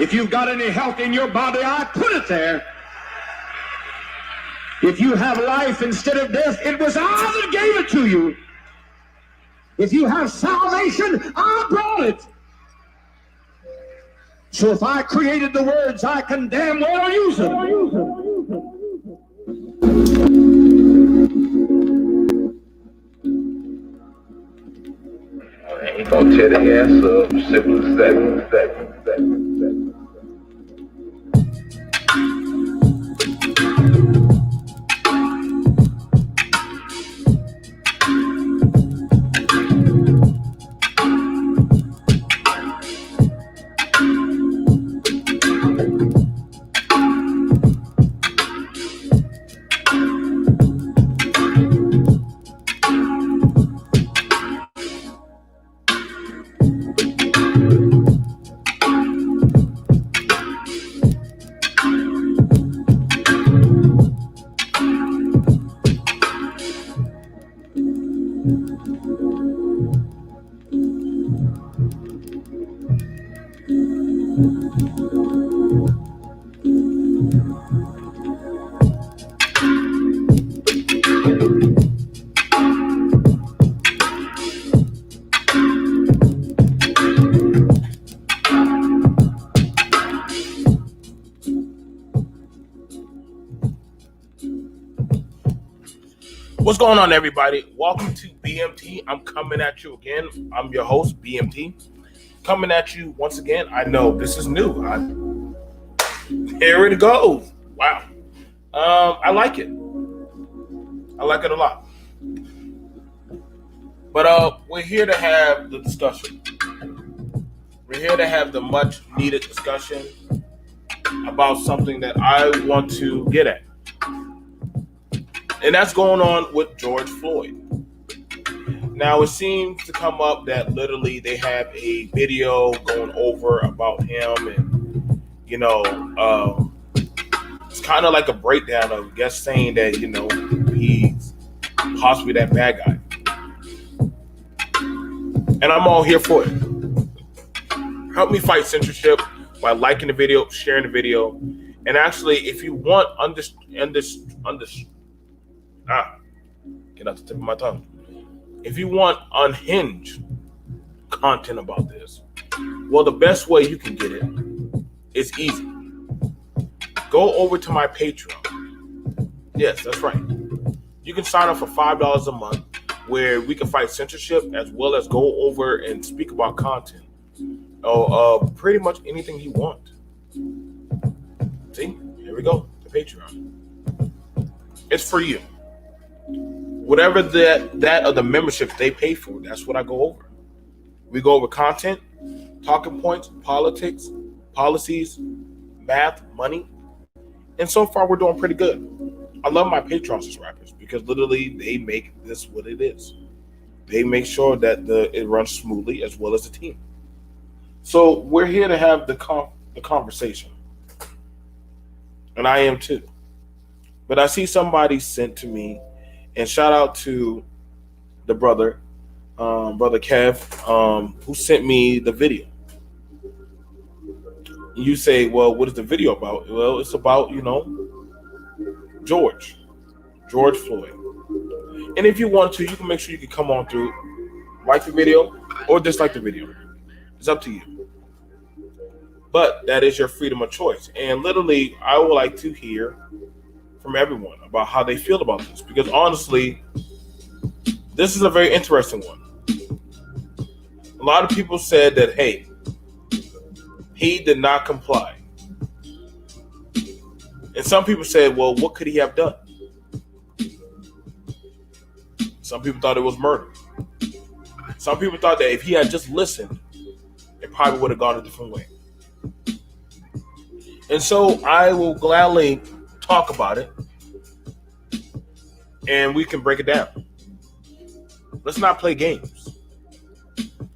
If you've got any health in your body, I put it there. If you have life instead of death, it was I that gave it to you. If you have salvation, I brought it. So if I created the words, I can damn well use them. I ain't gonna tear the ass up. Simple as that. What's going on, everybody? Welcome to BMT. I'm coming at you again. I'm your host, BMT. Coming at you once again. I know this is new. Here it goes. Wow. I like it. I like it a lot. But we're here to have the discussion. We're here to have the much needed discussion about something that I want to get at. And that's going on with George Floyd. Now, it seems to come up that literally they have a video going over about him. And, it's kind of like a breakdown of guests saying that, he's possibly that bad guy. And I'm all here for it. Help me fight censorship by liking the video, sharing the video. And actually, if you want get out the tip of my tongue. If you want unhinged content about this, well, the best way you can get it is easy. Go over to my Patreon. Yes, that's right. You can sign up for $5 a month where we can fight censorship as well as go over and speak about content. Pretty much anything you want. See, here we go, the Patreon. It's for you. Whatever that of the membership they pay for, that's what I go over. We go over content, talking points, politics, policies, math, money. And so far, we're doing pretty good. I love my Patreon subscribers because literally they make this what it is. They make sure that it runs smoothly as well as the team. So we're here to have the conversation. And I am too. But I see somebody sent to me, and shout out to the brother Kev, who sent me the video. You say, well, what is the video about? Well, it's about, George Floyd. And if you want to, you can make sure you can come on through, like the video or dislike the video. It's up to you. But that is your freedom of choice. And literally, I would like to hear from everyone about how they feel about this. Because honestly, this is a very interesting one. A lot of people said that, hey, he did not comply. And some people said, well, what could he have done? Some people thought it was murder. Some people thought that if he had just listened, it probably would have gone a different way. And so I will gladly talk about it, and we can break it down. Let's not play games.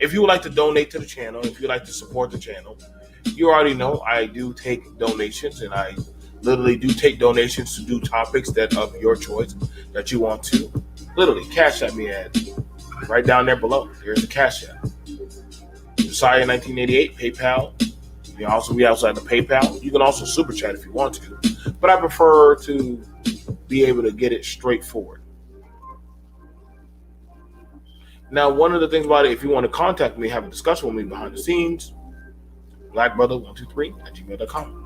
If you would like to donate to the channel, if you'd like to support the channel, you already know I do take donations, and I literally do take donations to do topics that of your choice that you want to. Literally, cash at me at right down there below. Here's the cash app. Josiah 1988, PayPal, We also have the PayPal. You can also super chat if you want to, but I prefer to be able to get it straightforward. Now, one of the things about it, if you want to contact me, have a discussion with me behind the scenes, blackbrother123@gmail.com.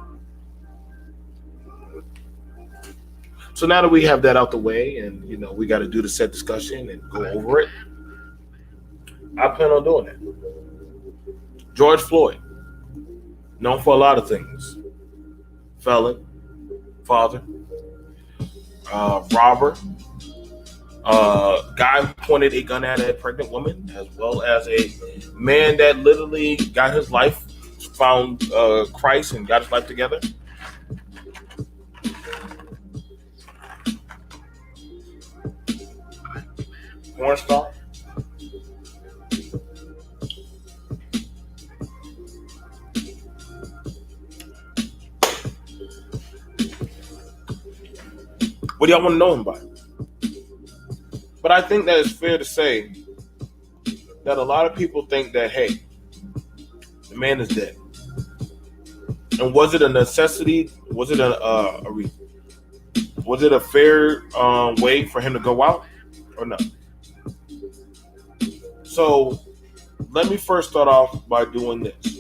So now that we have that out the way, and we got to do the set discussion and go over it, I plan on doing that. George Floyd, known for a lot of things: felon, father, robber, guy who pointed a gun at a pregnant woman, as well as a man that literally got his life, found Christ, and got his life together. Porn star. What do y'all want to know him by? But I think that it's fair to say that a lot of people think that, hey, the man is dead. And was it a necessity? Was it was it a fair way for him to go out or not? So let me first start off by doing this.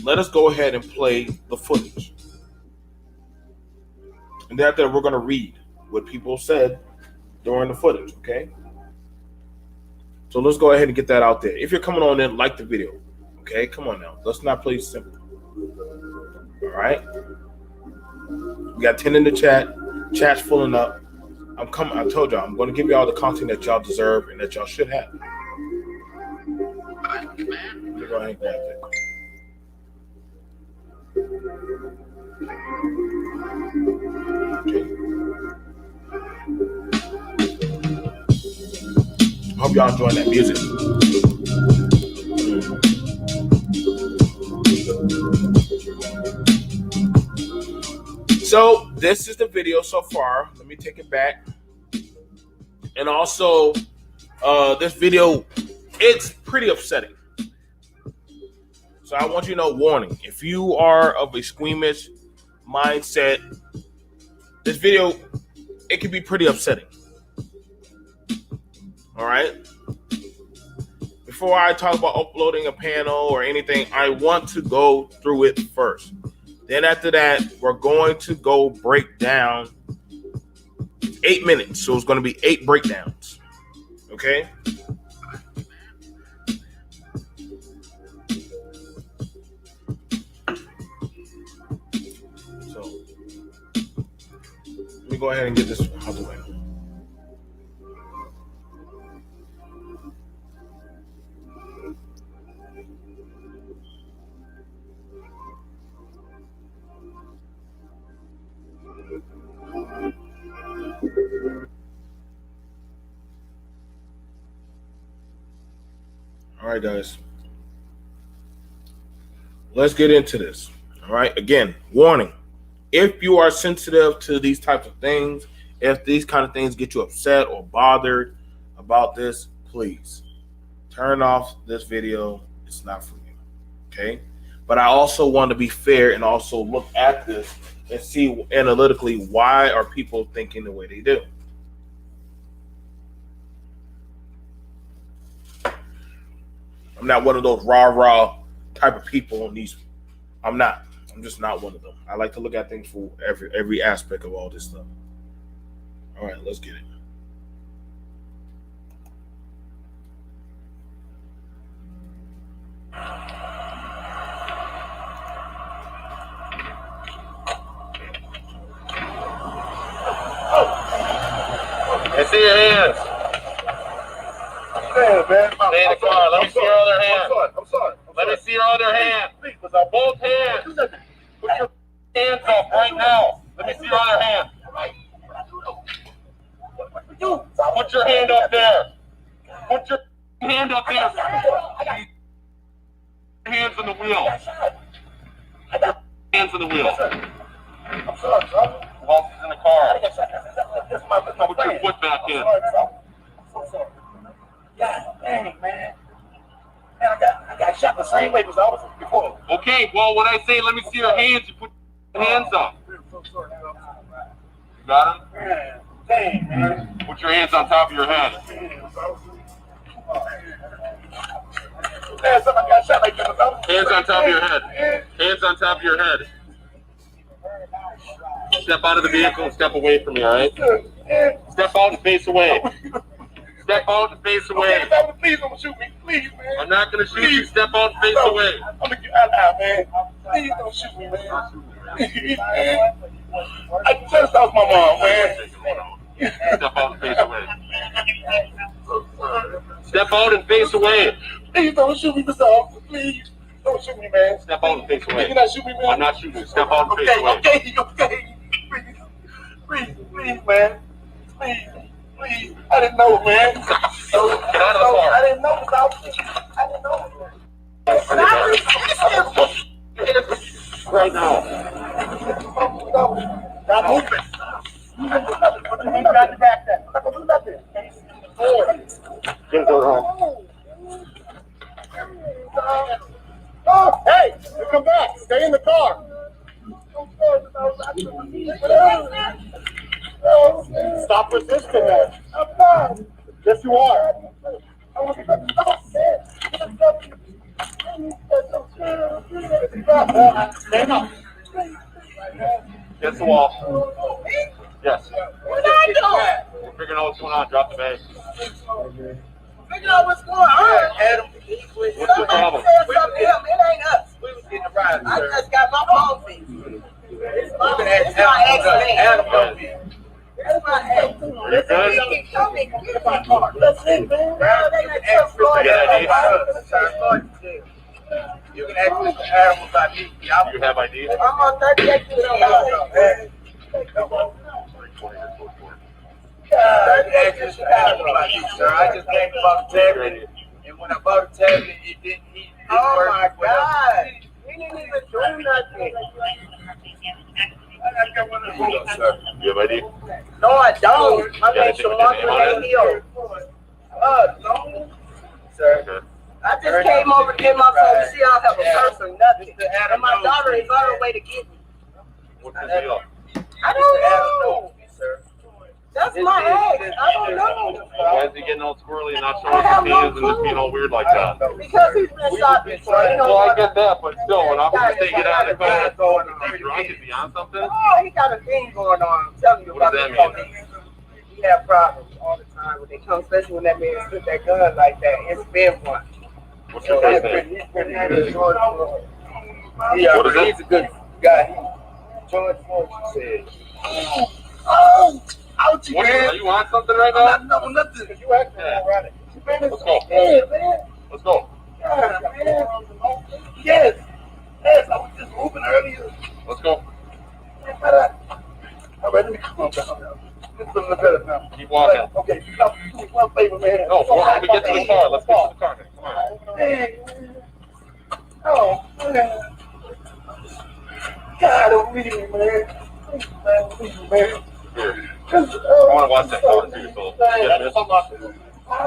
Let us go ahead and play the footage. And after that, we're going to read what people said during the footage, okay? So let's go ahead and get that out there. If you're coming on in, like the video, okay? Come on now. Let's not play simple. All right? We got 10 in the chat. Chat's filling up. I told y'all, I'm going to give y'all the content that y'all deserve and that y'all should have. Let me go ahead and grab that. Okay. Hope y'all enjoying that music. So this is the video so far. Let me take it back. And also, this video, it's pretty upsetting. So I want you to know, warning, if you are of a squeamish mindset, this video, it can be pretty upsetting. All right? Before I talk about uploading a panel or anything, I want to go through it first. Then after that, we're going to go break down 8 minutes. So it's going to be 8 breakdowns. Okay? So let me go ahead and get this out of the way. All right, guys. Let's get into this. All right. Again, warning. If you are sensitive to these types of things, if these kind of things get you upset or bothered about this, please turn off this video. It's not for you. Okay. But I also want to be fair and also look at this and see analytically why are people thinking the way they do. I'm not one of those rah-rah type of people. I'm not. I'm just not one of them. I like to look at things for every aspect of all this stuff. All right, let's get it. I see your hands. Man, Stay in the car. Let me see your other hand. I'm sorry. Let me see your other hand. Both hands. Put your hands up right now. Let me see your other hand. Put your hand up there. Put your hand up there. Hands on the wheel. Hands on the wheel. I'm sorry, son. Who else is in the car? Put your foot back in. I'm sorry. God dang, man. Man, I got shot the same way, Mr. Officer, before. Okay, well, when I say let me see your hands, you put your hands up. You got them? Man, dang, man. Put your hands on top of your head. Last time I got shot like that, Mr. Officer. Hands on top of your head. Hands on top of your head. Step out of the vehicle and step away from me, all right? Step out and face away. Step out and face away. Please don't shoot me. Please, man. I'm not going to shoot you. Step out and face away. I'm going to get out now, man. Please don't shoot me, man. Please, man. I just lost my mom, man. Step out and face away. Step out and face away. Please don't shoot me, Mr. Officer. Please. Don't shoot me, man. Step out and face away. You're not shooting me, man. I'm not shooting you. Step out and face away. Okay. Please, man. Please. I didn't know, man. Get out of the car. I didn't know, Mr. Officer. I didn't know. Right now. Stop moving. You ain't got the back there. I'm not going to do nothing. Get home. Oh, hey, you come back. Stay in the car. Stop resisting that. I'm not. Yes, you are. Stand up. Against the wall. Yes. What I doing? We're figuring out what's going on. Drop the bag. Figure out what's going on. Adam, What's your problem? Said something to him. It ain't us. we was getting a ride, I sir. just got my phone fixed. It's my ex-man. Adam don't be. That's my ex. Are you good? He keeps telling me to get my car. That's it, man. Well, they let you Floyd. You got ID? You can ask Mr. Adam about me. You have ID? I'm on 38 to the Sir, I just came to bought a tablet, and when I bought a tablet, it didn't Oh work. my God. He didn't even do nothing. You have ID? No, I don't. My Yeah, name's I think Shamar it's on it. Hill. No. Sir, Okay. I just came over to get my phone to see I have a purse or nothing. And my daughter is on her way to get me. What's the deal? I don't know. That's my ex. I don't know. Why is he getting all squirrely and not showing us his hands and just being all weird like that? Because he's been shopping. So he knows Well, I what- get that, but still, when I'm going to say get out of the car, he's drunk, is he on something? Oh, he got a thing going on. I'm telling you What about does the that mean? police. He have problems all the time when they come, especially when that man put that gun like that. It's been one. What's your first name? He's What is it? he's a good guy. George Floyd said. Oh, ouchie, What, man. are you on something right I'm now? not knowing nothing. You acting Yeah. all right. Let's go. Yeah, man. Let's go. Yeah, man. Yes. Yes, I was just moving earlier. Let's go. All right, let me come on down. Let's put in the better now. Keep walking. Okay, you got do me one favor, man. No, let me get to the car. Let's get to the car. Come on. Hey, oh, man. God, don't leave me, man. Please, man, leave me, man. Here. I I want to watch that car too, so get this.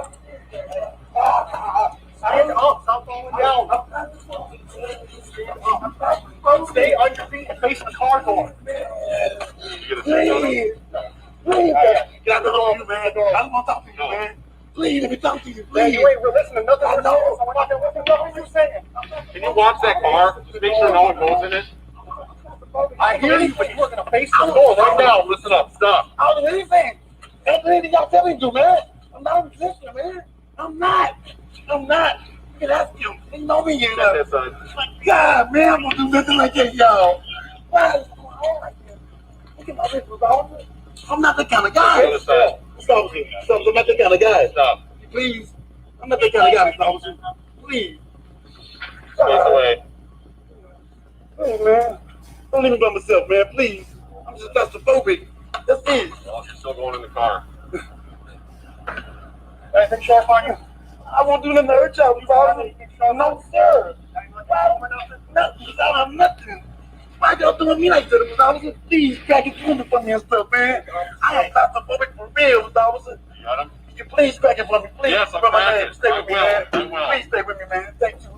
Stay on your feet and face the car door. You get a seat on it? Please, get out the door, man. I don't want to talk to you, man. Please, let me talk to you, please. You ain't listening to nothing. I know. What are you saying? Can you watch that car? Just make sure no one goes in it. I hear you, but you're going to face the door right now. Listen up. Stop. I don't do anything. That's anything y'all telling me to, man. I'm not listening, man. I'm not. You can ask him. He know me, you Get know. this side. God, man, I'm going to do nothing like that, y'all. Why is going on like this? Look at my wrist, Mr. I'm not that kind of guy. The other side. Stop. I'm not that kind of guy. Stop. Please. I'm not that kind of guy, Mr. Officer. Please. Face away. Hey, man. Don't leave me by myself, man. Please. I'm just claustrophobic. That's it. Well, you're still going in the car. Anything sharp on you? I won't do nothing to hurt y'all, Mr. Officer. No, sir. Nothing. I'm nothing. Why y'all doing me like that, Mr. Officer? Please, crack it through me for me and stuff, man. I am claustrophobic for real, Mr. Officer. You got him? Can you please crack it for me, please? Yes, I'm Brother, cracking. man, stay with me, man. I will. Please stay with me, man. Thank you.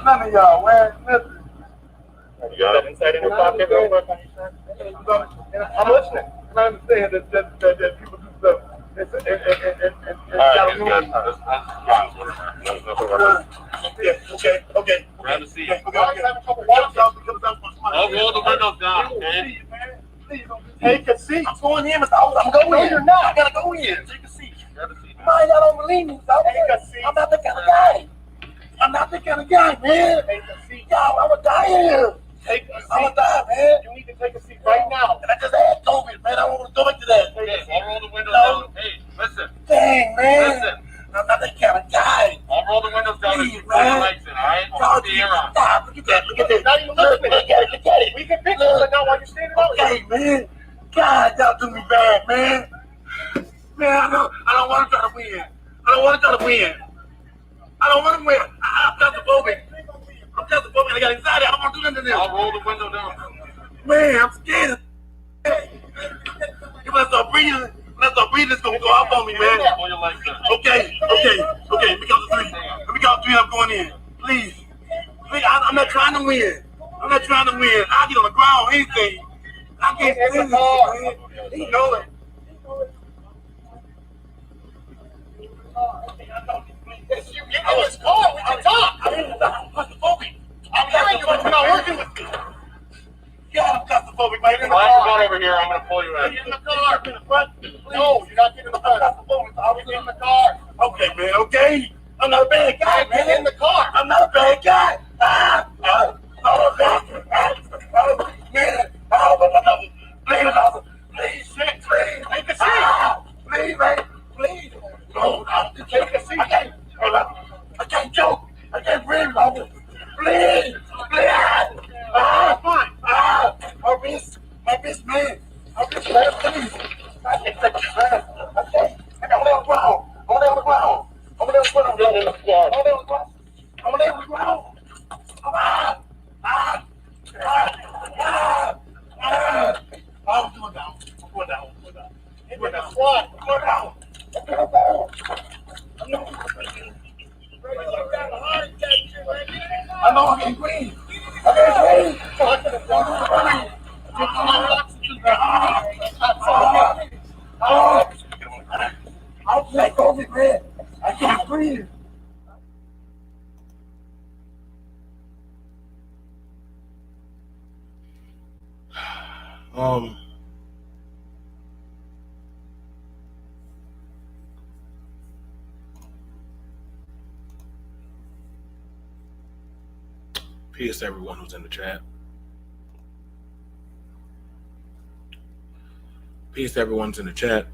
none of y'all, man. Listen. You got it inside in your pocket, real quick on your shirt? I'm listening. And I understand that people do stuff. Alright, guys, Okay. grab a seat. Okay. I'll roll the windows down, okay? Please don't take a seat. I'm going in, Mr. Officer. I'm going in. No, you're not. I gotta go in. Take a seat. Grab a seat. Man, y'all don't believe me. Take a seat. I'm not that kind of guy. I'm not that kind of guy, man. Take a seat. Y'all, I'm gonna die here. Take a seat. I'm gonna die, man. You need to take a seat right now. And I just had COVID, man. I don't want to go into that. Okay, I'll roll the windows down. Hey, listen. Dang, man. Listen. I'm not that kind of guy. I'll roll the windows down and Please, you put your man. legs in, alright? Y'all I'll be here on. stop. Look at that. Look at that. Not even listening. Look at it. Look at it. We can fix it right now while you're standing out here. Okay, man. God, y'all do me bad, man. Man, I don't want to try to win. I don't want to try to win. I don't want to win. I'm claustrophobic. I'm claustrophobic. I got anxiety. I don't want to do nothing to this. I'll roll the window down. Man, I'm scared. If I start breathing, it's going to go off on me, man. Pull your legs in. Okay. Let me count to three. I'm going in. Please. I'm not trying to win. I'll get on the ground, anything. I can't stand this, man. He know it. Get in this car, we can talk. I'm claustrophobic. I'm hearing you, but you're not working with me. Yeah, I'm claustrophobic, man. Slide your butt over here, I'm gonna pull you in. Get in the car. In the front. No, you're not getting in the car. I'll be in the car. Okay, man. Okay. I'm not a bad guy, man. Get in the car. I'm not a bad guy. Please, take a seat. Please, man. Please. No, take a seat. I can't joke. I can't breathe, Robert. Please. Fine. My wrist, man. Please. I can't take it, man. I can't. I got on the ground. I'm on the ground. I'm on the ground. I'm going down. Squad. I know I can breathe. I'll take over, man. I can't breathe. Peace to everyone who's in the chat. Peace to everyone who's in the chat.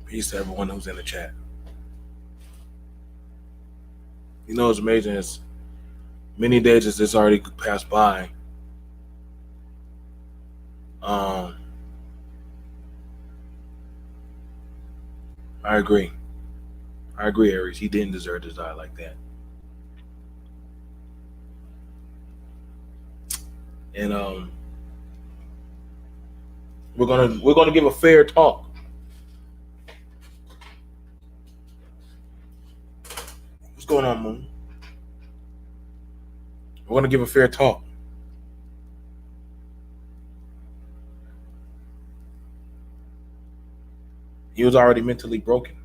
Peace to everyone who's in the chat. You know, it's amazing. It's many days as this already passed by. I agree, Aries. He didn't deserve to die like that. And we're gonna give a fair talk. What's going on, Moon? We're gonna give a fair talk. He was already mentally broken.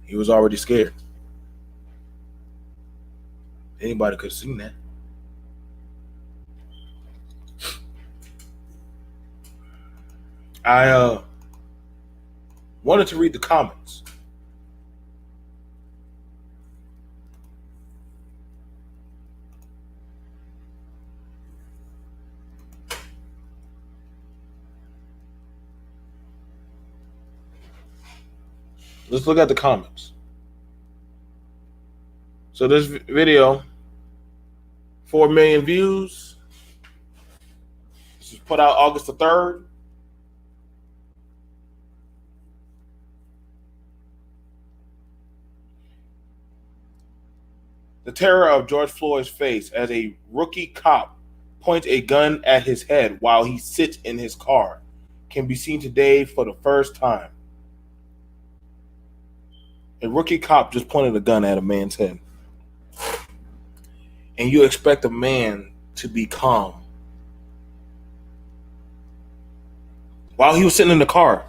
He was already scared. Anybody could have seen that. I wanted to read the comments. Let's look at the comments. So this video, 4 million views. This was put out August the 3rd. The terror of George Floyd's face as a rookie cop points a gun at his head while he sits in his car. can be seen today for the first time. A rookie cop just pointed a gun at a man's head. And you expect a man to be calm while he was sitting in the car.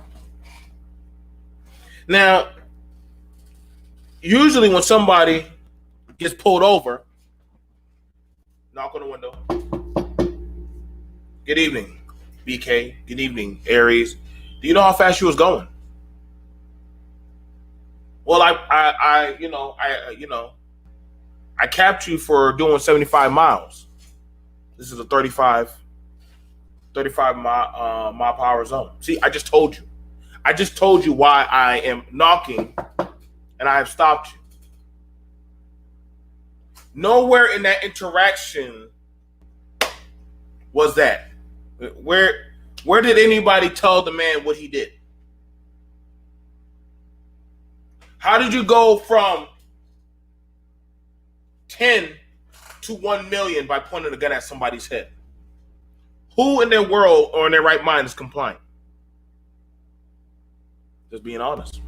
Now, usually when somebody gets pulled over, knock on the window. Good evening, BK. Good evening, Aries. Do you know how fast you was going? Well, I capped you for doing 75 miles. This is a 35 mile per hour zone. See, I just told you. I just told you why I am knocking and I have stopped you. Nowhere in that interaction was that. Where did anybody tell the man what he did? How did you go from 10 to 1 million by pointing a gun at somebody's head? Who in their world or in their right mind is complying? Just being honest.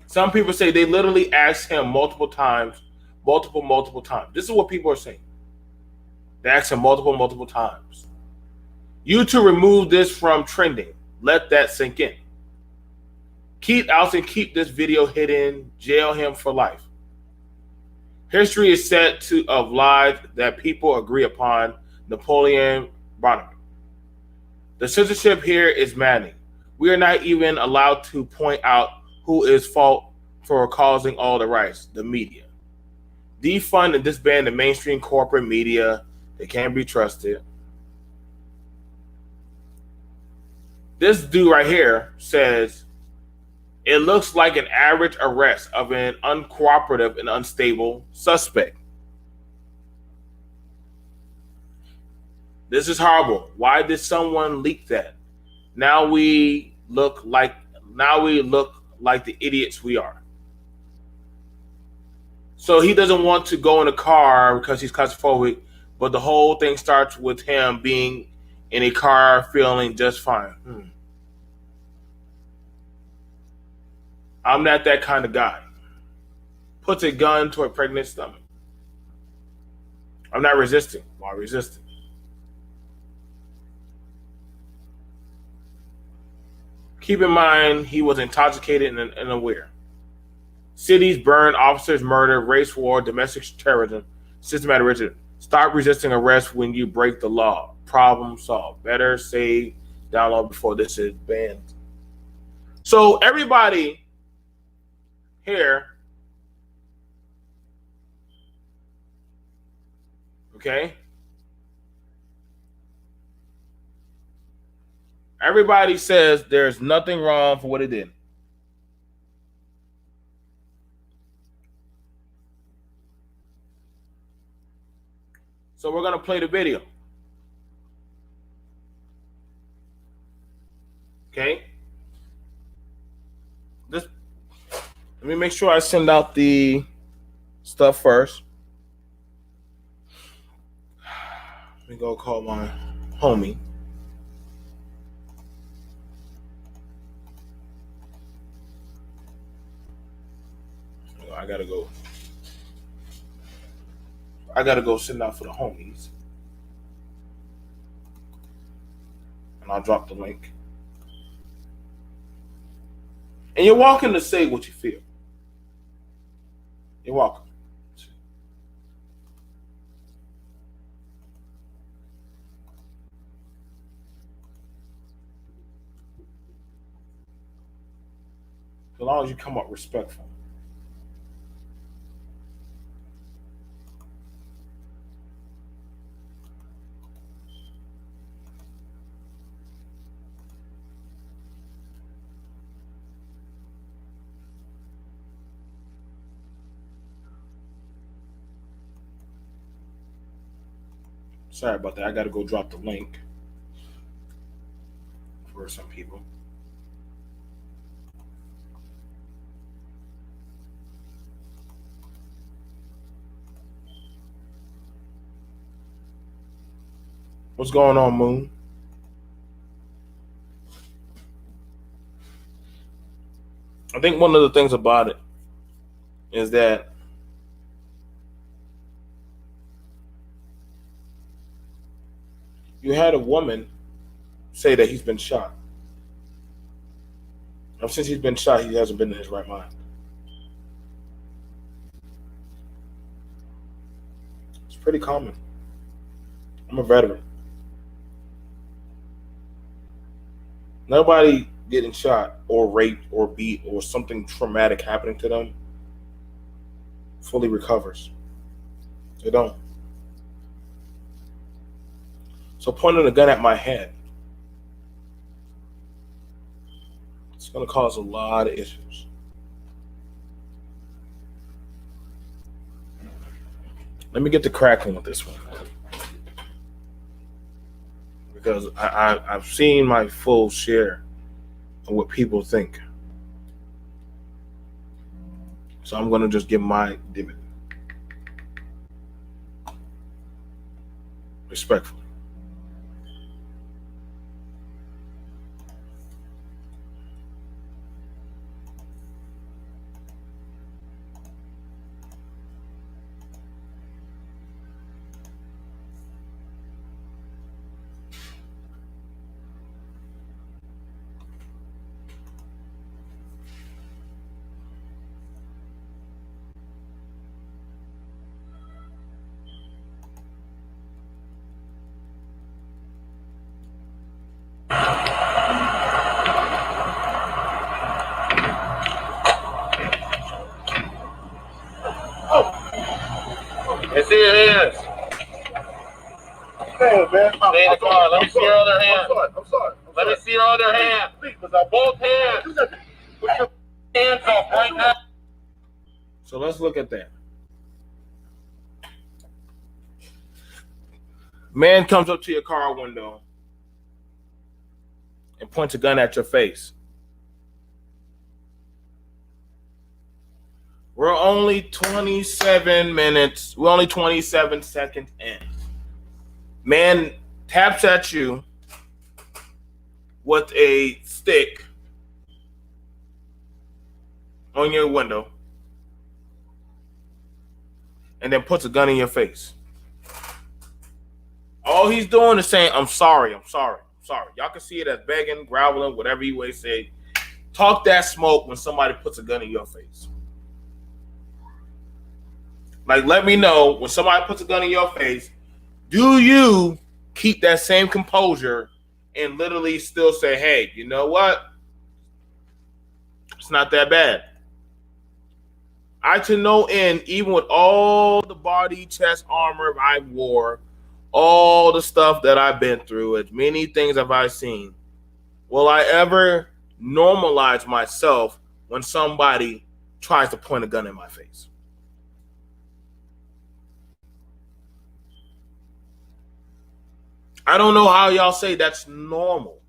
Some people say they literally asked him multiple times. This is what people are saying. They asked him multiple times. You to remove this from trending. Let that sink in. Keith Alston, keep this video hidden. Jail him for life. History is set of lies that people agree upon. Napoleon Bonaparte. The censorship here is maddening. We are not even allowed to point out who is fault for causing all the riots. The media. Defund and disband the mainstream corporate media. They can't be trusted. This dude right here says, it looks like an average arrest of an uncooperative and unstable suspect. This is horrible. Why did someone leak that? Now we look like the idiots we are. So he doesn't want to go in a car because he's claustrophobic, but the whole thing starts with him being in a car feeling just fine. I'm not that kind of guy. Puts a gun to a pregnant stomach. I'm not resisting. Why resisting? Keep in mind, he was intoxicated and aware. Cities burned, officers murdered, race war, domestic terrorism, systematic racism. Stop resisting arrest when you break the law. Problem solved. Better save, download before this is banned. So everybody here, okay? Everybody says there's nothing wrong for what it did. So we're going to play the video. Okay? Let me make sure I send out the stuff first. Let me go call my homie. I gotta go send out for the homies. And I'll drop the link. And you're welcome to say what you feel. You're welcome. As long as you come up respectful. Sorry about that. I got to go drop the link for some people. What's going on, Moon? I think one of the things about it is that you had a woman say that he's been shot. And since he's been shot, he hasn't been in his right mind. It's pretty common. I'm a veteran. Nobody getting shot or raped or beat or something traumatic happening to them fully recovers. They don't. So pointing a gun at my head, it's going to cause a lot of issues. Let me get to cracking with this one. Because I've seen my full share of what people think. So I'm going to just give my dividend. Respectfully. Let's see your hands. Hey, man. Stay in the car. Let me see your other hand. I'm sorry. Let me see your other hand. Please, Both hands. Put your hands up right now. So let's look at that. Man comes up to your car window and points a gun at your face. We're only 27 minutes. We're only 27 seconds in. Man taps at you with a stick on your window and then puts a gun in your face. All he's doing is saying, I'm sorry, I'm sorry, I'm sorry. Y'all can see it as begging, growling, whatever you way say. Talk that smoke when somebody puts a gun in your face. Like, let me know when somebody puts a gun in your face, do you keep that same composure and literally still say, hey, you know what? It's not that bad. I to no end, even with all the body, chest armor I wore, all the stuff that I've been through, as many things have I seen, will I ever normalize myself when somebody tries to point a gun in my face? I don't know how y'all say that's normal.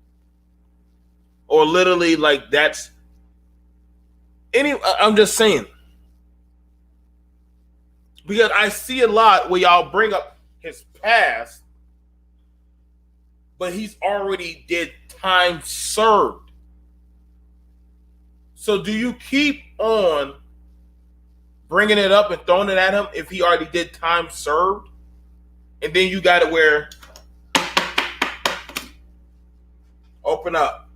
Or literally like that's I'm just saying. Because I see a lot where y'all bring up his past, but he's already did time served. So do you keep on bringing it up and throwing it at him if he already did time served? And then you got it where open up.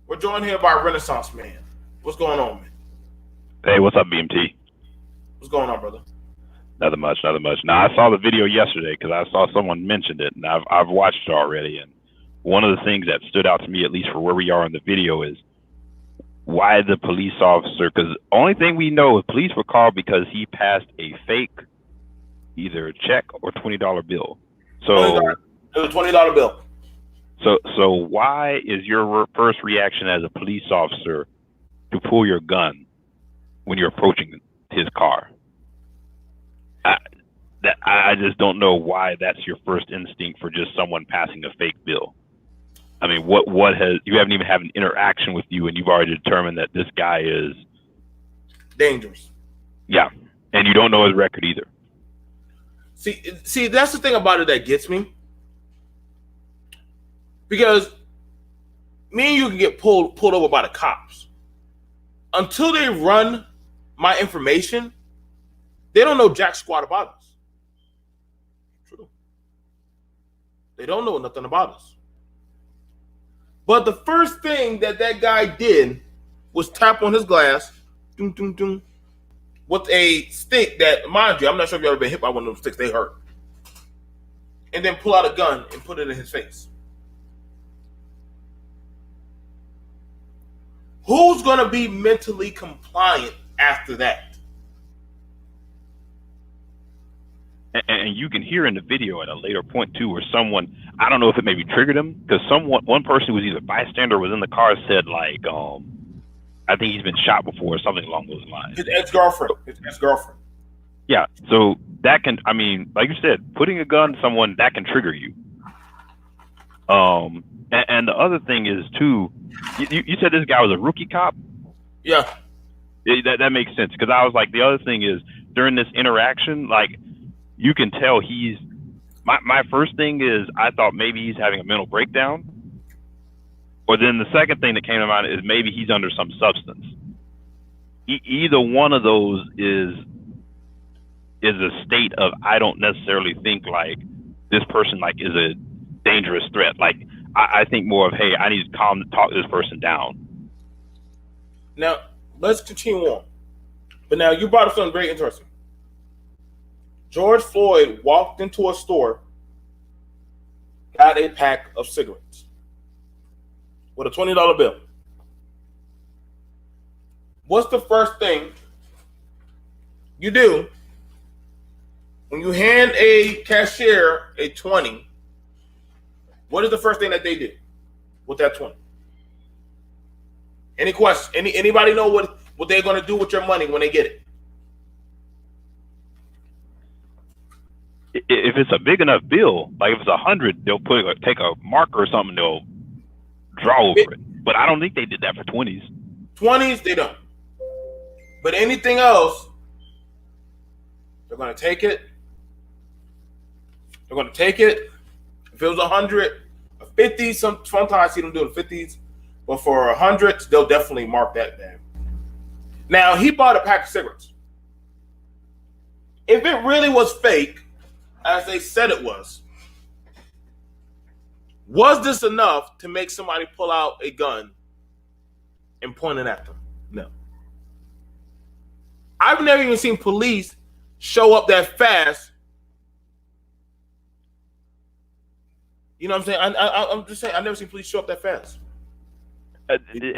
We're joined here by Renaissance Man. What's going on, man? Hey, what's up, BMT? What's going on, brother? Nothing much. Now, I saw the video yesterday because I saw someone mentioned it, and I've watched it already. And one of the things that stood out to me, at least for where we are in the video, is why the police officer, because the only thing we know is police were called because he passed a fake, either check or $20 bill. So it was a $20 bill. So why is your first reaction as a police officer to pull your gun when you're approaching his car? I just don't know why that's your first instinct for just someone passing a fake bill. I mean, what has, you haven't even had an interaction with you and you've already determined that this guy is dangerous. Yeah. And you don't know his record either. See, that's the thing about it that gets me. Because me and you can get pulled over by the cops. Until they run my information, they don't know jack squat about us. True. They don't know nothing about us. But the first thing that guy did was tap on his glass, doom, doom, doom, with a stick that, mind you, I'm not sure if you've ever been hit by one of those sticks, they hurt. And then pull out a gun and put it in his face. Who's going to be mentally compliant after that? And you can hear in the video at a later point too, where someone, I don't know if it maybe triggered him, because one person who was either bystander or was in the car said like, I think he's been shot before or something along those lines. His ex-girlfriend. Yeah, so that can, I mean, like you said, putting a gun to someone, that can trigger you. And the other thing is too, you said this guy was a rookie cop? Yeah. That makes sense, because I was like, the other thing is, during this interaction, like, you can tell he's, my first thing is, I thought maybe he's having a mental breakdown. Or then the second thing that came to mind is maybe he's under some substance. Either one of those is a state of, I don't necessarily think like this person like is a dangerous threat. Like I think more of, hey, I need to talk this person down. Now let's continue on. But now you brought up something very interesting. George Floyd walked into a store, got a pack of cigarettes with a $20 bill. What's the first thing you do when you hand a cashier a 20? What is the first thing that they do with that 20? Any questions? Anybody know what they're going to do with your money when they get it? If it's a big enough bill, like if it's 100, they'll take a marker or something, they'll draw over it. But I don't think they did that for 20s. 20s, they don't. But anything else, they're going to take it. They're going to take it. If it was 100, a 50, sometimes I see them doing 50s. But for 100s, they'll definitely mark that down. Now, he bought a pack of cigarettes. If it really was fake, as they said it was this enough to make somebody pull out a gun and point it at them? No. I've never even seen police show up that fast. You know what I'm saying? I'm just saying, I've never seen police show up that fast. Did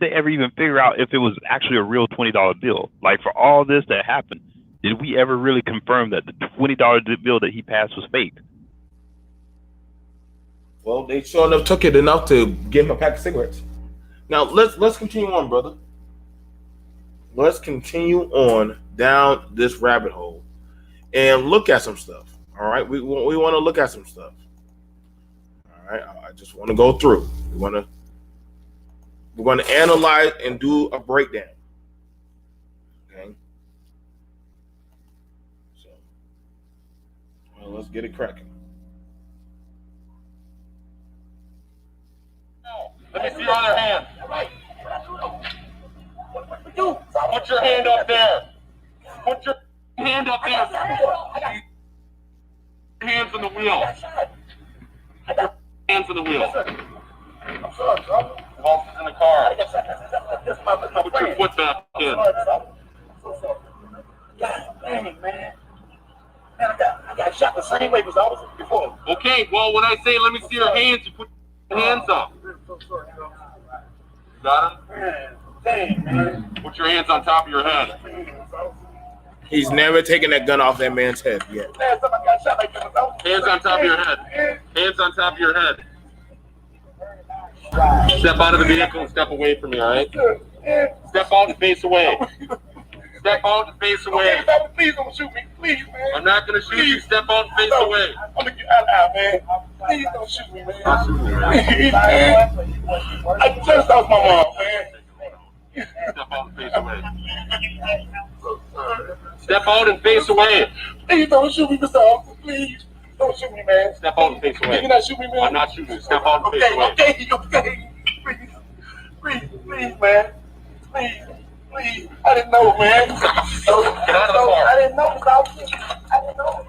they ever even figure out if it was actually a real $20 bill? Like, for all this that happened, did we ever really confirm that the $20 bill that he passed was fake? Well, they sure enough took it enough to give him a pack of cigarettes. Now, let's continue on, brother. Let's continue on down this rabbit hole and look at some stuff. All right, we want to look at some stuff. All right, I just want to go through. We're going to analyze and do a breakdown. Okay. So, well, let's get it cracking. Let me see your other hand. Put your hand up there. Put your hand up there. Hands on the wheel. Hands on the wheel. Waltz is in the car. Put your foot back in. God dang it, man. I got shot the same way as I was before. Okay, well, when I say let me see your hands, you put your hands up. Got him? Man, dang, man. Put your hands on top of your head. He's never taken that gun off that man's head yet. Last time I got shot like this, I was Hands on top of your head. Hands on top of your head. Step out of the vehicle and step away from me, all right? Step out and face away. Step out and face away. Please don't shoot me, please, man. I'm not going to shoot you. Step out and face away. I'm going to get out, man. Please don't shoot me, man. Not shooting you, right? Please, man. I just lost my mom, man. Step out and face away. Step out and face away. Please don't shoot me, Mr. Officer. Please don't shoot me, man. Step out and face away. You're not shooting me, man. I'm not shooting you. Step out and face away. Okay. Please, man. Please. Please. I didn't know, man. Get out of the car. I didn't know about this. I didn't know.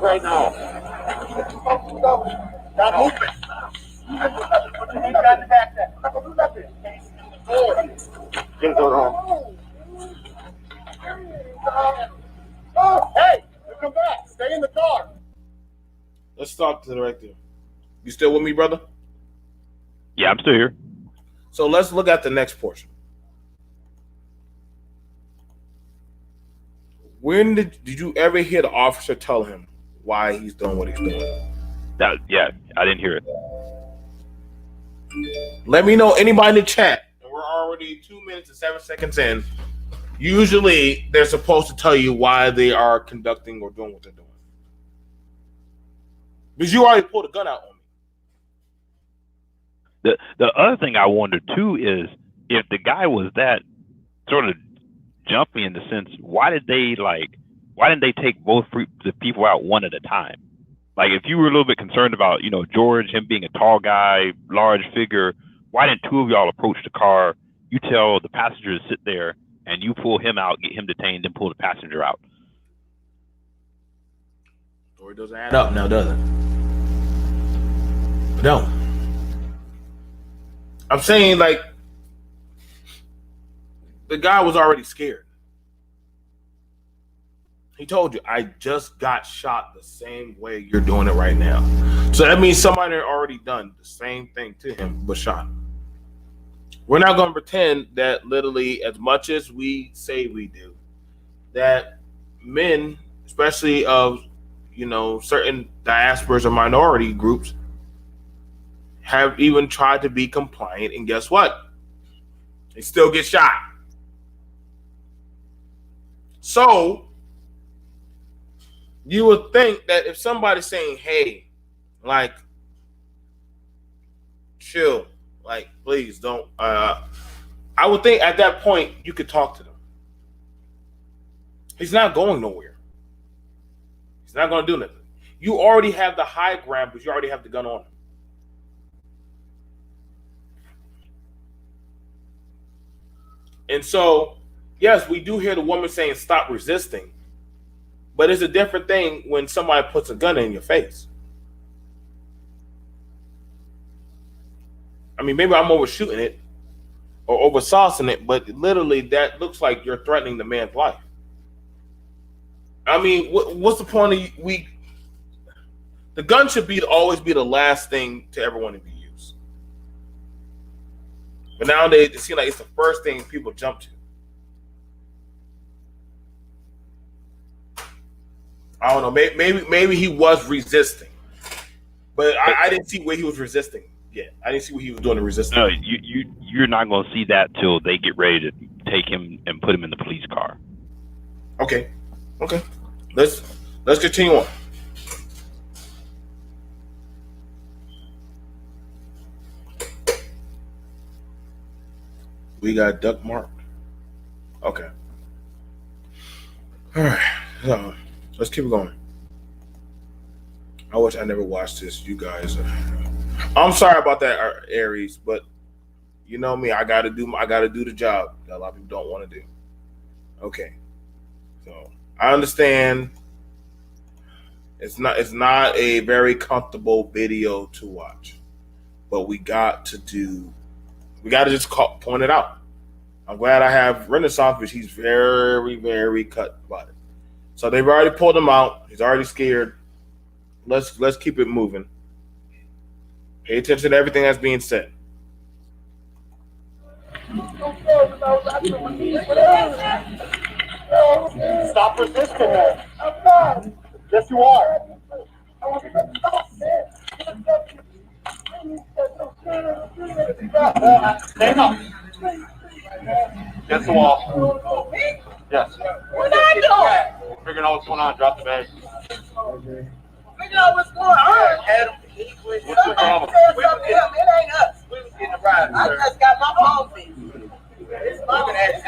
Right now. Stop moving. Put your hand behind the back there. I'm not gonna do nothing. Get it on. Hey, you come back. Stay in the car. Let's talk to the right there. You still with me, brother? Yeah, I'm still here. So let's look at the next portion. When did you ever hear the officer tell him why he's doing what he's doing? Yeah, I didn't hear it. Let me know, anybody in the chat. We're already 2 minutes and 7 seconds in. Usually, they're supposed to tell you why they are conducting or doing what they're doing. Because you already pulled a gun out on me. The other thing I wonder too is if the guy was that sort of jumpy in the sense, why didn't they take both the people out one at a time? Like if you were a little bit concerned about, George, him being a tall guy, large figure, why didn't two of y'all approach the car? You tell the passenger to sit there and you pull him out, get him detained, then pull the passenger out. Story doesn't add up now, does it? No. I'm saying, like, the guy was already scared. He told you, I just got shot the same way you're doing it right now. So that means somebody had already done the same thing to him, but shot him. We're not going to pretend that literally, as much as we say we do, that men, especially of, certain diasporas or minority groups, have even tried to be compliant, and guess what? They still get shot. So you would think that if somebody's saying, hey, like, chill, like, please don't, I would think at that point you could talk to them. He's not going nowhere. He's not going to do nothing. You already have the high ground because you already have the gun on him. And so, yes, we do hear the woman saying, stop resisting. But it's a different thing when somebody puts a gun in your face. I mean, maybe I'm overshooting it or oversaucing it, but literally that looks like you're threatening the man's life. I mean, what's the point of the gun should always be the last thing to ever want to be used. But nowadays, it seems like it's the first thing people jump to. I don't know. Maybe he was resisting, but I didn't see where he was resisting yet. I didn't see what he was doing to resist. No, you're not going to see that till they get ready to take him and put him in the police car. Okay. Let's continue on. We got duck marked. Okay. All right. So let's keep going. I wish I never watched this. You guys, I'm sorry about that, Aries, but you know me. I gotta do the job that a lot of people don't want to do. Okay. So I understand. It's not a very comfortable video to watch, but we got to just point it out. I'm glad I have Renaissance, because he's very, very cut about it. So they've already pulled him out. He's already scared. Let's keep it moving. Pay attention to everything that's being said. Stop resisting that. I'm not. Yes, you are. Stand up. Against the wall. Yes. What I do? Figuring out what's going on. Drop the bag. Figure out what's going on. Adam, what's the problem? It ain't us. We was getting a ride. I just got my phone fixed. It's my accident.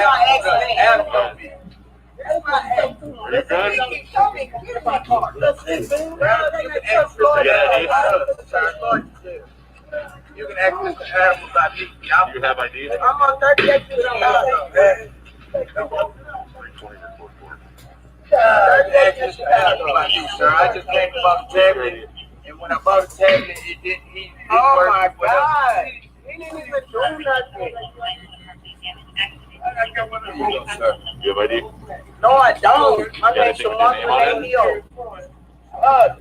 That's my accident. Are you good? He keeps telling me, get in my car. That's it, man. You can ask Mr. Adams about me. Do you have ID? I'm on 38 Mr. Adams. 38 Mr. Adams about you, sir. I just came about the tablet, and when I bought the tablet, it didn't. Oh my God! He didn't even do nothing. You have ID? No, I don't. My name's Shawan Hill.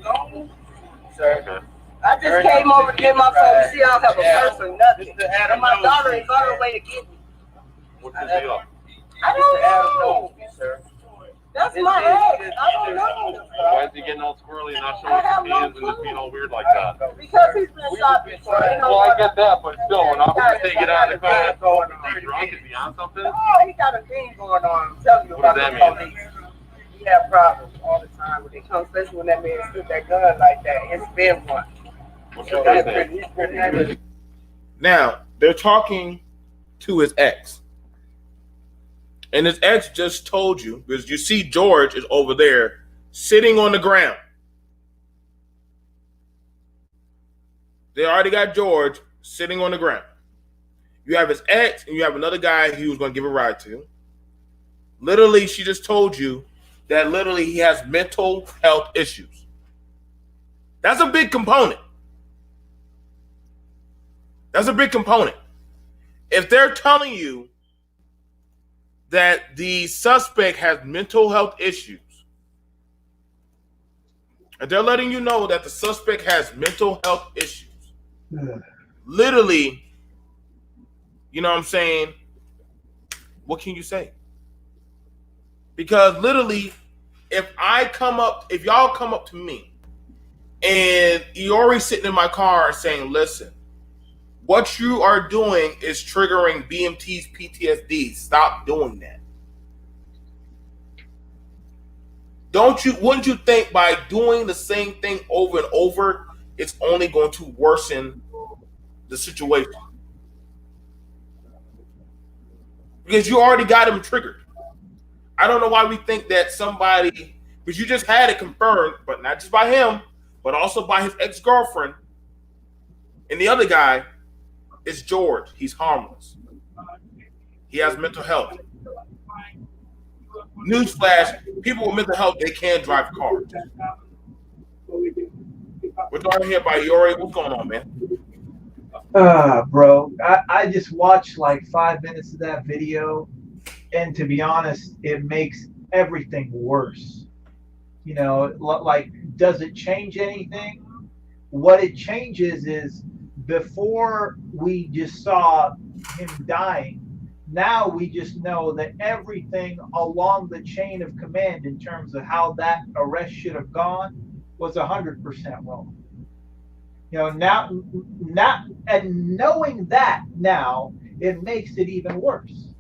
No. Sir. Okay. I just came over to get my phone to see I don't have a purse or nothing. And my daughter is on her way to get me. What's the deal? I don't know. Sir. That's my ex. I don't know. Why is he getting all squirrely and not showing his hands and just being all weird like that? Because he's been shot before. Well, I get that, but still, when I'm going to take it out of the car, is he drunk? Is he on something? Oh, he got a thing going on. I'm telling you What about does the that mean? police. He have problems all the time when they come, especially when that man shoot that gun like that. It's been one. What's your first name? Now, they're talking to his ex. And his ex just told you, because you see George is over there sitting on the ground. They already got George sitting on the ground. You have his ex and you have another guy he was going to give a ride to. Literally, she just told you that literally he has mental health issues. That's a big component. That's a big component. If they're telling you that the suspect has mental health issues, and they're letting you know that the suspect has mental health issues, literally, you know what I'm saying? What can you say? Because literally, if y'all come up to me and Iori's sitting in my car saying, listen, what you are doing is triggering BMT's PTSD. Stop doing that. Wouldn't you think by doing the same thing over and over, it's only going to worsen the situation? Because you already got him triggered. I don't know why we think that somebody, because you just had it confirmed, but not just by him, but also by his ex-girlfriend. And the other guy is George. He's harmless. He has mental health. Newsflash, people with mental health, they can drive cars. We're talking here by Iori. What's going on, man? Bro, I just watched like 5 minutes of that video, and to be honest, it makes everything worse. You know, like, does it change anything? What it changes is, before we just saw him dying, now we just know that everything along the chain of command in terms of how that arrest should have gone was 100% wrong. You know, now and knowing that now, it makes it even worse.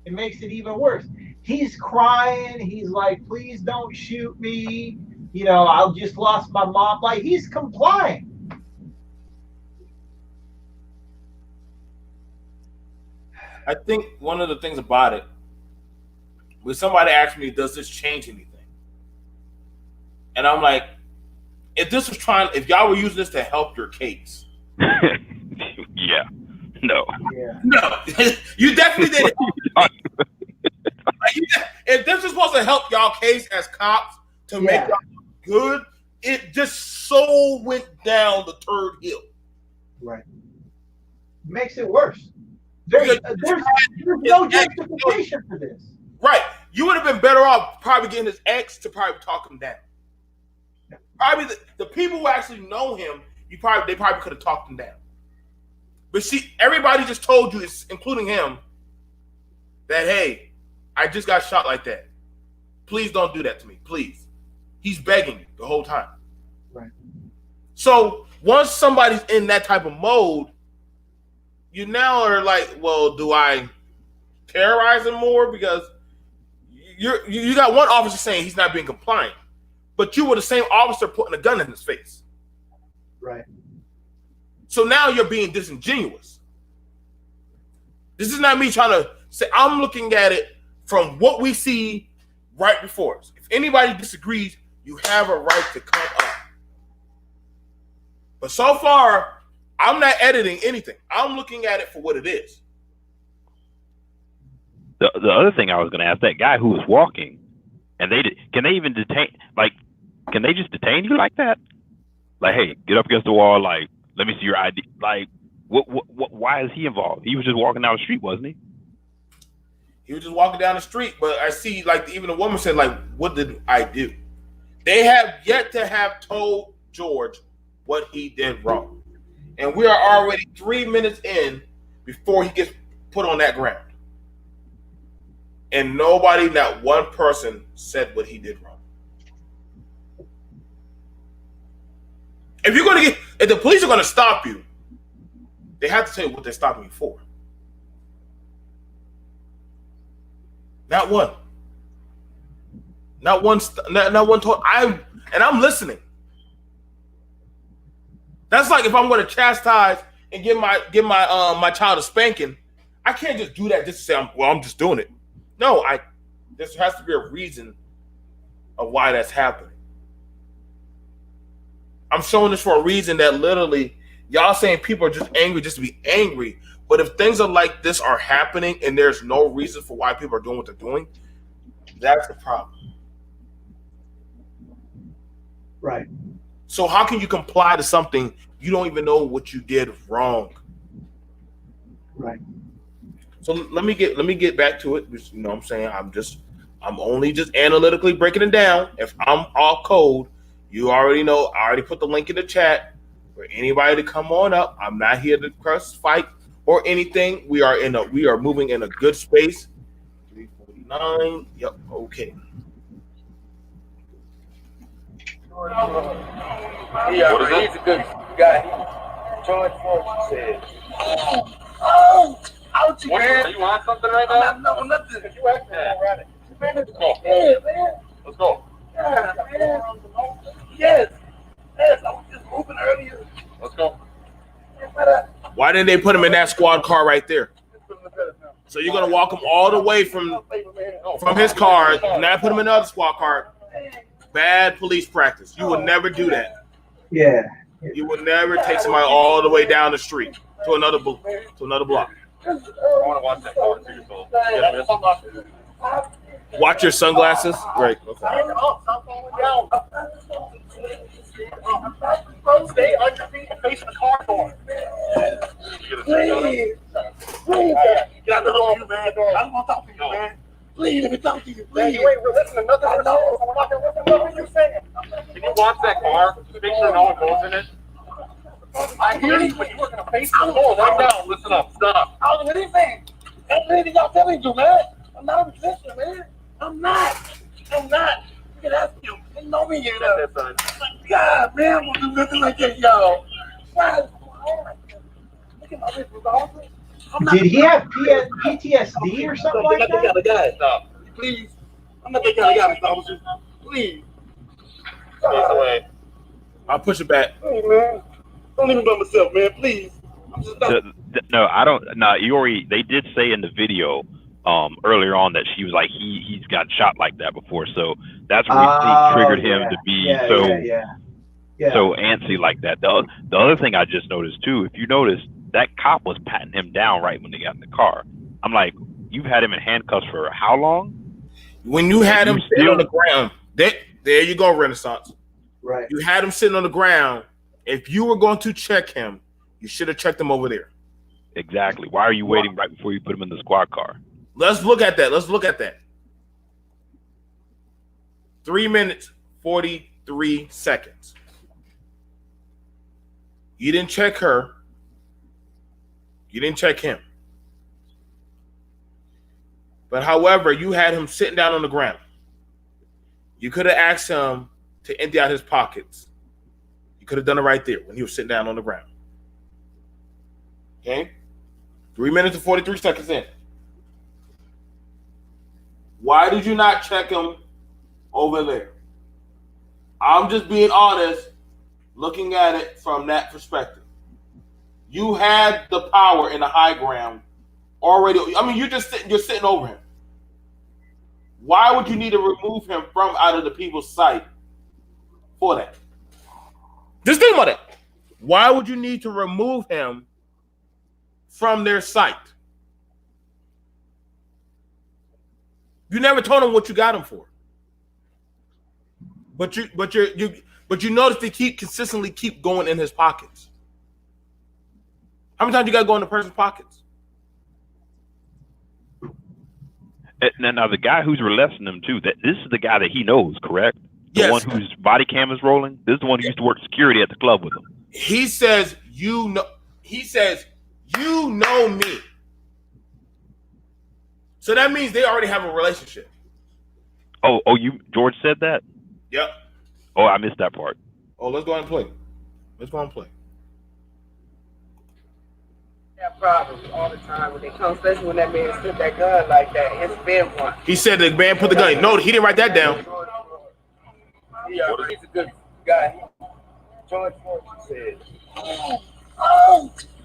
It makes it even worse. He's crying. He's like, please don't shoot me. You know, I just lost my mom. Like, he's complying. I think one of the things about it, when somebody asked me, does this change anything? And I'm like, if y'all were using this to help your case. Yeah. No. Yeah. No. You definitely didn't. If this is supposed to help y'all case as cops to make y'all look good, it just so went down the third hill. Right. Makes it worse. There's no justification for this. Right. You would have been better off probably getting his ex to probably talk him down. Probably the people who actually know him, they probably could have talked him down. But see, everybody just told you, including him, that, hey, I just got shot like that. Please don't do that to me. Please. He's begging you the whole time. Right. So once somebody's in that type of mode, you now are like, well, do I terrorize him more? Because you got one officer saying he's not being compliant, but you were the same officer putting a gun in his face. Right. So now you're being disingenuous. This is not me trying to say, I'm looking at it from what we see right before us. If anybody disagrees, you have a right to come up. But so far, I'm not editing anything. I'm looking at it for what it is. The other thing I was going to ask, that guy who was walking, and can they even detain? Like, can they just detain you like that? Like, hey, get up against the wall. Like, let me see your ID. Like, what? Why is he involved? He was just walking down the street, wasn't he? He was just walking down the street. But I see, like, even the woman said, like, what did I do? They have yet to have told George what he did wrong. And we are already 3 minutes in before he gets put on that ground. And nobody, not one person, said what he did wrong. If the police are going to stop you, they have to tell you what they're stopping you for. Not one. Not one told. I'm listening. That's like if I'm going to chastise and give my child a spanking, I can't just do that just to say I'm just doing it. No, there has to be a reason of why that's happening. I'm showing this for a reason that literally y'all saying people are just angry just to be angry. But if things are like this are happening and there's no reason for why people are doing what they're doing, that's the problem. Right. So how can you comply to something you don't even know what you did wrong? Right. So let me get back to it. You know what I'm saying? I'm only just analytically breaking it down. If I'm off code, you already know. I already put the link in the chat for anybody to come on up. I'm not here to cross fight or anything. We are moving in a good space. 349. Yep. Okay. Yeah, what is he's a good guy. George Floyd said. Ouchie, man. You want something right now? No, nothing. You acting already. Let's go. Yeah, man. Let's go. Yeah, man. Yes. Yes, I was just moving earlier. Let's go. Why didn't they put him in that squad car right there? So you're gonna walk him all the way from his car, now put him in another squad car. Bad police practice. You would never do that. Yeah. You would never take somebody all the way down the street to another block. I want to watch that car too. So Watch your sunglasses. Right. Okay. stay on your feet and face the car door. Please. Please. Get out the door, man. I don't want to talk to you, man. Please, let me talk to you, please. You ain't listening to nothing. I know. We're not going to listen to what you're saying. Can you watch that car? Just make sure no one goes in it. I hear you, but you were going to face the door right now. Listen up. Stop. I don't do anything. That's anything y'all telling me to, man. I'm not a musician, man. I'm not. You can ask him. They know me here, though. God, man, I'm going to do nothing like that, y'all. Look at my wrist, officer. Did he have PTSD or something like that? I'm not that kind of guy. Stop. Please. I'm not that kind of guy, Mr. Officer. Please. Face away. I'll push it back. Hey, man. Don't leave me by myself, man. Please. I'm just not. No, I don't. No, they did say in the video earlier on that she was like he's got shot like that before, so that's what triggered him to be so antsy like that. The other thing I just noticed too, if you notice, that cop was patting him down right when they got in the car. I'm like, you've had him in handcuffs for how long? When you had him sitting on the ground, there you go, Renaissance. Right. You had him sitting on the ground. If you were going to check him, you should have checked him over there. Exactly. Why are you waiting right before you put him in the squad car? Let's look at that. 3 minutes, 43 seconds. You didn't check her. You didn't check him. But however, you had him sitting down on the ground. You could have asked him to empty out his pockets. You could have done it right there when he was sitting down on the ground. Okay? 3 minutes and 43 seconds in. Why did you not check him over there? I'm just being honest, looking at it from that perspective. You had the power in the high ground already. I mean, you're sitting over him. Why would you need to remove him from out of the people's sight for that? Just think about it. Why would you need to remove him from their site? You never told them what you got him for. But you notice they consistently keep going in his pockets. How many times you got to go in the person's pockets? Now the guy who's molesting him too, this is the guy that he knows, correct? The Yes. one whose body cam is rolling. This is the one who used to work security at the club with him. He says you know. He says you know me. So that means they already have a relationship. Oh, George said that? Yep. Oh, I missed that part. Oh, let's go ahead and play. Let's go ahead and play. That problem all the time when they come, especially when that man took that gun like that. It's been one. He said the man put the gun. No, he didn't write that down. Yeah, he's a good guy. George Floyd said.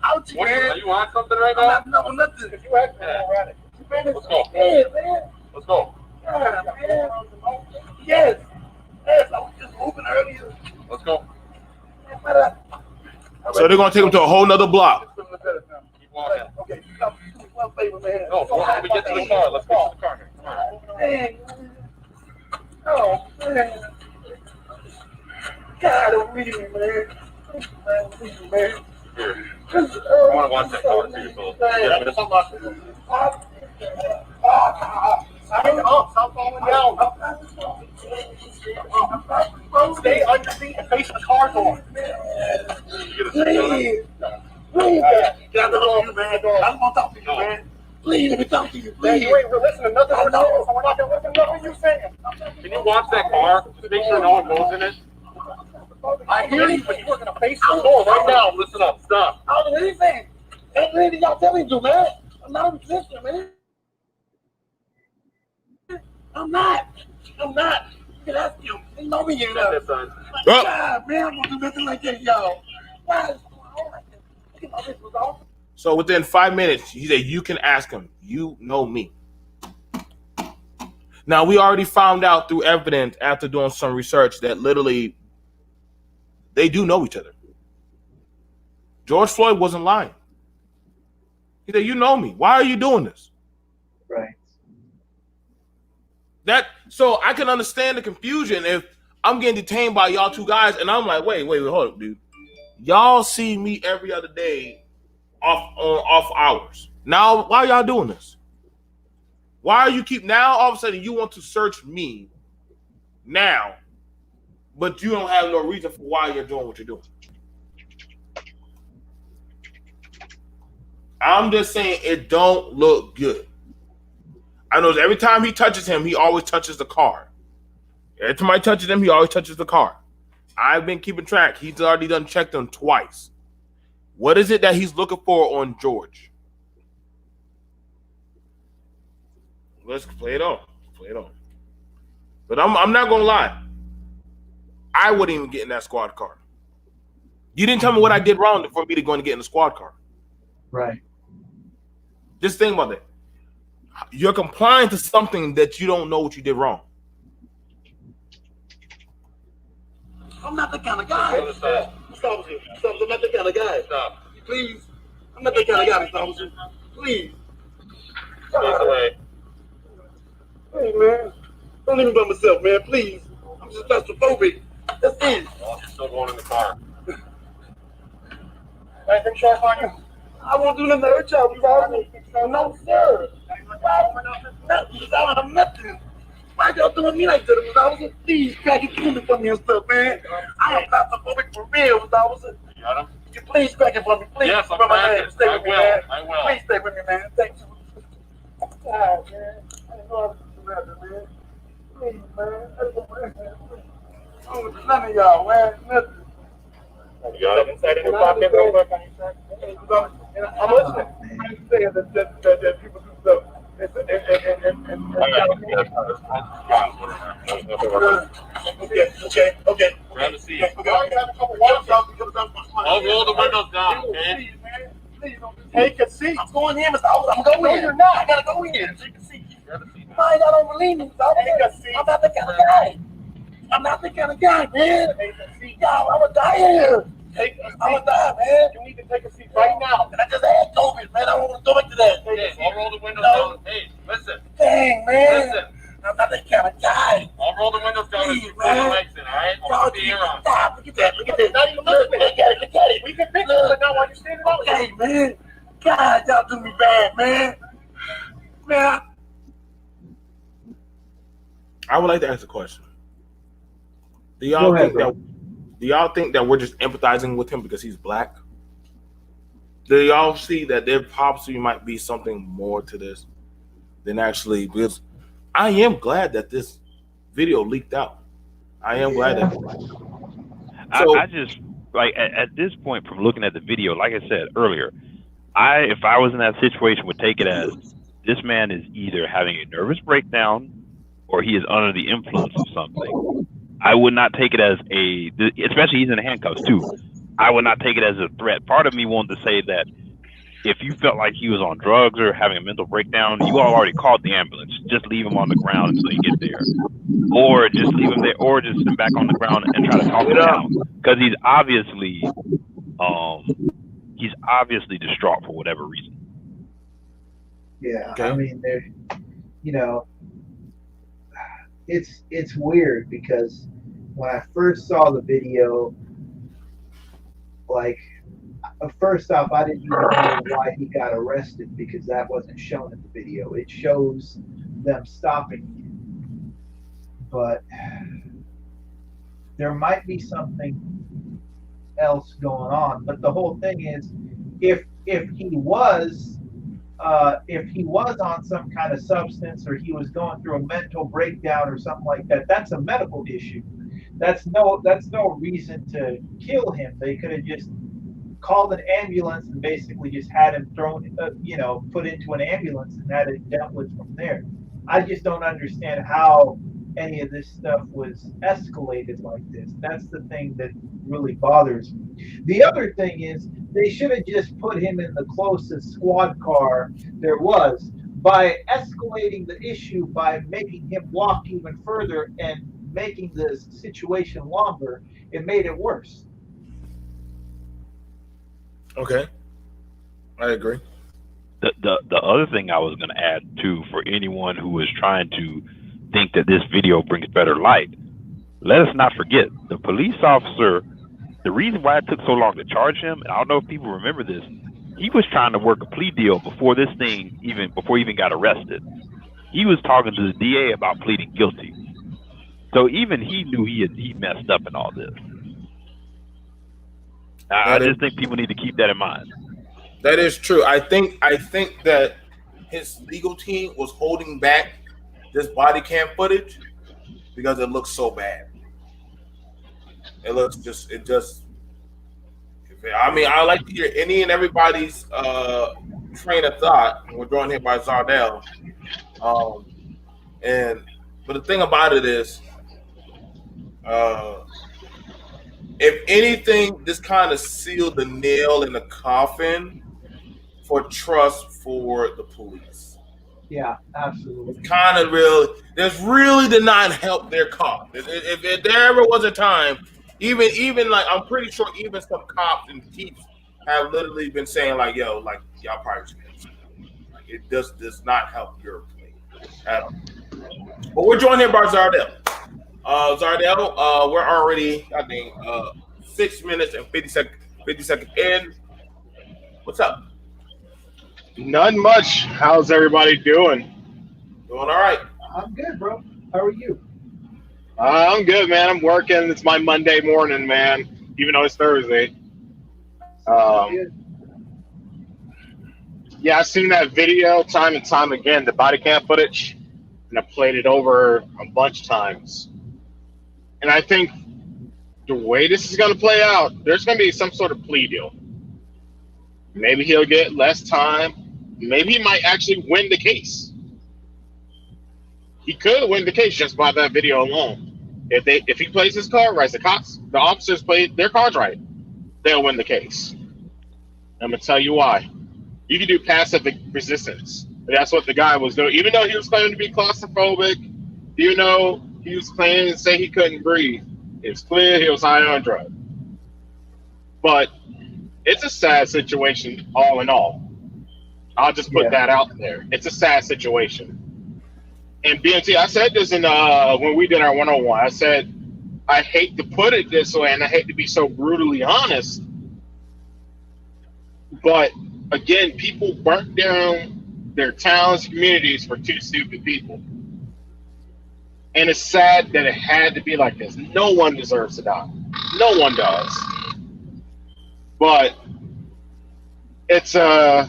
Ouch, What, man. are you on something right now? No, nothing. If you ask me, I'm around it. Let's go. Yeah, man. Let's go. Yeah, man. Yes. Yes, I was just moving earlier. Let's go. So they're gonna take him to a whole nother block. Keep walking. Okay, do me one favor, man. No, before we get to the car, let's get to the car here. Come on. Man. Oh, man. God, don't leave me, man. Man, leave me, man. Here. I want to watch that car too, so yeah, but it's unlocked. Stop falling down. Stay on your feet and face the car door. Please. Please. Get out the door, man. I don't want to talk to you, man. Please, let me talk to you, Man, please. you ain't listening to nothing we're saying, so we're not going to listen to nothing you're saying. Can you watch that car? Just make sure no one goes in it. I hear you, but you are going to face the door right now. Listen up. Stop. I don't do anything. Ain't anything y'all tell me to do, man. I'm not a Christian, man. I'm not. You can ask him. You know me, you know. Get this side. Oh. God, man, I'm going to do nothing like that, y'all. Why is going on like that? You know, this was awful. So within 5 minutes, he said, you can ask him. You know me. Now, we already found out through evidence after doing some research that literally they do know each other. George Floyd wasn't lying. He said, you know me. Why are you doing this? Right. So I can understand the confusion if I'm getting detained by y'all two guys and I'm like, wait, hold up, dude. Y'all see me every other day off hours. Now, why are y'all doing this? Why are you now all of a sudden you want to search me now, but you don't have no reason for why you're doing what you're doing? I'm just saying it don't look good. I know every time he touches him, he always touches the car. Every time I touches him, he always touches the car. I've been keeping track. He's already done checked them twice. What is it that he's looking for on George? Let's play it on. But I'm not gonna lie. I wouldn't even get in that squad car. You didn't tell me what I did wrong for me to go and get in the squad car. Right. Just think about that. You're complying to something that you don't know what you did wrong. I'm not the kind of guy. Stop. I'm not the kind of guy. Stop. Please. I'm not the kind of guy, Mr. Officer. Please. Face away. Hey, man. Don't leave me by myself, man. Please. I'm just claustrophobic. That's it. Well, you're still going in the car. Anything sharp on you? I won't do nothing to hurt y'all, Mr. No, sir. I'm nothing. Why y'all doing me like that, Mr. Officer? Please, crack it through for me and stuff, man. I am claustrophobic for real, Mr. Officer. You got him? You please crack it for me, please. Yes, I'm From my cracking. man. Stay with me, man. I will. Please stay with me, man. Thank you. God, man. I didn't know I was doing that, man. Please, man. I don't do none of y'all, man. Nothing. You got it inside of your pocket real quick on your shirt? I'm listening. I'm saying that people do stuff. Okay. Grab a seat. I'll I'll roll the windows down, okay? Please don't take a seat. I'm going in, Mr. Officer. I'm going in. No, you're not. I gotta go in. Take a seat. Grab a seat. Fine, I don't believe me, Mr. Officer. I'm not the kind of guy. I'm not the kind of guy, man. Y'all, I'm gonna die here. take a seat. I'm gonna die, man. You need to take a seat right now. And I just had COVID, man. I don't want to go into that. Hey, I'll roll the windows No. down. Hey, listen. Dang, man. Listen. I'm not that kind of guy. I'll roll the windows down and Please, you pull the man. legs in, all right? Y'all I'll be here on. stop. Look at that. Look at that. Not even Look looking at it. at it. We can fix it, but not while you're standing out there. Okay, man. God, y'all do me bad, man. Man, I would like to ask a question. Do Go y'all ahead, think bro. that? Do y'all think that we're just empathizing with him because he's black? Do y'all see that there possibly might be something more to this than actually? Because I am glad that this video leaked out. I am glad that. So, I just like at this point, from looking at the video, like I said earlier, if I was in that situation, would take it as this man is either having a nervous breakdown or he is under the influence of something. I would not take it as especially he's in handcuffs too. I would not take it as a threat. Part of me wanted to say that if you felt like he was on drugs or having a mental breakdown, you all already called the ambulance. Just leave him on the ground until you get there. Or just leave him there, or just sit back on the ground and try to talk him down. Because he's obviously distraught for whatever reason. Yeah, Okay. I mean, there, you know, it's weird because when I first saw the video, like, first off, I didn't even know why he got arrested because that wasn't shown in the video. It shows them stopping him, but there might be something else going on. But the whole thing is, if he was on some kind of substance or he was going through a mental breakdown or something like that, that's a medical issue. That's no reason to kill him. They could have just called an ambulance and basically just had him thrown, put into an ambulance and had it dealt with from there. I just don't understand how any of this stuff was escalated like this. That's the thing that really bothers me. The other thing is they should have just put him in the closest squad car there was. By escalating the issue, by making him walk even further and making the situation longer, it made it worse. okay, I agree. The other thing I was going to add too, for anyone who is trying to think that this video brings better light, let us not forget the police officer. The reason why it took so long to charge him, and I don't know if people remember this, he was trying to work a plea deal before he even got arrested. He was talking to the DA about pleading guilty. So even he knew he messed up in all this. I just think people need to keep that in mind. That is true. I think that his legal team was holding back this body cam footage because it looks so bad. I like to hear any and everybody's train of thought. We're joined here by Zardell. But the thing about it is, if anything, this kind of sealed the nail in the coffin for trust for the police. Yeah, absolutely. It's kind of this really did not help their cause. If there ever was a time, even like I'm pretty sure even some cops and chiefs have literally been saying like, "Yo, like y'all probably should." Like it does not help your play at all. But we're joined here by Zardell. Zardell, we're already, I think, 6 minutes and 50 seconds in. What's up? None much. How's everybody doing? Doing all right. I'm good, bro. How are you? I'm good, man. I'm working. It's my Monday morning, man, even though it's Thursday. Yeah, I've seen that video time and time again, the body cam footage, and I played it over a bunch of times. And I think the way this is going to play out, there's going to be some sort of plea deal. Maybe he'll get less time. Maybe he might actually win the case. He could win the case just by that video alone. If he plays his card right, the officers play their cards right, they'll win the case. I'm going to tell you why. You can do passive resistance. And that's what the guy was doing. Even though he was claiming to be claustrophobic, even though he was claiming to say he couldn't breathe, it's clear he was high on drugs. But it's a sad situation, all in all. I'll just put Yeah. that out there. It's a sad situation. And BMT, I said this in when we did our 101. I said I hate to put it this way, and I hate to be so brutally honest, but again, people burnt down their towns, communities for two stupid people. And it's sad that it had to be like this. No one deserves to die. No one does. But it's a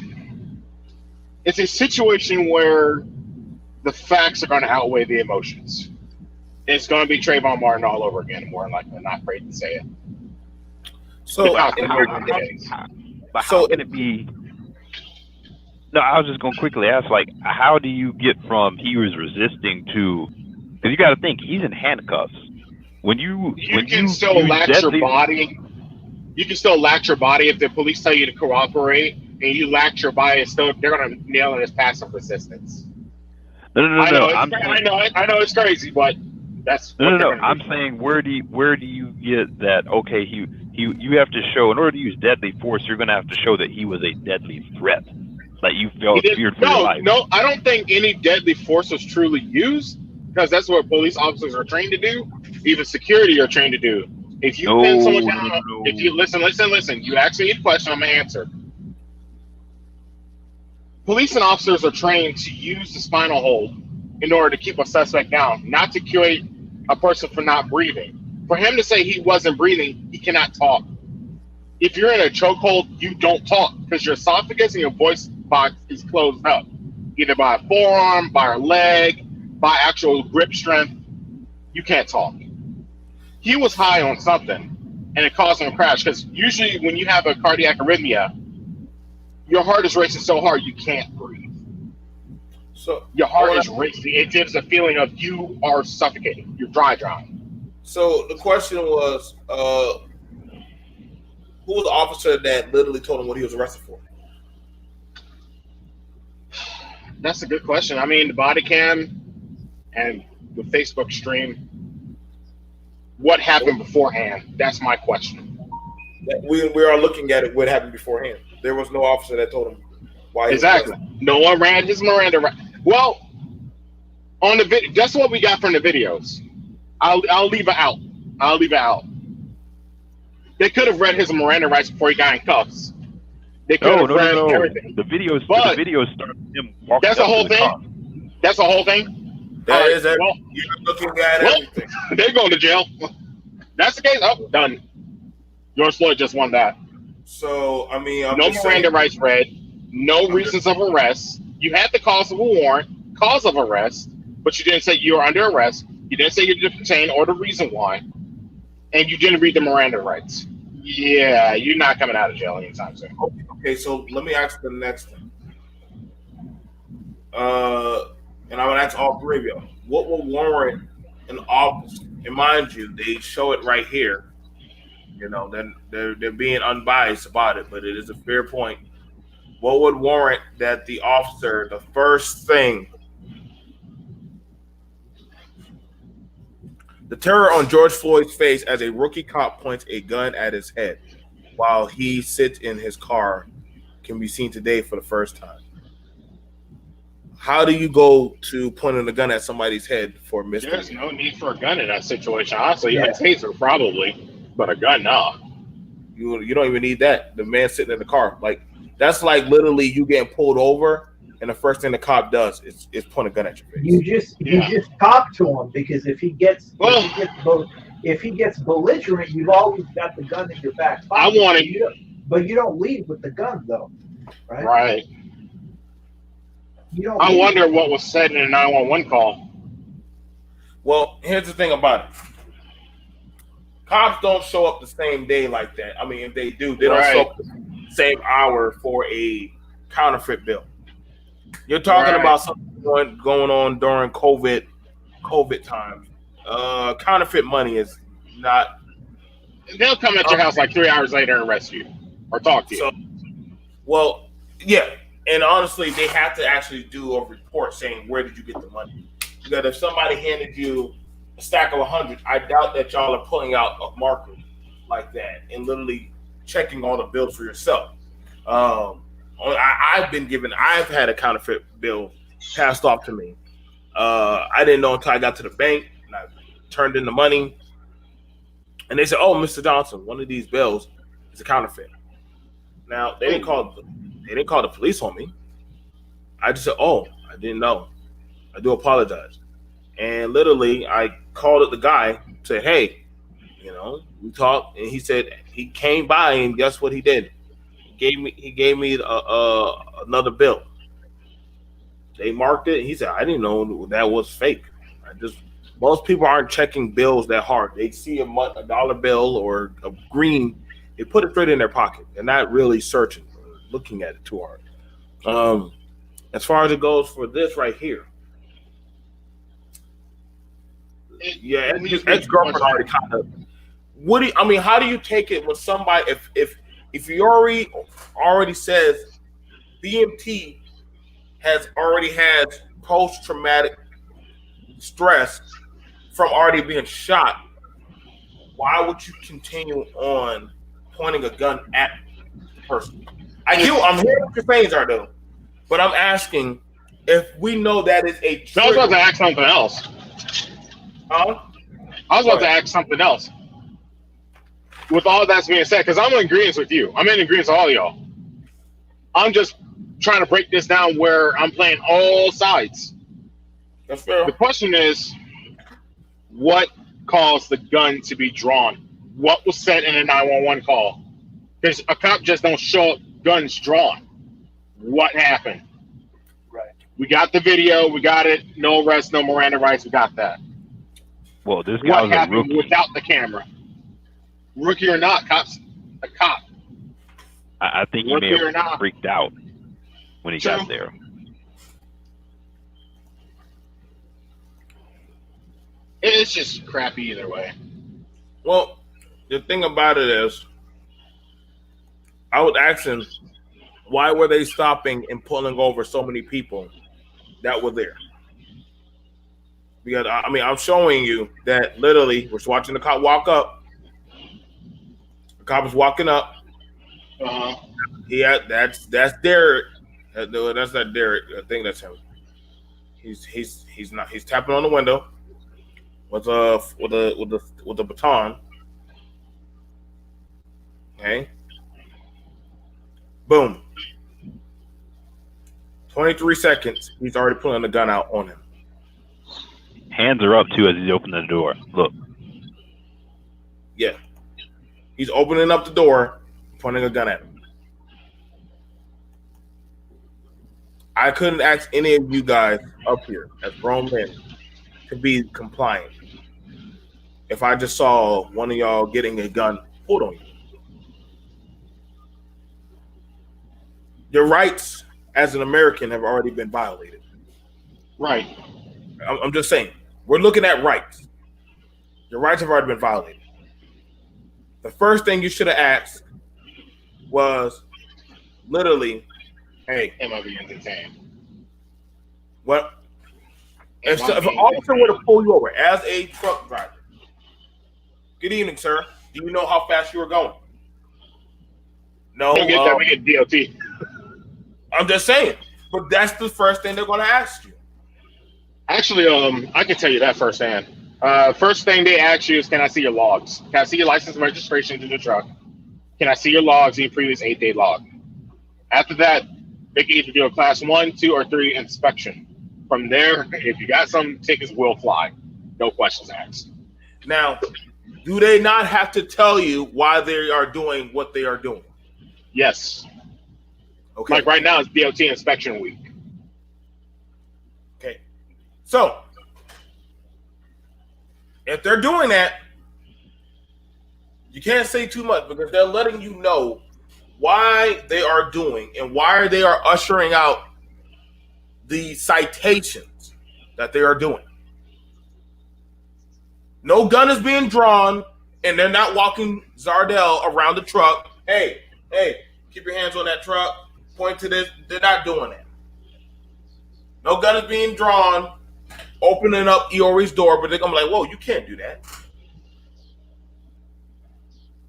situation where the facts are going to outweigh the emotions. It's going to be Trayvon Martin all over again, more than likely. I'm not afraid to say it. So, Without the How- weird days. But So- how can it be? No, I was just going to quickly ask, like, how do you get from he was resisting to? Because you got to think he's in handcuffs. When you can still use lax your deadly- body. You can still lax your body if the police tell you to cooperate, and you lax your body. Still, they're gonna nail it as passive resistance. No, I know, I'm I know it's crazy, but that's No, what no, they're no. gonna I'm do. saying where do you get that? Okay, you have to show, in order to use deadly force, you're going to have to show that he was a deadly threat, that you felt feared for your life. No, I don't think any deadly force was truly used, because that's what police officers are trained to do. Even security are trained to do. If you pin someone down, No. if you listen, you ask me a question, I'm gonna answer. Police and officers are trained to use the spinal hold in order to keep a suspect down, not to curate a person for not breathing. For him to say he wasn't breathing, he cannot talk. If you're in a chokehold, you don't talk because your esophagus and your voice box is closed up, either by a forearm, by a leg, by actual grip strength. You can't talk. He was high on something, and it caused him to crash. Because usually, when you have a cardiac arrhythmia, your heart is racing so hard you can't breathe. So Your heart is racing. It gives a feeling of you are suffocating. You're dry. So the question was, who was the officer that literally told him what he was arrested for? That's a good question. I mean, the body cam and the Facebook stream. What happened beforehand? That's my question. We are looking at it. What happened beforehand? There was no officer that told him why. He was Exactly. arrested. No one ran his Miranda rights. Well, on the video, that's what we got from the videos. I'll leave it out. They could have read his Miranda rights before he got in cuffs. They could have read everything. The videos start him walking. That's the up to whole the thing. car. That's the whole thing. That All right, is everything. well, You're looking at well, everything. they're going to jail. That's the case. Oh, done. George Floyd just won that. So I mean, I'm No just Miranda saying, rights read. No reasons of arrest. You had the cause of a warrant, cause of arrest, but you didn't say you were under arrest. You didn't say you're detained or the reason why, and you didn't read the Miranda rights. Yeah, you're not coming out of jail anytime soon. Okay, so let me ask the next thing. And I would ask all three of you, what will warrant an officer? And mind you, they show it right here. You know, then they're being unbiased about it, but it is a fair point. What would warrant that the officer, the first thing, the terror on George Floyd's face as a rookie cop points a gun at his head while he sits in his car can be seen today for the first time. How do you go to pointing a gun at somebody's head for misdemeanor? There's no need for a gun in that situation. Honestly, a taser probably, but a gun, no. You don't even need that. The man sitting in the car, like that's like literally you getting pulled over, and the first thing the cop does is point a gun at your face. You just talk to him, because if he gets belligerent, you've always got the gun in your back pocket. I want it. But you don't leave with the gun, though, right? Right. You don't. I leave. wonder what was said in a 911 call. Well, here's the thing about it. Cops don't show up the same day like that. I mean, if they do, they don't show up the same hour for a counterfeit bill. You're talking about something going on during COVID times. Counterfeit money is not. They'll come at your house like 3 hours later and arrest you or talk to you. So, well, yeah. And honestly, they have to actually do a report saying, where did you get the money? Because if somebody handed you a stack of 100, I doubt that y'all are pulling out a marker like that and literally checking all the bills for yourself. I've had a counterfeit bill passed off to me. I didn't know until I got to the bank and I turned in the money. And they said, "Oh, Mr. Johnson, one of these bills is a counterfeit." Now they didn't call the police on me. I just said, "Oh, I didn't know. I do apologize." And literally, I called up the guy, said, "Hey, we talked," and he said he came by and guess what he did? He gave me another bill. They marked it. He said, "I didn't know that was fake. Most people aren't checking bills that hard. They see a dollar bill or a green, they put it straight in their pocket. They're not really searching or looking at it too hard." As far as it goes for this right here, his ex-girlfriend already kind of. How do you take it when somebody if he already says BMT has already had post-traumatic stress from already being shot, why would you continue on pointing a gun at the person? I'm hearing what you're saying, Zardo, but I'm asking if we know that is a trigger. I was about to ask something else. Huh? I was about to ask something else. With all that's being said, because I'm in agreement with you. I'm in agreement with all y'all. I'm just trying to break this down where I'm playing all sides. That's fair. The question is, what caused the gun to be drawn? What was said in a 911 call? Because a cop just don't show up guns drawn. What happened? Right. We got the video. We got it. No arrest, no Miranda rights. We got that. Well, this guy What was a happened rookie. without the camera? Rookie or not, a cop. I think he may have freaked out when he got there. It's just crappy either way. Well, the thing about it is, I would ask him, why were they stopping and pulling over so many people that were there? Because I'm showing you that literally we're watching the cop walk up. The cop is walking up. Yeah, that's Derek. That's not Derek. I think that's him. He's not. He's tapping on the window with a baton. Okay. Boom. 23 seconds. He's already pulling the gun out on him. Hands are up too as he's opening the door. Look. Yeah. He's opening up the door, pointing a gun at him. I couldn't ask any of you guys up here as grown men to be compliant if I just saw one of y'all getting a gun pulled on you. Your rights as an American have already been violated. Right. I'm just saying. We're looking at rights. Your rights have already been violated. The first thing you should have asked was literally, hey, am I being detained? What? If an officer were to pull you over as a truck driver, good evening, sir. Do you know how fast you were going? No. We get DOT. I'm just saying. But that's the first thing they're going to ask you. Actually, I can tell you that firsthand. First thing they ask you is, can I see your logs? Can I see your license and registration to the truck? Can I see your logs in your previous 8-day log? After that, they can either do a class 1, 2, or 3 inspection. From there, if you got some tickets, will fly. No questions asked. Now, do they not have to tell you why they are doing what they are doing? Yes. Okay. Like right now, it's DOT inspection week. Okay. So, if they're doing that, you can't say too much because they're letting you know why they are doing and why they are ushering out the citations that they are doing. No gun is being drawn, and they're not walking Zardell around the truck. Hey, keep your hands on that truck. Point to this. They're not doing that. No gun is being drawn, opening up Iori's door, but they're going to be like, whoa, you can't do that.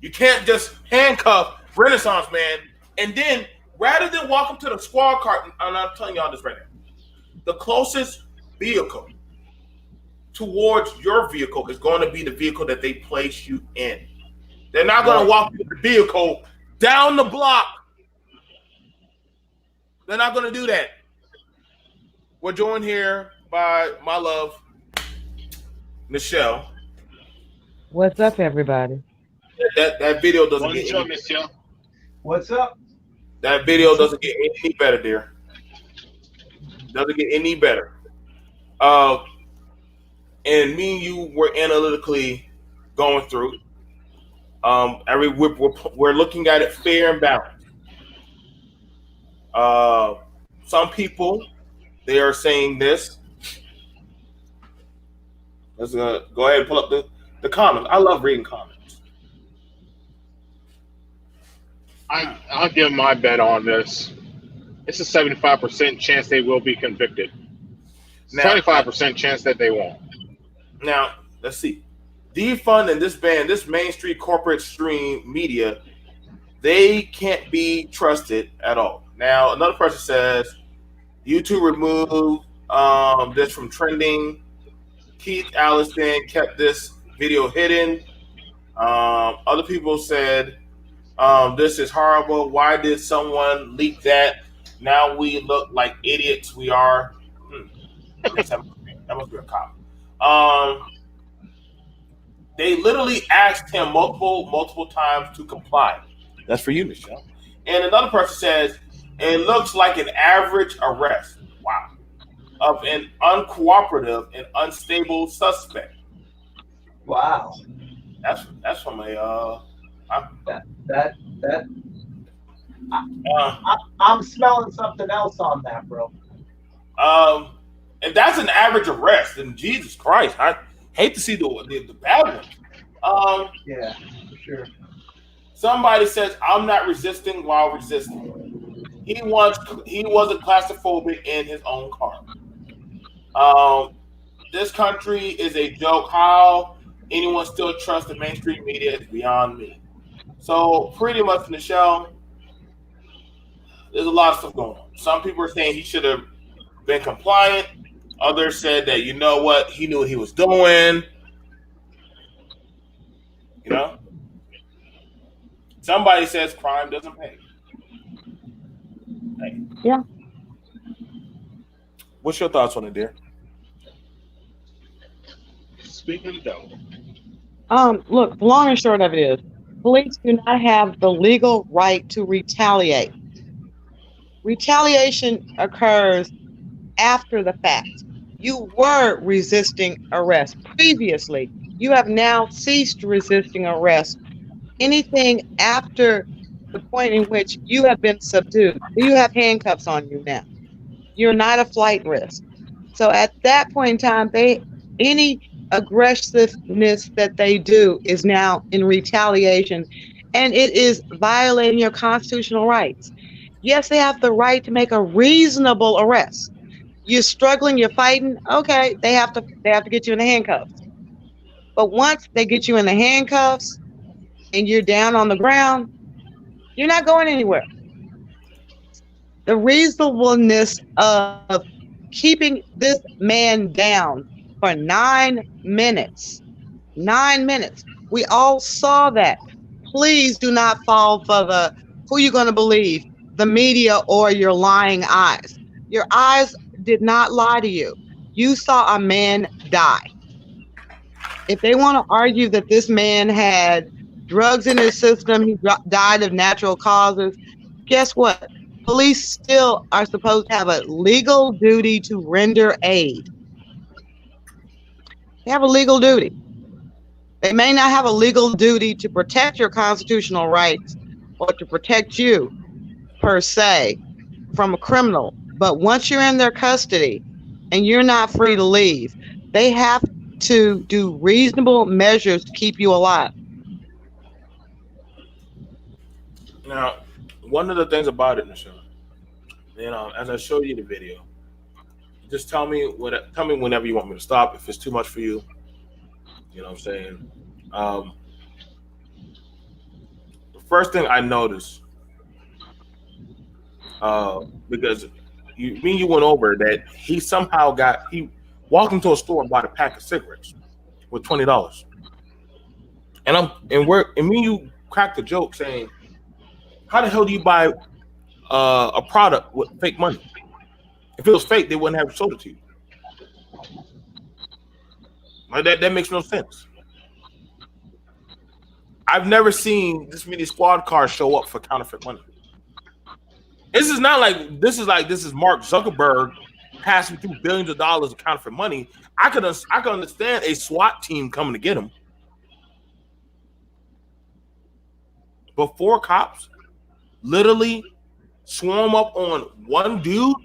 You can't just handcuff Renaissance man. And then rather than walk up to the squad car, and I'm telling y'all this right now, the closest vehicle towards your vehicle is going to be the vehicle that they place you in. They're not going to walk the vehicle down the block. They're not going to do that. We're joined here by my love, Michelle. What's up, everybody? That video doesn't get any Michelle. What's up? That video doesn't get any better, dear. Doesn't get any better. And me and you were analytically going through. We're looking at it fair and balanced. Some people, they are saying this. Let's go ahead and pull up the comments. I love reading comments. I'll give my bet on this. It's a 75% chance they will be convicted. 25% chance that they won't. Now, let's see. Defund and this ban, this mainstream corporate stream media, they can't be trusted at all. Now, another person says, YouTube removed this from trending. Keith Allison kept this video hidden. Other people said, this is horrible. Why did someone leak that? Now we look like idiots. We are. That must be a cop. They literally asked him multiple times to comply. That's for you, Michelle. And another person says, it looks like an average arrest. Wow. Of an uncooperative and unstable suspect. Wow. That's from a I'm smelling something else on that, bro. And that's an average arrest. And Jesus Christ, I hate to see the bad one. Yeah, for sure. Somebody says, I'm not resisting while resisting. He wasn't claustrophobic in his own car. This country is a joke. How anyone still trusts the mainstream media is beyond me. So pretty much, Michelle, there's a lot of stuff going on. Some people are saying he should have been compliant. Others said that, you know what, he knew what he was doing. You know? Somebody says crime doesn't pay. Hey. Yeah. What's your thoughts on it, dear? Speaking though. Look, the long and short of it is, police do not have the legal right to retaliate. Retaliation occurs after the fact. You were resisting arrest previously. You have now ceased resisting arrest. Anything after the point in which you have been subdued, you have handcuffs on you now. You're not a flight risk. So at that point in time, any aggressiveness that they do is now in retaliation, and it is violating your constitutional rights. Yes, they have the right to make a reasonable arrest. You're struggling, you're fighting, okay, they have to get you in the handcuffs. But once they get you in the handcuffs and you're down on the ground, you're not going anywhere. The reasonableness of keeping this man down for 9 minutes. 9 minutes. We all saw that. Please do not fall for who you're going to believe, the media or your lying eyes. Your eyes did not lie to you. You saw a man die. If they want to argue that this man had drugs in his system, he died of natural causes, guess what? Police still are supposed to have a legal duty to render aid. They have a legal duty. They may not have a legal duty to protect your constitutional rights or to protect you, per se, from a criminal. But once you're in their custody and you're not free to leave, they have to do reasonable measures to keep you alive. Now, one of the things about it, Michelle, as I showed you the video, just tell me whenever you want me to stop. If it's too much for you, you know what I'm saying. first thing I noticed, because you went over that he somehow he walked into a store and bought a pack of cigarettes with $20, and me and you cracked the joke saying, how the hell do you buy a product with fake money? If it was fake, they wouldn't have sold it to you. Like that makes no sense. I've never seen this many squad cars show up for counterfeit money. This is Mark Zuckerberg passing through billions of dollars of counterfeit money. I could understand a SWAT team coming to get him, but 4 cops literally swarm up on one dude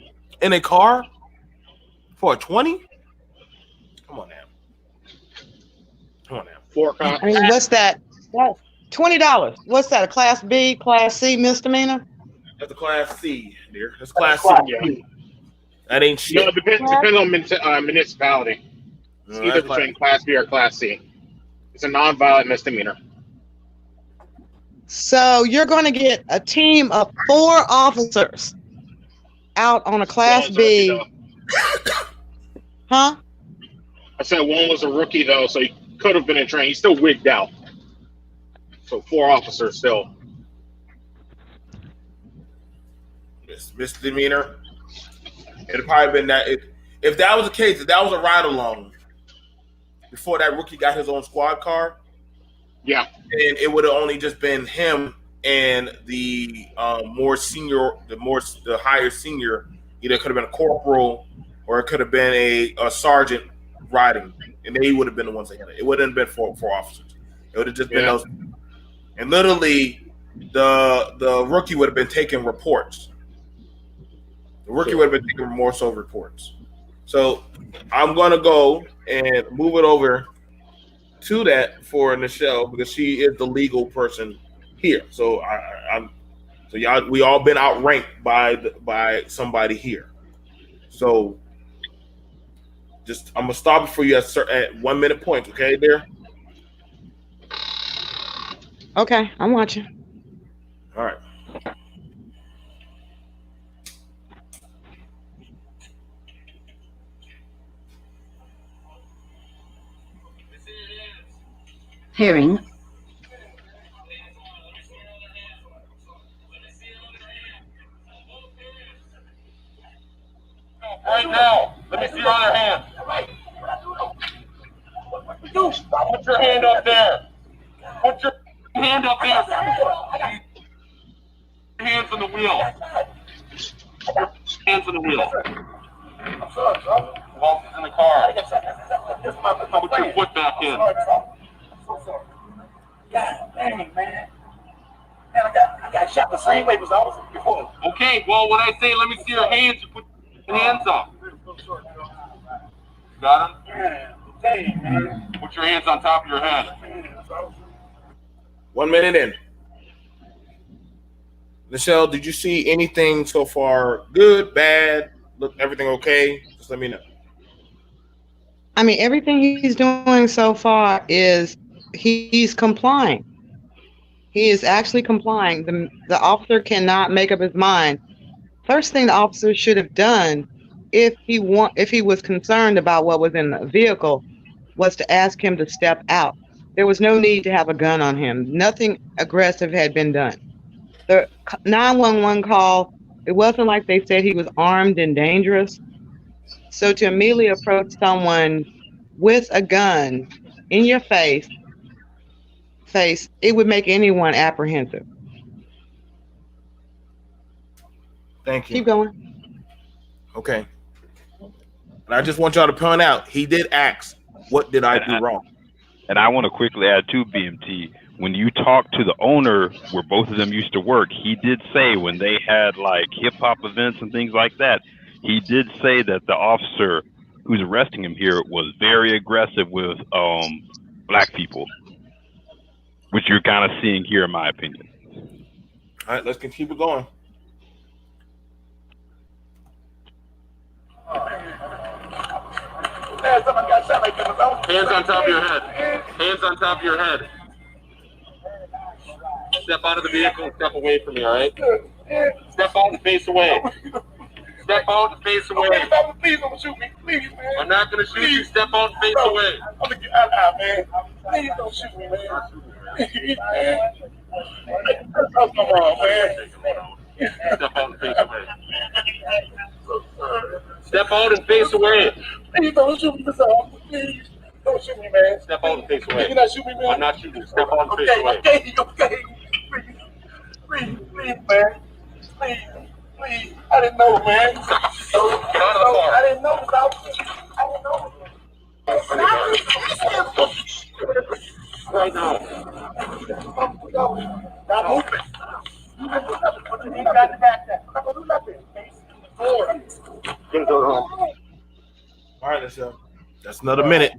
in a car for a 20. Come on now. 4 cops. I mean, what's that? That's $20. What's that? A Class B, Class C misdemeanor? That's a Class C, dear. That's Class C. Yeah. That ain't shit. No, it depends on municipality. It's either between Class B or Class C. It's a non-violent misdemeanor. So you're going to get a team of 4 officers out on a Class B. Huh? I said one was a rookie, though, so he could have been in training. He's still wigged out. So 4 officers still. Misdemeanor. It'd probably been that. If that was the case, if that was a ride along before that rookie got his own squad car, yeah, and it would have only just been him and the the higher senior. Either it could have been a corporal or it could have been a sergeant riding, and they would have been the ones that had it. It wouldn't have been 4 officers. It would have just been those. And literally, the rookie would have been taking reports. The rookie would have been taking more so reports. So I'm gonna go and move it over to that for Nichelle because she is the legal person here. So we all been outranked by somebody here. So I'm gonna stop it for you at 1 minute points. Okay, there. Okay, I'm watching. All right. Hearing. Right now, let me see your other hand. Put your hand up there. Put your hand up there. Hands on the wheel. Hands on the wheel. Walk in the car. Put your foot back in. God dang, man. Man, I got shot the same way as I was before. Okay, well, when I say let me see your hands, you put your hands up. Got them? Dang, man. Put your hands on top of your head. 1 minute in. Nichelle, did you see anything so far? Good, bad? Look, everything okay? Just let me know. I mean, everything he's doing so far is he's complying. He is actually complying. The officer cannot make up his mind. First thing the officer should have done, if he was concerned about what was in the vehicle, was to ask him to step out. There was no need to have a gun on him. Nothing aggressive had been done. The 911 call, it wasn't like they said he was armed and dangerous. So to immediately approach someone with a gun in your face, it would make anyone apprehensive. Thank you. Keep going. Okay. And I just want y'all to point out, he did ask, what did I do wrong? And I want to quickly add to BMT, when you talk to the owner where both of them used to work, he did say when they had like hip hop events and things like that, he did say that the officer who's arresting him here was very aggressive with black people, which you're kind of seeing here, in my opinion. All right, let's keep it going. Hands on top of your head. Hands on top of your head. step out of the vehicle and step away from me, all right? Step out and face away. Step out and face away. Okay, Papa, please don't shoot me. Please, man. I'm not going to shoot you. Step out and face away. I'm going to get out of here, man. Please don't shoot me, man. Please, man. That's my mom, man. Step out and face away. Step out and face away. Please don't shoot me, Mr. Officer. Please. Don't shoot me, man. Step out and face away. You're not shooting me, man? I'm not shooting you. Step out and face away. Okay. Please, man. Please. I didn't know, man. Get out of the car. I didn't know, officer. I didn't know. Right now. Stop moving. All right, that's another minute.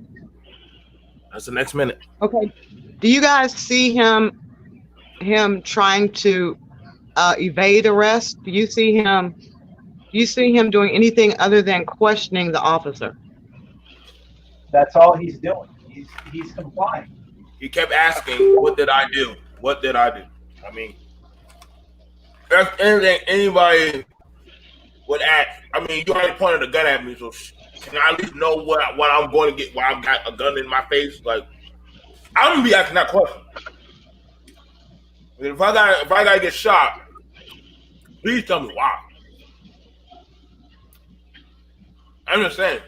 That's the next minute. Okay. Do you guys see him trying to evade arrest? Do you see him doing anything other than questioning the officer? That's all he's doing. He's complying. He kept asking, "What did I do? What did I do?" I mean, if anything, anybody would ask. I mean, you already pointed a gun at me, so can I at least know what I'm going to get? Why I've got a gun in my face? Like, I'm gonna be asking that question. I mean, if I gotta get shot, please tell me why. I'm just saying.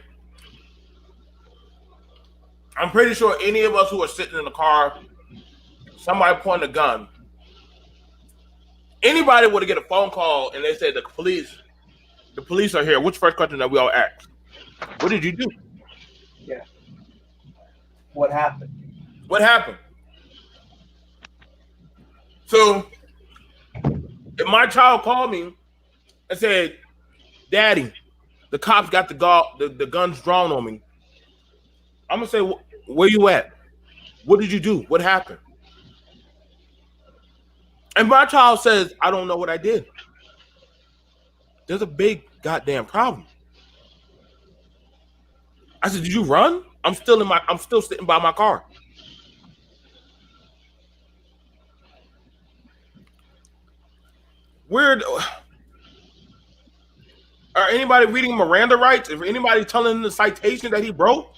I'm pretty sure any of us who are sitting in the car, somebody pointed a gun. Anybody would get a phone call and they said the police are here. Which first question that we all ask? What did you do? Yeah. What happened? What happened? So, if my child called me and said, "Daddy, the cops got the guns drawn on me," I'm gonna say, "Where you at? What did you do? What happened?" And my child says, "I don't know what I did." There's a big goddamn problem. I said, "Did you run?" I'm still sitting by my car. Weird. Are anybody reading Miranda rights? Is anybody telling him the citation that he broke?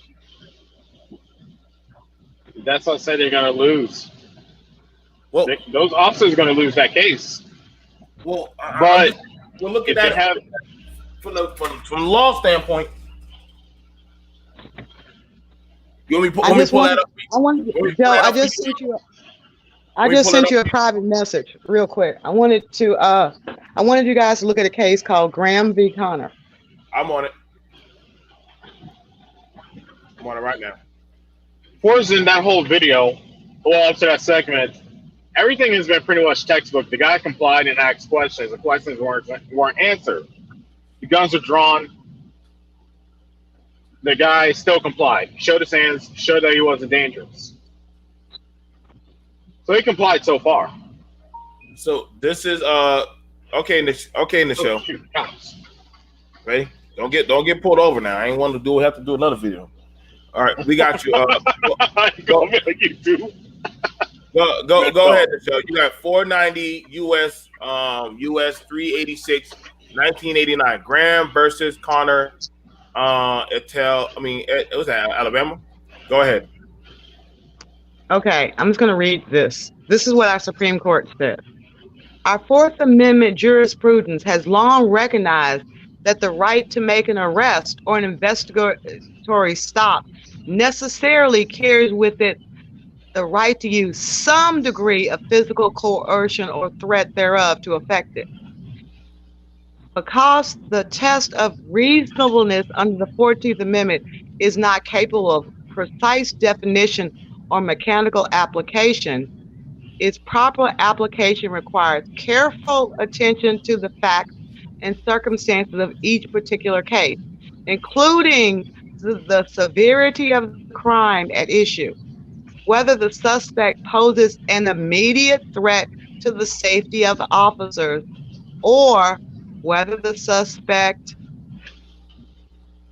That's what I said they're going to lose. Well, Those officers are going to lose that case. Well, but we'll look at that from the law standpoint. You want me to pull that up? Joe, I just sent you a private message real quick. I wanted you guys to look at a case called Graham v. Connor. I'm on it. I'm on it right now. Towards in that whole video, well, up to that segment, everything has been pretty much textbook. The guy complied and asked questions. The questions weren't answered. The guns are drawn. The guy still complied. Showed his hands. Showed that he wasn't dangerous. So he complied so far. So this is okay in the show. Ready? Don't get pulled over now. I ain't want to have to do another video. All right, we got you. Go ahead, Michelle. You got 490 US 386 1989 Graham versus Connor. It was at Alabama. Go ahead. Okay, I'm just going to read this. This is what our Supreme Court said. Our Fourth Amendment jurisprudence has long recognized that the right to make an arrest or an investigatory stop necessarily carries with it the right to use some degree of physical coercion or threat thereof to effect it. Because the test of reasonableness under the 14th Amendment is not capable of precise definition or mechanical application, its proper application requires careful attention to the facts and circumstances of each particular case, including the severity of the crime at issue, whether the suspect poses an immediate threat to the safety of the officers, or whether the suspect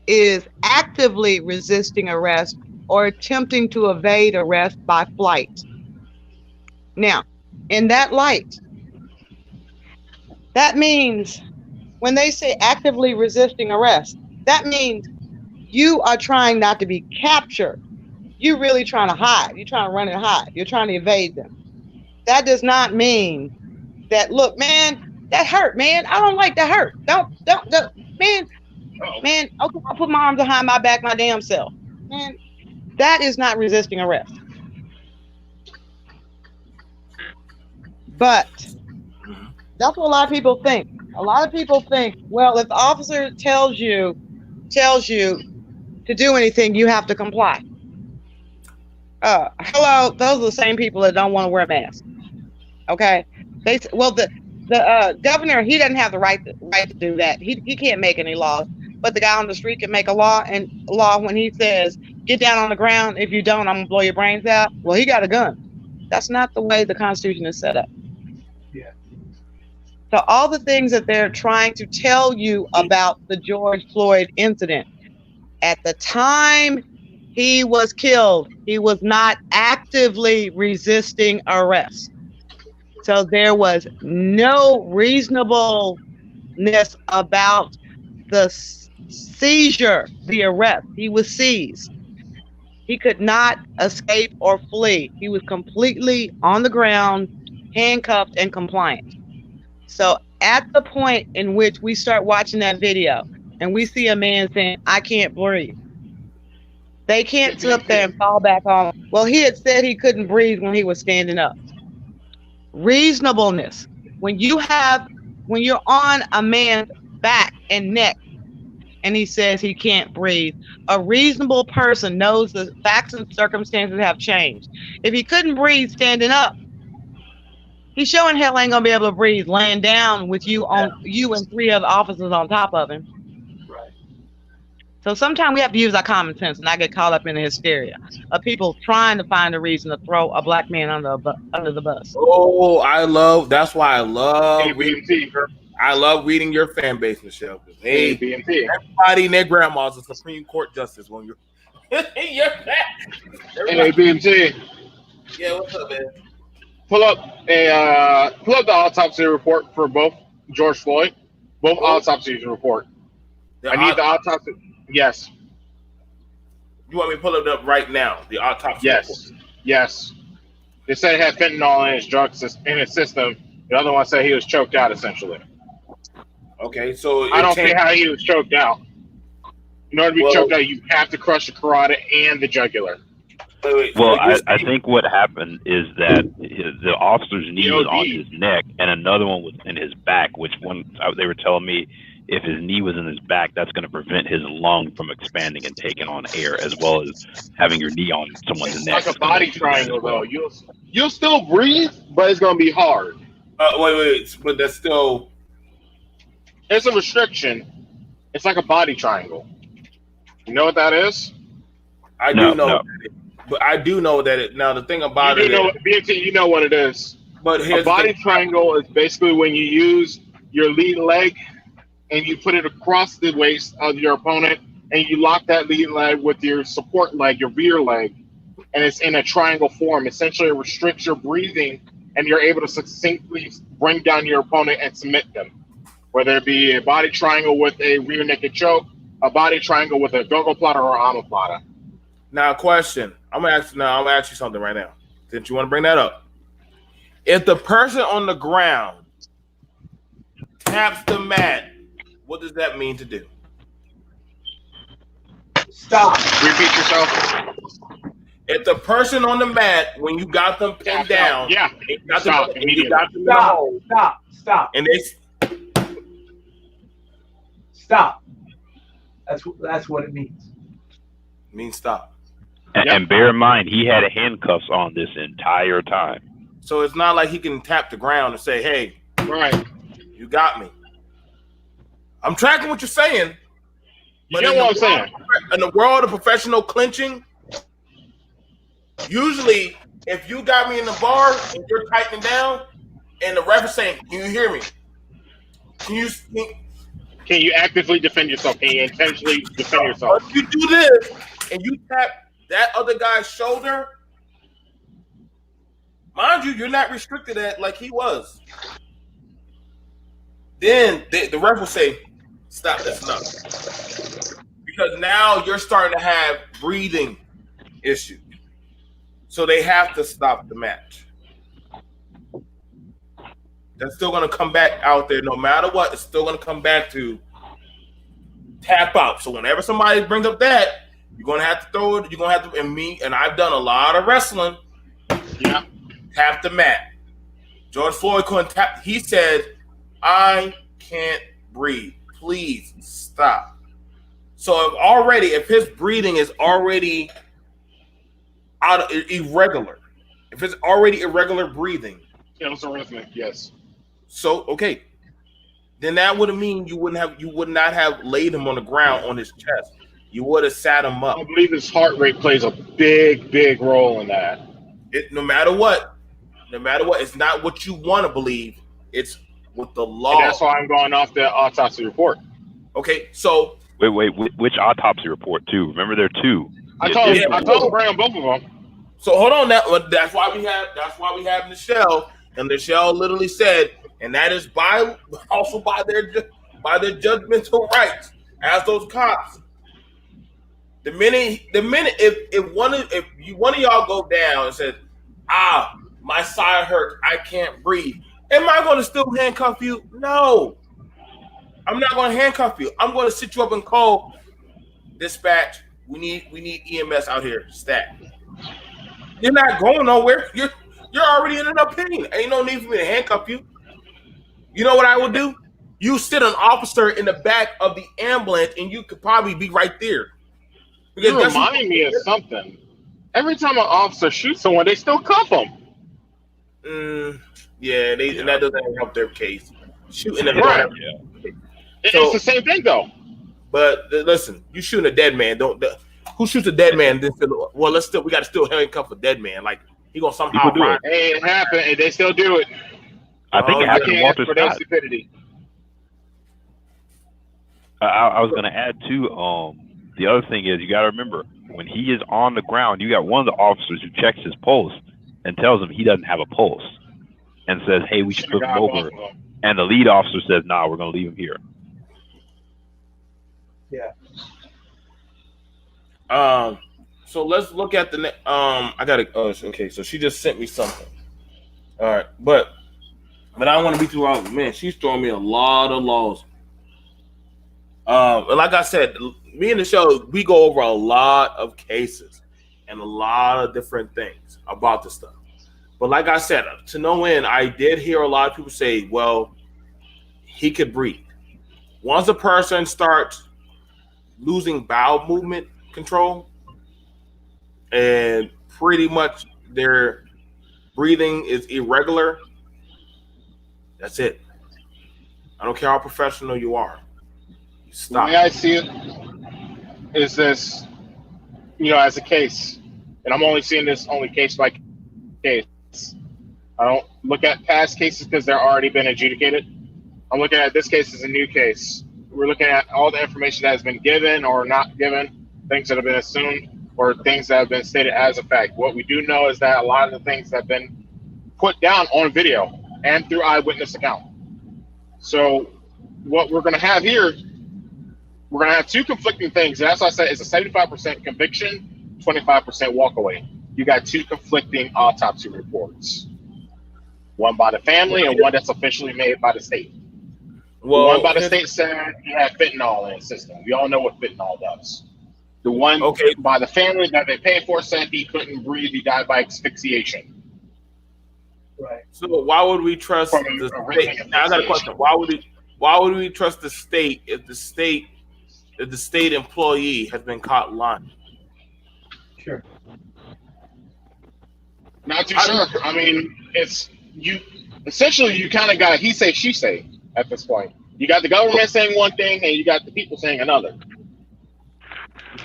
is actively resisting arrest or attempting to evade arrest by flight. Now, in that light, that means when they say actively resisting arrest, that means you are trying not to be captured. You're really trying to hide. You're trying to run and hide. You're trying to evade them. That does not mean that, look, man, that hurt, man. I don't like that hurt. Don't, man, okay, I'll put my arms behind my back, my damn self. Man, that is not resisting arrest. But that's what a lot of people think. A lot of people think, well, if the officer tells you to do anything, you have to comply. Hello, those are the same people that don't want to wear a mask. Okay, the governor, he doesn't have the right to do that. He can't make any laws, but the guy on the street can make a law when he says, get down on the ground. If you don't, I'm gonna blow your brains out. Well, he got a gun. That's not the way the Constitution is set up. Yeah. So all the things that they're trying to tell you about the George Floyd incident, at the time he was killed, he was not actively resisting arrest. So there was no reasonableness about the seizure, the arrest. He was seized. He could not escape or flee. He was completely on the ground, handcuffed and compliant. So at the point in which we start watching that video and we see a man saying, I can't breathe, they can't sit up there and fall back on, well, he had said he couldn't breathe when he was standing up. Reasonableness. When you're on a man's back and neck and he says he can't breathe, a reasonable person knows the facts and circumstances have changed. If he couldn't breathe standing up, he sure in hell ain't gonna be able to breathe laying down with you and three other officers on top of him. Right. So sometimes we have to use our common sense, and I get caught up in the hysteria of people trying to find a reason to throw a black man under the bus. Oh, that's why I love BMT. I love reading your fan base, Michelle. Hey, BMT. Everybody and their grandma's a Supreme Court justice when you're Hey, BMT. Yeah, what's up, man? Pull up the autopsy report for both George Floyd. Both autopsies report. I need the autopsy. Yes. You want me to pull it up right now? The autopsy report. Yes. They said he had fentanyl in his in his system. The other one said he was choked out, essentially. Okay, so I don't see how he was choked out. In order to be choked out, you have to crush the carotid and the jugular. Well, I think what happened is that the officer's knee was on his neck and another one was in his back, which they were telling me if his knee was in his back, that's going to prevent his lung from expanding and taking on air, as well as having your knee on someone's neck. It's like a body triangle, though. You'll still breathe, but it's going to be hard. Wait, but that's still... It's a restriction. It's like a body triangle. You know what that is? I do know. But I do know that now the thing about BMT, you know what it is. But a body triangle is basically when you use your lead leg and you put it across the waist of your opponent and you lock that lead leg with your support leg, your rear leg, and it's in a triangle form. Essentially, it restricts your breathing and you're able to succinctly bring down your opponent and submit them. Whether it be a body triangle with a rear naked choke, a body triangle with a go-go plotter or omoplata. Now, question. I'm gonna ask you something right now, since you want to bring that up. If the person on the ground taps the mat, what does that mean to do? Stop. Repeat yourself. If the person on the mat, when you got them pinned down, stop. And they stop. That's what it means. It means stop. And bear in mind, he had handcuffs on this entire time. So it's not like he can tap the ground and say, hey, right, you got me. I'm tracking what you're saying. But you know what I'm saying? In the world of professional clinching, usually if you got me in the bar and you're tightening down and the ref is saying, can you hear me? Can you actively defend yourself? Can you intentionally defend yourself? If you do this and you tap that other guy's shoulder, Mind you, you're not restricted at like he was. Then the ref will say, "Stop, that's enough," because now you're starting to have breathing issues, so they have to stop the match. That's still going to come back out there, no matter what. It's still going to come back to tap out. So whenever somebody brings up that, you're going to have to throw it. You're going to have to, and I've done a lot of wrestling. Yeah. Tap the mat. George Floyd couldn't tap. He said, "I can't breathe. Please stop." So if his breathing is already irregular, if it's already irregular breathing, arrhythmic, yes. So okay, then that would mean you would not have laid him on the ground on his chest. You would have sat him up. I believe his heart rate plays a big role in that. No matter what, it's not what you want to believe. It's what the law. And that's why I'm going off the autopsy report. Okay, so wait, which autopsy report too? Remember, there are two. I told him to bring both of them. So hold on, that's why we have Michelle, and Michelle literally said, and that is also by their judgmental rights as those cops. The minute if one of y'all go down and says, my side hurts, I can't breathe, am I going to still handcuff you? No, I'm not going to handcuff you. I'm going to sit you up and call dispatch. We need EMS out here, stat. You're not going nowhere. You're already in enough pain. Ain't no need for me to handcuff you. You know what I would do? You sit an officer in the back of the ambulance, and you could probably be right there. Because You're reminding me of something. Every time an officer shoots someone, they still cuff them. Yeah, and that doesn't help their case. Shooting them, right? Yeah. It's the same thing, though. But listen, you shooting a dead man. Who shoots a dead man? We got to still handcuff a dead man. Like he gonna somehow do it. Hey, it happened, and they still do it. I think it happened to Walter for their Scott. stupidity. I was going to add too. The other thing is, you got to remember, when he is on the ground, you got one of the officers who checks his pulse and tells him he doesn't have a pulse, and says, "Hey, we should flip him over." And the lead officer says, "Nah, we're going to leave him here." Yeah. So let's look at the I gotta. Okay. So she just sent me something. All right, but I don't want to be too long. Man, she's throwing me a lot of laws. And like I said, me and the show, we go over a lot of cases and a lot of different things about this stuff. But like I said, to no end, I did hear a lot of people say, "Well, he could breathe." Once a person starts losing bowel movement control, and pretty much their breathing is irregular, that's it. I don't care how professional you are. You stop. The way I see it is this, as a case, and I'm only seeing this only case by case. I don't look at past cases because they're already been adjudicated. I'm looking at this case as a new case. We're looking at all the information that has been given or not given, things that have been assumed, or things that have been stated as a fact. What we do know is that a lot of the things have been put down on video and through eyewitness account. So what we're going to have here, we're going to have two conflicting things. That's why I said it's a 75% conviction, 25% walkaway. You got two conflicting autopsy reports. One by the family and one that's officially made by the state. Well, the one by the state said he had fentanyl in his system. We all know what fentanyl does. The one by the family that they paid for said he couldn't breathe. He died by asphyxiation. Right. So why would we trust the state? Now I got a question. Why would we trust the state if the state employee has been caught lying? Sure. Not too sure. I mean, it's you. Essentially, you kind of got he say, she say at this point. You got the government saying one thing, and you got the people saying another.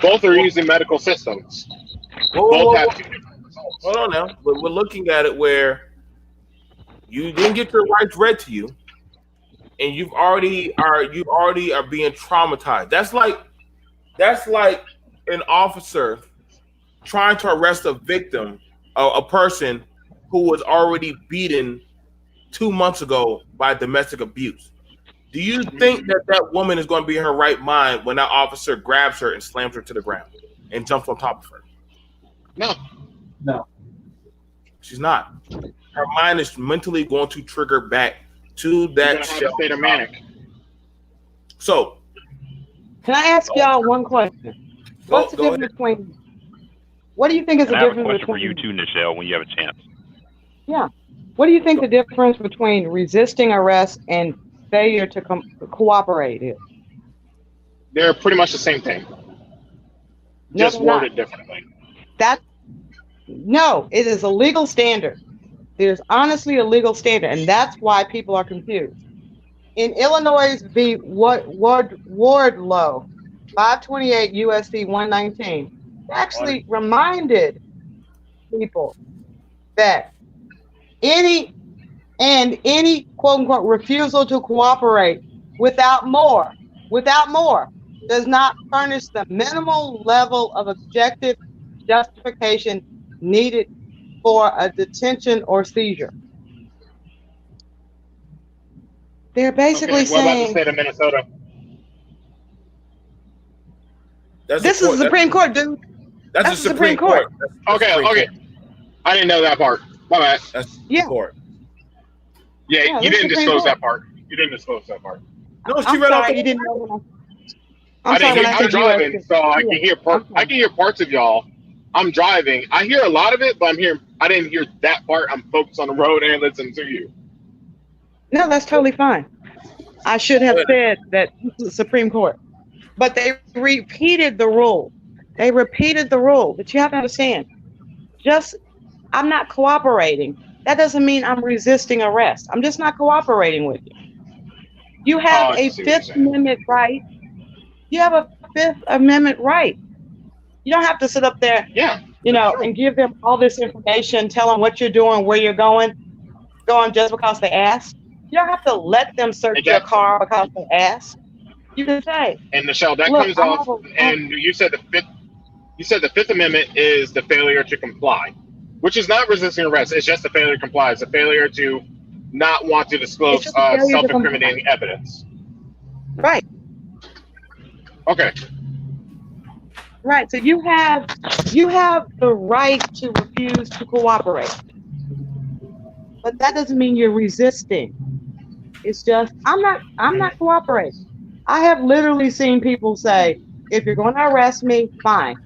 Both are using medical systems. Both have two different results. Hold on now. But we're looking at it where you didn't get your rights read to you, and you already are being traumatized. That's like an officer trying to arrest a victim, a person who was already beaten 2 months ago by domestic abuse. Do you think that that woman is going to be in her right mind when that officer grabs her and slams her to the ground and jumps on top of her? No. No. She's not. Her mind is mentally going to trigger back to that You're gonna have a state of manic. So, can I ask y'all one question? What's the go difference between? What do you think is the And I have a difference question between? for you too, Nichelle, when you have a chance. Yeah. What do you think the difference between resisting arrest and failure to cooperate is? They're pretty much the same thing, No, just they're not. worded differently. No, it is a legal standard. There's honestly a legal standard, and that's why people are confused. In Illinois v. Wardlow, 528 USC 119, actually reminded people that any quote unquote refusal to cooperate without more does not furnish the minimal level of objective justification needed for a detention or seizure. They're basically Okay, what about the saying state of Minnesota? this is the Supreme Court, dude. That's the Supreme Court. Okay. I didn't know that part. My bad. That's the Yeah. court. Yeah, you didn't disclose that part. You didn't disclose that part. No, she I'm read off sorry, the. you didn't know when I didn't hear. when I'm said driving, US. so I can hear I can hear parts of y'all. I'm driving. I hear a lot of it, but I didn't hear that part. I'm focused on the road and listening to you. No, that's totally fine. I should have said that the Supreme Court, but they repeated the rule. They repeated the rule, but you have to understand. I'm not cooperating. That doesn't mean I'm resisting arrest. I'm just not cooperating with you. You have a Fifth Amendment right. You have a Fifth Amendment right. You don't have to sit up there, and give them all this information, tell them what you're doing, where you're going just because they ask. You don't have to let them search your car because they ask. You can say. And Nichelle, that comes off. And you said the Fifth Amendment is the failure to comply, which is not resisting arrest. It's just the failure to comply. It's a failure to not want to disclose self-incriminating evidence. Right. Okay. Right. So you have the right to refuse to cooperate. But that doesn't mean you're resisting. It's just I'm not cooperating. I have literally seen people say, if you're going to arrest me, fine.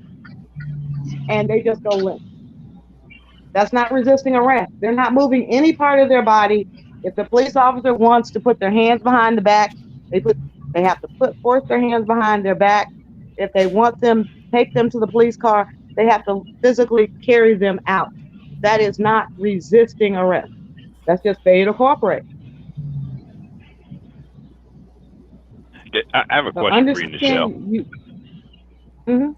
And they just go limp. That's not resisting arrest. They're not moving any part of their body. If the police officer wants to put their hands behind the back, they have to force their hands behind their back. If they want them, take them to the police car, they have to physically carry them out. That is not resisting arrest. That's just failure to cooperate. I have a question for you, Nichelle.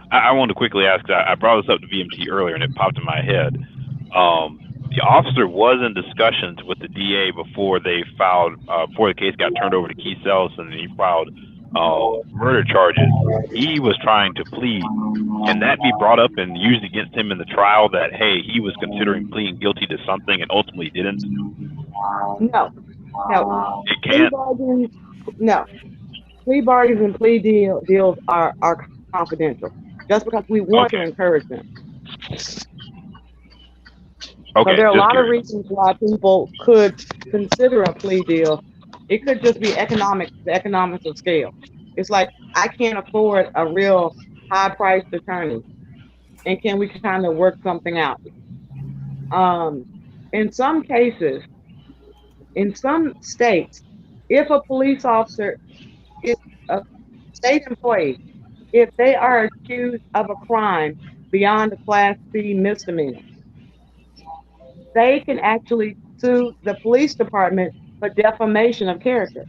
I wanted to quickly ask, I brought this up to BMT earlier and it popped in my head. The officer was in discussions with the DA before they filed, before the case got turned over to Keith Ellison and he filed murder charges. He was trying to plead. Can that be brought up and used against him in the trial that, hey, he was considering pleading guilty to something and ultimately didn't? No. It can't? No. Plea bargains and plea deals are confidential. Just because we want to encourage them. Okay, so there are a lot curious. of reasons why people could consider a plea deal. It could just be the economics of scale. It's like, I can't afford a real high-priced attorney, and can we kind of work something out? In some cases, in some states, if a police officer is a state employee, if they are accused of a crime beyond a Class C misdemeanor, they can actually sue the police department for defamation of character.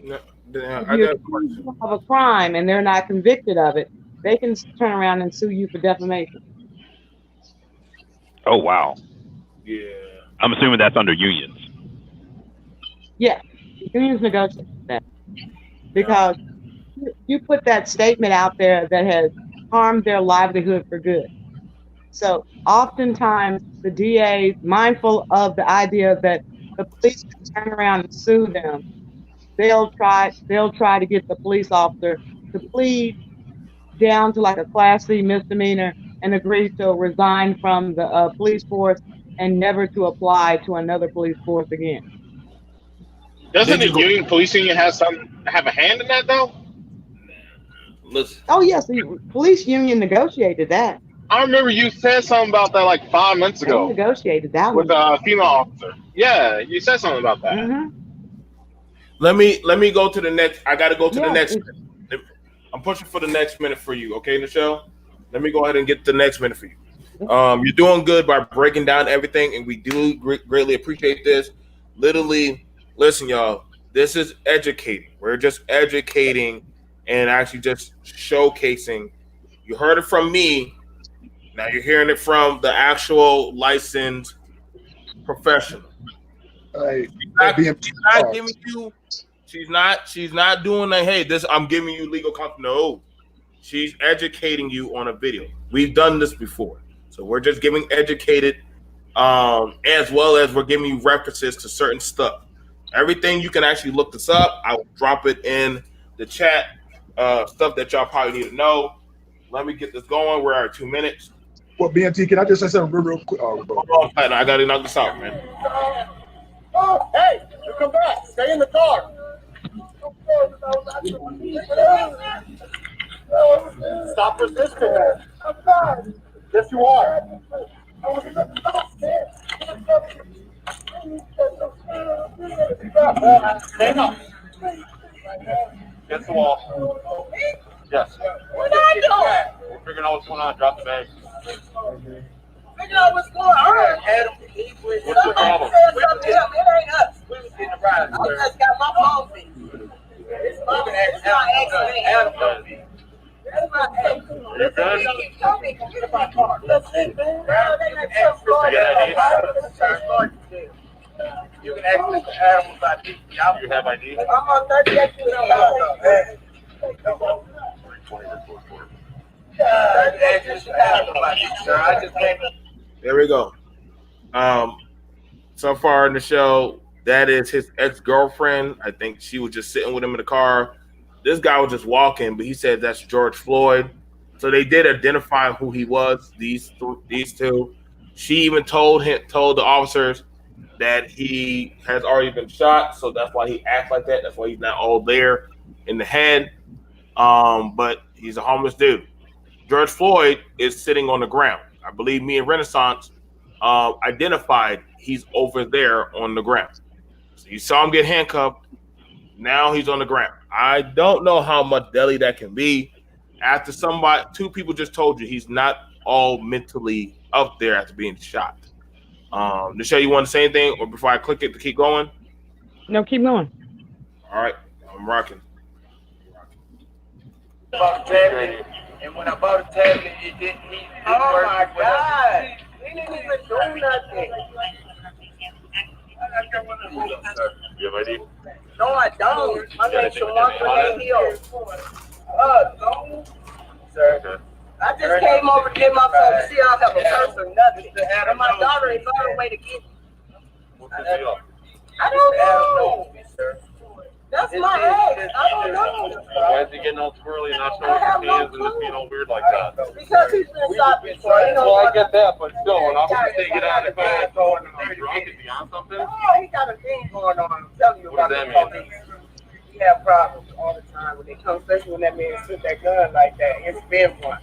If you're accused of a crime and they're not convicted of it, they can turn around and sue you for defamation. Oh, wow. Yeah. I'm assuming that's under unions. Yeah, unions negotiate that because you put that statement out there that has harmed their livelihood for good. So oftentimes the DA, mindful of the idea that the police can turn around and sue them, they'll try to get the police officer to plead down to like a Class C misdemeanor and agree to resign from the police force and never to apply to another police force again. Doesn't Did the you go? union police union have a hand in that though? Listen, Oh yes, the police union negotiated that. I remember you said something about that like 5 months They ago negotiated that with one. a female officer. Yeah, you said something about that. Mm-hmm. let me go to the next. I got to go to the Yeah, next. it's- I'm pushing for the next minute for you. Okay, Michelle. Let me go ahead and get the next minute for you. You're doing good by breaking down everything, and we do greatly appreciate this. Literally, listen, y'all. This is educating. We're just educating and actually just showcasing. You heard it from me. Now you're hearing it from the actual licensed professional. Hey, She's not giving you. She's not doing like, hey, this. I'm giving you legal content. No, she's educating you on a video. We've done this before, so we're just giving educated, as well as we're giving you references to certain stuff. Everything you can actually look this up. I will drop it in the chat. Stuff that y'all probably need to know. Let me get this going. We're at 2 minutes. Well, BMT, can I just say something real quick? Hold on, Platinum. I gotta knock this out, man. Oh, hey, you come back. Stay in the car. Stop resisting that. I'm not. Yes, you are. Stand up. Against the wall. Yes. What are you doing? We're figuring out what's going on. Drop the bag. Figure out what's going on. Adam, what's the problem? It ain't us. We was in the ride. I just got my phone fee. It's my Adam fee. That's my ex. You good? He told me to get my car. That's it, man. You can ask Mr. Adam about this. You have ID? I'm on 38 There we go. So far in the show, that is his ex-girlfriend. I think she was just sitting with him in the car. This guy was just walking, but he said that's George Floyd. So they did identify who he was. These two. She even told the officers that he has already been shot, so that's why he acts like that. That's why he's not all there in the head. But he's a homeless dude. George Floyd is sitting on the ground. I believe me and Renaissance identified he's over there on the ground. So you saw him get handcuffed. Now he's on the ground. I don't know how much deli that can be. After two people just told you he's not all mentally up there after being shot. Michelle, you want to say anything or before I click it to keep going? No, keep going. All right, I'm rocking. Bought a tablet, and when I bought a tablet, it didn't work. Oh my God! He didn't even do nothing. You have ID? No, I don't. My name's Shamar Hill. No. Sir. Okay. I just came over to get my phone to see I have a purse or nothing. And my daughter is on her way to get me. What's the deal? I don't know. That's my ex. I don't know. Why is he getting all twirly and not showing his hands and just being all weird like that? Because he's been stopped before. Well, I get that, but still, when officers say get out of the car, going and I'm drunk, is he on something? Oh, he got a thing going on. I'm telling you What about does the that mean? police. We have problems all the time when they come, especially when that man took that gun like that. It's been one.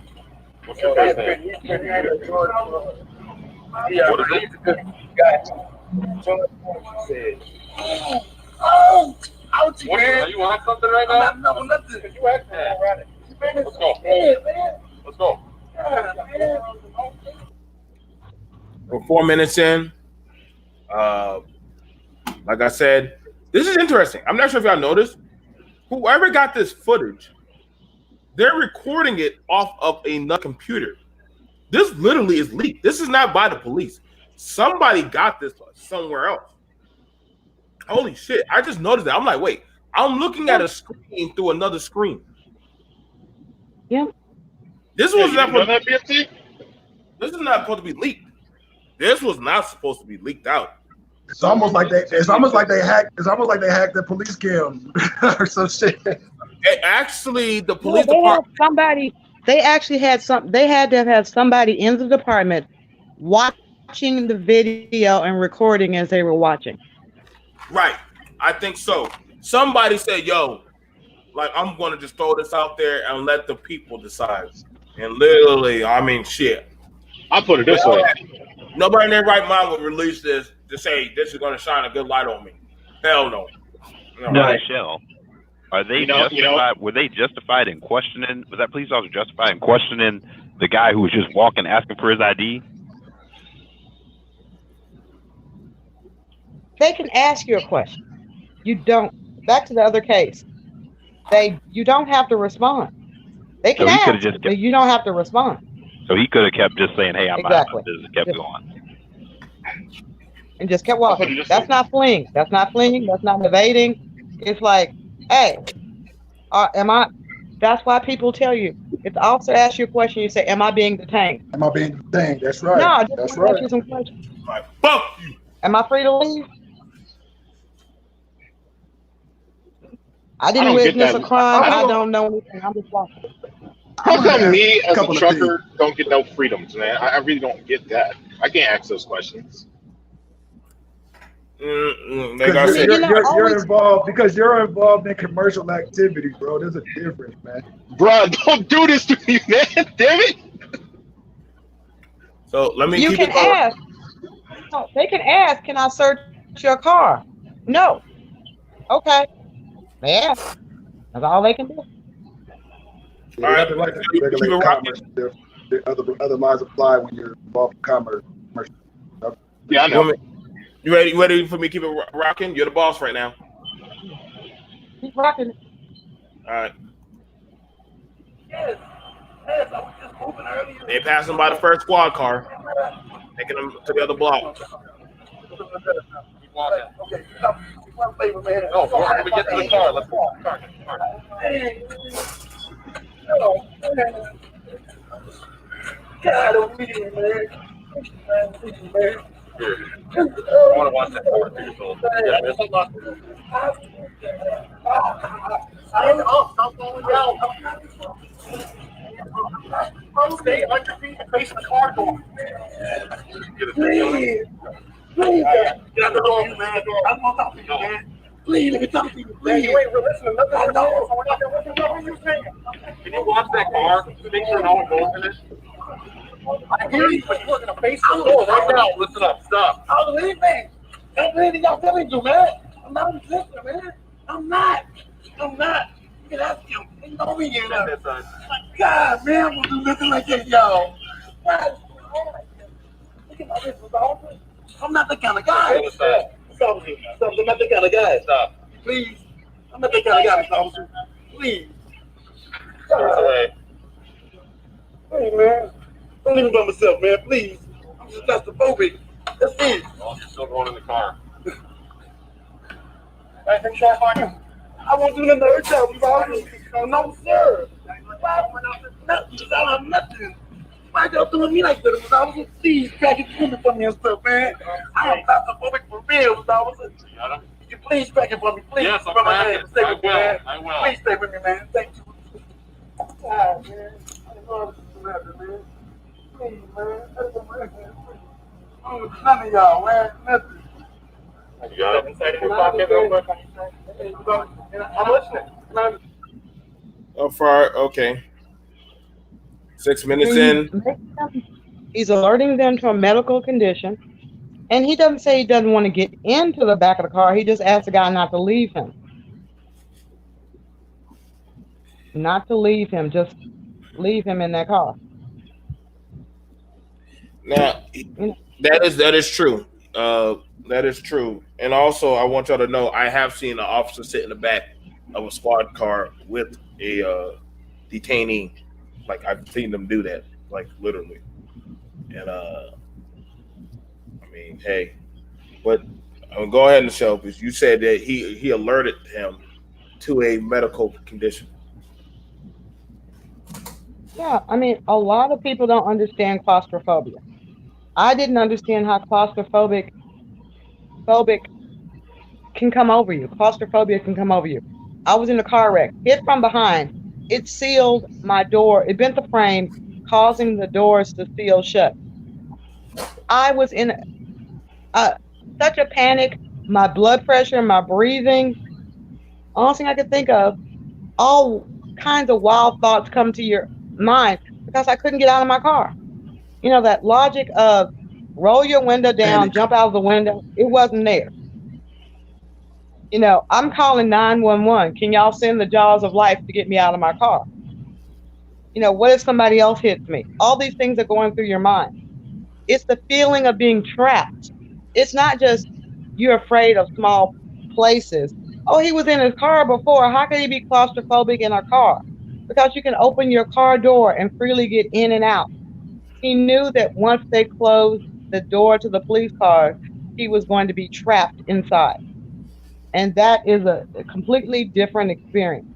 What's your first name? He's been here to George Floyd. What is it? Got George Floyd said. Oh, ouch, What man. are you on something right I'm now? not no nothing. You asked me around it. Let's go. Man. Let's go. We're 4 minutes in. Like I said, this is interesting. I'm not sure if y'all noticed. Whoever got this footage, they're recording it off of another computer. This literally is leaked. This is not by the police. Somebody got this somewhere else. Holy shit. I just noticed that. I'm like, wait, I'm looking at a screen through another screen. Yep. This Yeah, was you not know that, BMT? This is not supposed to be leaked. This was not supposed to be leaked out. It's almost like they hacked the police cam or some shit. Actually, the police They had department. somebody. They actually had some. They had to have somebody in the department watching the video and recording as they were watching. Right. I think so. Somebody said, "Yo, like I'm going to just throw this out there and let the people decide." And literally, I mean, shit. I'll put it this way. Nobody in their right mind would release this to say this is going to shine a good light on me. Hell no. No, they shall. Are they justified? You know, were they justified in questioning? Was that police officer justified in questioning the guy who was just walking, asking for his ID? They can ask you a question. You don't. Back to the other case. You don't have to respond. They can ask, but you don't have to respond. So he could have kept just saying, "Hey, I'm exactly. out." Just kept going. And just kept walking. That's not fleeing. That's not fleeing. That's not evading. It's like, hey, that's why people tell you, if the officer asks you a question, you say, am I being detained? Am I being detained? That's right. No, I just that's want to right. ask you some questions. Like, fuck you. Am I free to leave? I didn't witness a crime. I don't know anything. I'm just walking. How come me as a trucker don't get no freedoms, man? I really don't get that. I can't ask those questions. You're involved because you're involved in commercial activity, bro. There's a difference, man. Bro, don't do this to me, man. Damn it. So let me. You can ask. No, they can ask. Can I search your car? No. Okay. They ask. That's all they can do. All right. Like regulate commerce. The other laws apply when you're involved in commerce. Yeah, I know. You ready for me to keep it rocking? You're the boss right now. Keep rocking. All right. Yes, I was just moving earlier. They passing by the first squad car, taking them to the other block. Okay, one favor, man. No, before we get to the car, let's go. God, I'm leaving, man. I want to watch that car through your phone. Yeah, there's a lot. Stop going down. Stay on your feet and face the car door. Please. Please. Get out the door, man. I'm going to talk to you, man. Please, let me talk to you, please. You ain't listening to nothing. I know. We're not listening to what you're saying. Can you watch that car? Make sure no one goes in it. I hear you, but you're going to face the door right now. Listen up. Stop. I'm leaving. I'm leaving. Y'all telling you, man. I'm not listening, man. I'm not. You can ask him. They know me, you know. God, man, I'm going to do nothing like that, y'all. God, look at my business, officer. I'm not that kind of guy. Stop. I'm not that kind of guy. Stop. Please. I'm not that kind of guy, Mr. Officer. Please. Away. Hey, man. Don't leave me by myself, man. Please. I'm just claustrophobic. That's it. Well, you're still going in the car. Anything sharp on you? I won't do nothing to hurt y'all. No, sir. Nothing. I have nothing. Why y'all doing me like that? I was with these cracking food for me and stuff, man. I am claustrophobic for real. Could you please crack it for me, please? Yes, I'm cracking. Stay with me, man. I will. Please stay with me, man. Thank you. God, man. I don't know what to do, man. Please, man. That's what I'm saying. I don't know none of y'all, man. Nothing. You got it inside of your pocket real quick? I'm listening. Oh, far, okay. 6 minutes in. He's alerting them to a medical condition. And he doesn't say he doesn't want to get into the back of the car. He just asks the guy not to leave him. Not to leave him. Just leave him in that car. Now, that is true. That is true. And also, I want y'all to know, I have seen an officer sit in the back of a squad car with a detainee. Like, I've seen them do that, like, literally. And, I mean, hey. But go ahead, Michelle, because you said that he alerted him to a medical condition. Yeah, I mean, a lot of people don't understand claustrophobia. I didn't understand how phobic can come over you. Claustrophobia can come over you. I was in a car wreck, hit from behind. It sealed my door. It bent the frame, causing the doors to seal shut. I was in uh, such a panic. My blood pressure, my breathing, all thing I could think of, all kinds of wild thoughts come to your mind because I couldn't get out of my car. You know, that logic of roll your window down, Panic. jump out of the window, it wasn't there. You know, I'm calling 911. Can y'all send the jaws of life to get me out of my car? You know, what if somebody else hits me? All these things are going through your mind. It's the feeling of being trapped. It's not just you're afraid of small places. Oh, he was in his car before. How could he be claustrophobic in a car? Because you can open your car door and freely get in and out. He knew that once they closed the door to the police car, he was going to be trapped inside. And that is a completely different experience.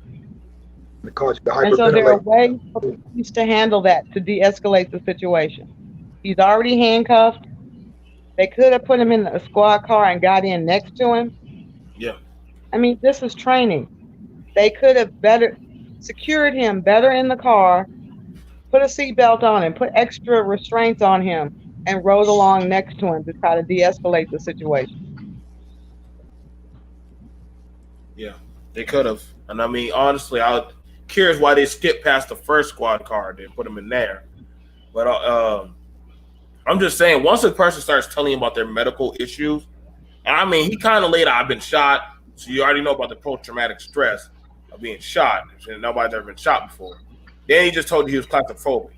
It causes you to And so there are hyperventilate. ways for police to handle that, to de-escalate the situation. He's already handcuffed. They could have put him in a squad car and got in next to him. Yeah. I mean, this is training. They could have better secured him better in the car, put a seatbelt on him, put extra restraints on him, and rode along next to him to try to de-escalate the situation. Yeah, they could have. And I mean, honestly, I'm curious why they skipped past the first squad car and put them in there. But I'm just saying, once a person starts telling you about their medical issues, and I mean, he kind of laid out, I've been shot, so you already know about the post-traumatic stress of being shot. Nobody's ever been shot before. Then he just told you he was claustrophobic.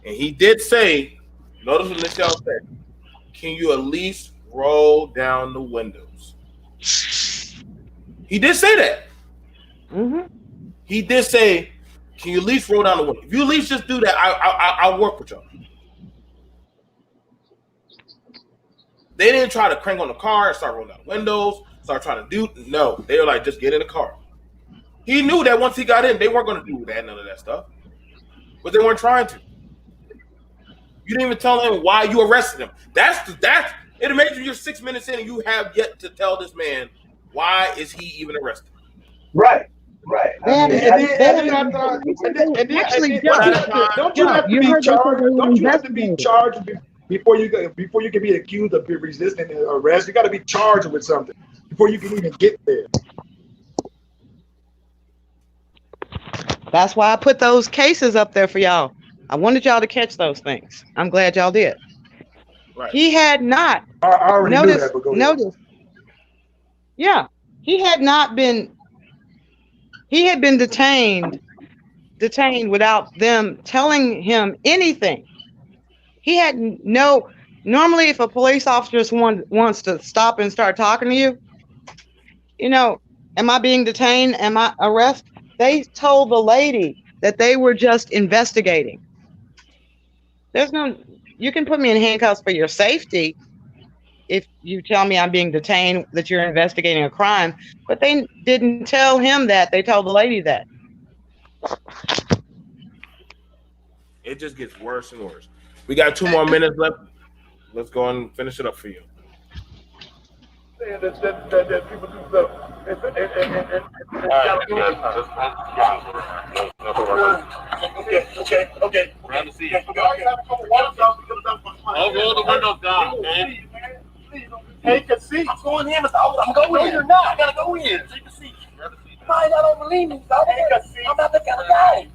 And he did say, notice what Michelle said, can you at least roll down the windows? He did say that. Mm-hmm. He did say, can you at least roll down the window? If you at least just do that, I'll work with y'all. They didn't try to crank on the car and start rolling down the windows, start trying to do. No, they were like, just get in the car. He knew that once he got in, they weren't going to do that, none of that stuff. But they weren't trying to. You didn't even tell him why you arrested him. It imagine you're 6 minutes in and you have yet to tell this man why is he even arrested. Right. Right. And then don't you have to be charged? Don't you have to be charged before you can be accused of resisting arrest? You got to be charged with something before you can even get there. That's why I put those cases up there for y'all. I wanted y'all to catch those things. I'm glad y'all did. Right. He had not. I already knew that, but go ahead. Notice. Yeah, he had not been. He had been detained without them telling him anything. He had no. Normally, if a police officer just wants to stop and start talking to you, you know, am I being detained? Am I arrested? They told the lady that they were just investigating. There's no. You can put me in handcuffs for your safety if you tell me I'm being detained, that you're investigating a crime. But they didn't tell him that. They told the lady that. It just gets worse and worse. We got 2 more minutes left. Let's go and finish it up for you. That people do stuff. Okay. I'll roll the windows down, man. Take a seat. I'm going in. I'm going in. No, you're not. I gotta go in. Take a seat. Fine, I don't believe me. Take a seat. I'm not that kind of guy.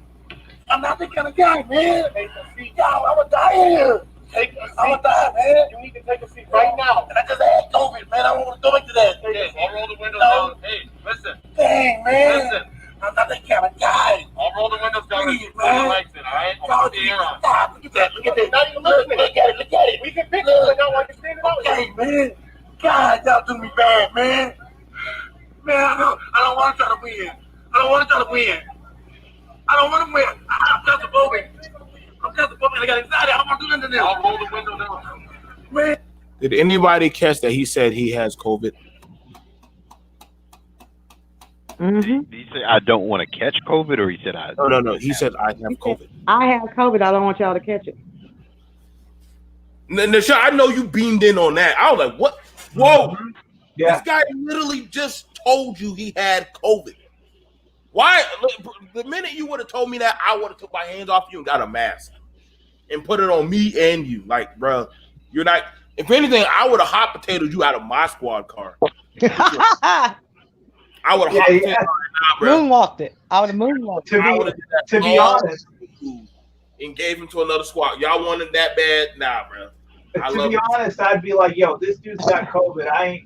I'm not that kind of guy, man. Take a seat. Yo, I'm gonna die here. Take a seat. I'm gonna die, man. You need to take a seat right now. And I just had COVID, man. I don't want to go into that. Yes, I'll roll the windows down. Hey, listen. Dang, man. Listen. I'm not that kind of guy. I'll roll the windows down and Please, put the man. lights in, all right? Y'all I'll put the air on. stop. Look at that. Look at that. Not even looking. Look at it. Look at it. We can fix it right now while you're standing out here. Okay, man. God, y'all do me bad, man. Man, I don't want to try to win. I don't want to try to win. I don't want to win. I'm claustrophobic. I got anxiety. I don't want to do nothing else. I'll roll the window down. Man. Did anybody catch that he said he has COVID? Mhm. Did he say I don't want to catch COVID, or he said I? No. He said I have He said, COVID. I have COVID. I don't want y'all to catch it. Nisha, I know you beamed in on that. I was like, what? Whoa. Yeah. This guy literally just told you he had COVID. Why? The minute you would have told me that, I would have took my hands off you and got a mask and put it on me and you. Like, bro, you're not. If anything, I would have hot potatoed you out of my squad car. I would have hot potatoed right now, bro. Moonwalked it. I would have moonwalked it. To be honest, and gave him to another squad. Y'all wanted that bad? Nah, bro. To be honest, I'd be like, yo, this dude's got COVID. I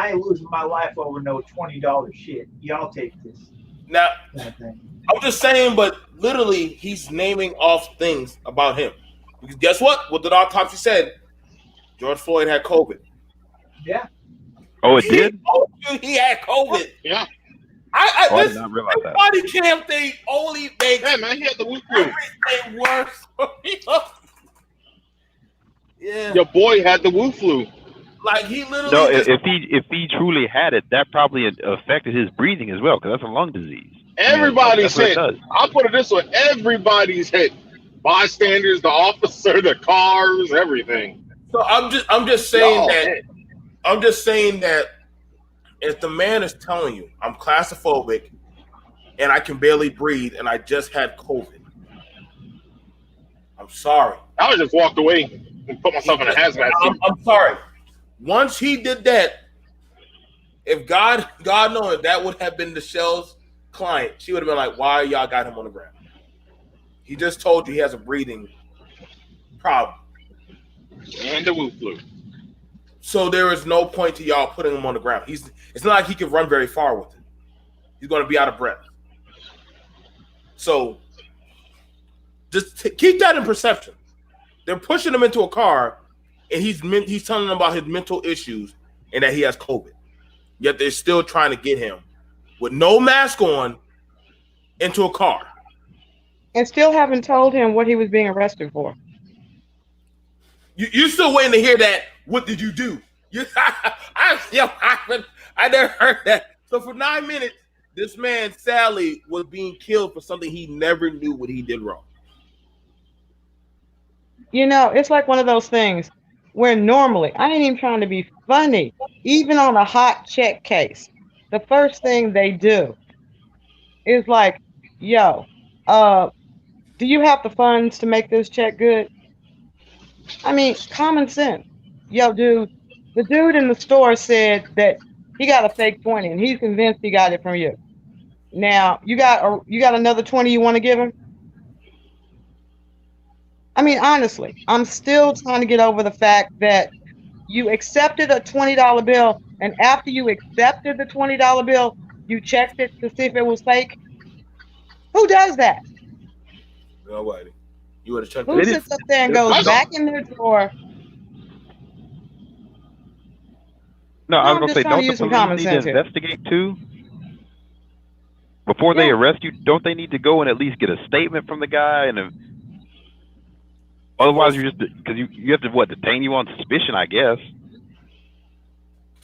ain't losing my life over no $20 shit. Y'all take this. Now, I'm just saying, but literally, he's naming off things about him. Because guess what? What the autopsy said, George Floyd had COVID. Yeah. Oh, it did? He had COVID. Yeah. I did not realize that. Body cam thing only makes Yeah, man, he had the woo flu. everything worse. Yeah. Your boy had the woo flu. Like, he literally. No, if he truly had it, that probably affected his breathing as well, because that's a lung disease. Everybody's That's hit. what it does. I'll put it this way: everybody's hit. Bystanders, the officer, the cars, everything. So I'm just saying that. I'm just saying that if the man is telling you I'm claustrophobic and I can barely breathe and I just had COVID, I'm sorry. I would just walked away and put myself in a hazmat suit. I'm sorry. Once he did that, if God knowing that would have been Michelle's client, she would have been like, why y'all got him on the ground? He just told you he has a breathing problem. And the woo flu. So there is no point to y'all putting him on the ground. It's not like he can run very far with it. He's going to be out of breath. So just keep that in perception. They're pushing him into a car, and he's telling them about his mental issues and that he has COVID. Yet they're still trying to get him with no mask on into a car. And still haven't told him what he was being arrested for. You're still waiting to hear that. What did you do? I never heard that. So for 9 minutes, this man, Sally, was being killed for something he never knew what he did wrong. You know, it's like one of those things where normally, I ain't even trying to be funny, even on a hot check case, the first thing they do is like, yo, do you have the funds to make this check good? I mean, common sense. Yo, dude, the dude in the store said that he got a fake 20 and he's convinced he got it from you. Now, you got another 20 you want to give him? I mean, honestly, I'm still trying to get over the fact that you accepted a $20 bill, and after you accepted the $20 bill, you checked it to see if it was fake. Who does that? Nobody. You would have checked Who it. sits up there and goes back in their drawer? No, I was I'm going to just say, trying to don't the use some common police need to sense here. investigate too? Before they arrest you, don't they need to go and at least get a statement from the guy? And otherwise, you just, because you have to, detain you on suspicion, I guess.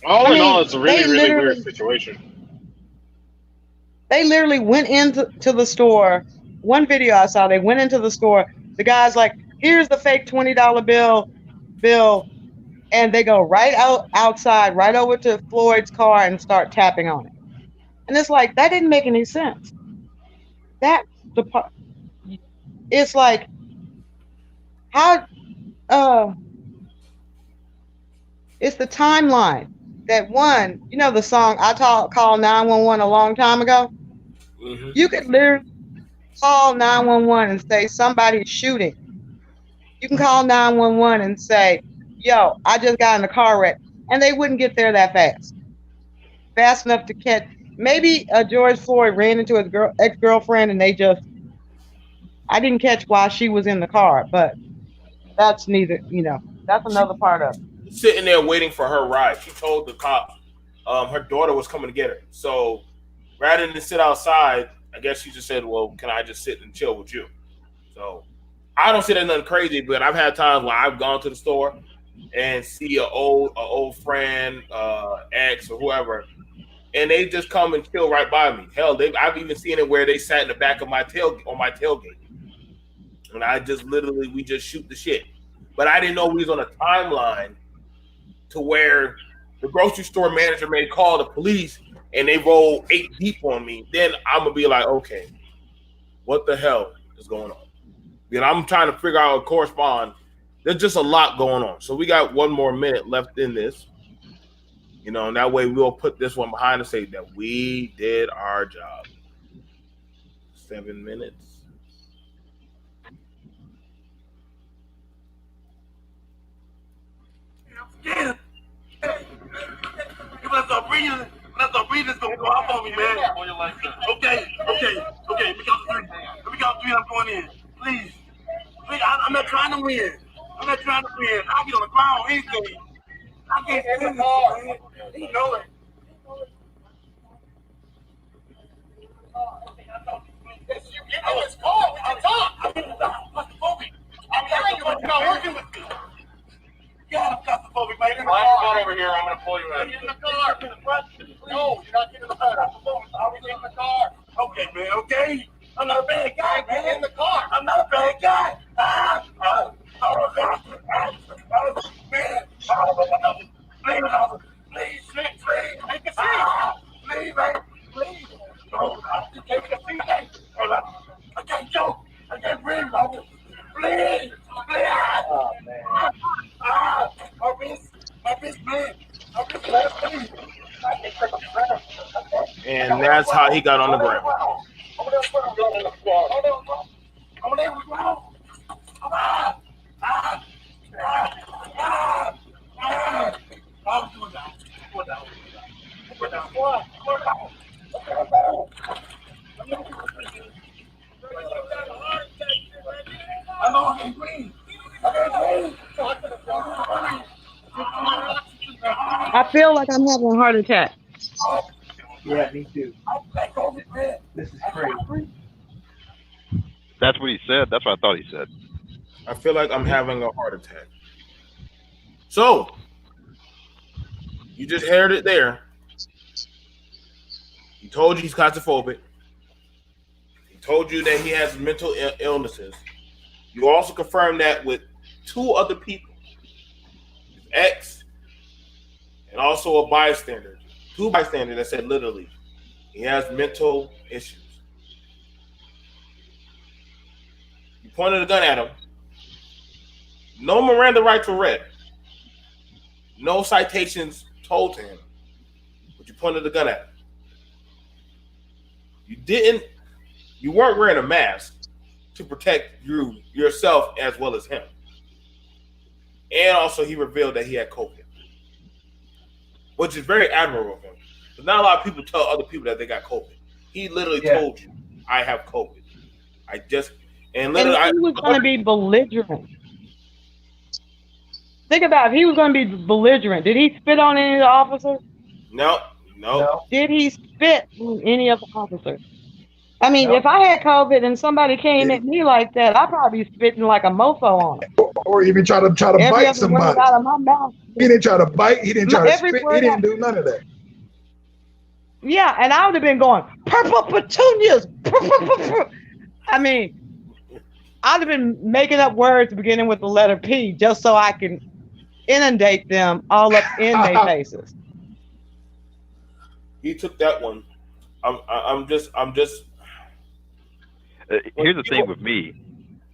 All I in mean, all, it's a really, they really literally- weird situation. They literally went into the store. One video I saw, they went into the store. The guy's like, here's the fake $20 bill. And they go right outside, right over to Floyd's car and start tapping on it. And it's like, that didn't make any sense. It's like, how, it's the timeline that one, you know, the song I called 911 a long time ago. Mm-hmm. You could literally call 911 and say somebody's shooting. You can call 911 and say, yo, I just got in a car wreck. And they wouldn't get there that fast. Fast enough to catch. Maybe George Floyd ran into his ex-girlfriend and I didn't catch why she was in the car, but that's that's another part of it. Sitting there waiting for her ride. She told the cop her daughter was coming to get her. So rather than sit outside, I guess she just said, well, can I just sit and chill with you? So I don't see that nothing crazy, but I've had times where I've gone to the store and see an old friend, ex or whoever, and they just come and chill right by me. Hell, I've even seen it where they sat in the back of my tailgate, and we just shoot the shit. But I didn't know we was on a timeline to where the grocery store manager may call the police and they roll 8 deep on me. Then I'm gonna be like, okay, what the hell is going on? Then I'm trying to figure out and correspond. There's just a lot going on. So we got 1 more minute left in this. You know, and that way we'll put this one behind us, say that we did our job. 7 minutes. I'm scared. When I start breathing, it's gonna go off on me, man. Okay. Let me count to 3. Let me count to 3. I'm going in. Please. I'm not trying to win. I'll get on the ground, anything. I can't stand in the car. You know it. Get in this car. We can talk. I'm claustrophobic. I'm telling you, but you're not working with me. Yeah, I'm claustrophobic, man. Come on over here. I'm going to pull you in. Get in the car. No, you're not getting in the car. I'll be in the car. Okay, man, okay? I'm not a bad guy, man. Get in the car. I'm not a bad guy. Please. Take a seat. I can't joke. I can't breathe. Please. Oh, man. My wrist, man. And that's how he got on the ground. I feel like I'm having a heart attack. Yeah, me too. This is crazy. That's what he said. That's what I thought he said. I feel like I'm having a heart attack. So, you just heard it there. He told you he's claustrophobic. He told you that he has mental illnesses. You also confirmed that with 2 other people. His ex and also a bystander. 2 bystanders that said literally he has mental issues. You pointed a gun at him. No Miranda rights were read. No citations told to him. But you pointed the gun at him. You weren't wearing a mask to protect yourself as well as him. And also he revealed that he had COVID, which is very admirable of him. But not a lot of people tell other people that they got COVID. He literally told you, I have COVID. And he was going to be belligerent. Think about it. He was going to be belligerent. Did he spit on any of the officers? No. Did he spit on any of the officers? I mean, if I had COVID and somebody came at me like that, I'd probably be spitting like a mofo on him. Or even try to bite somebody. Out of my mouth. He didn't try to bite. He didn't try to spit. He didn't do none of that. Yeah, and I would have been going, purple petunias. I mean, I'd have been making up words beginning with the letter P just so I can inundate them all up in their faces. He took that one. I'm just. Here's the thing with me.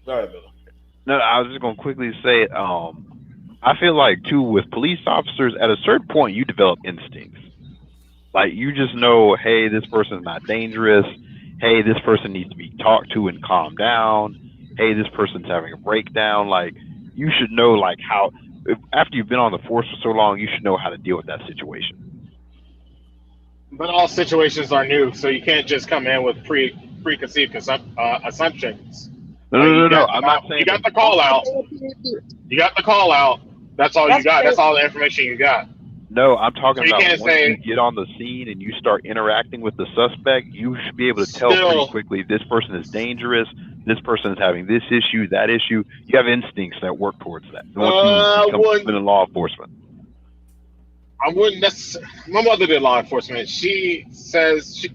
Go ahead, Bill. No, I was just gonna quickly say, I feel like too with police officers, at a certain point, you develop instincts. Like you just know, hey, this person's not dangerous. Hey, this person needs to be talked to and calmed down. Hey, this person's having a breakdown. Like you should know, like how after you've been on the force for so long, you should know how to deal with that situation. But all situations are new, so you can't just come in with preconceived assumptions. No. I'm not saying you got the call out. You got the call out. That's all you got. That's all the information you got. No, I'm talking about once you get on the scene and you start interacting with the suspect, you should be able to tell pretty quickly this person is dangerous, this person is having this issue, that issue. You have instincts that work towards that. Once you become in law enforcement. I wouldn't necessarily. My mother did law enforcement. She says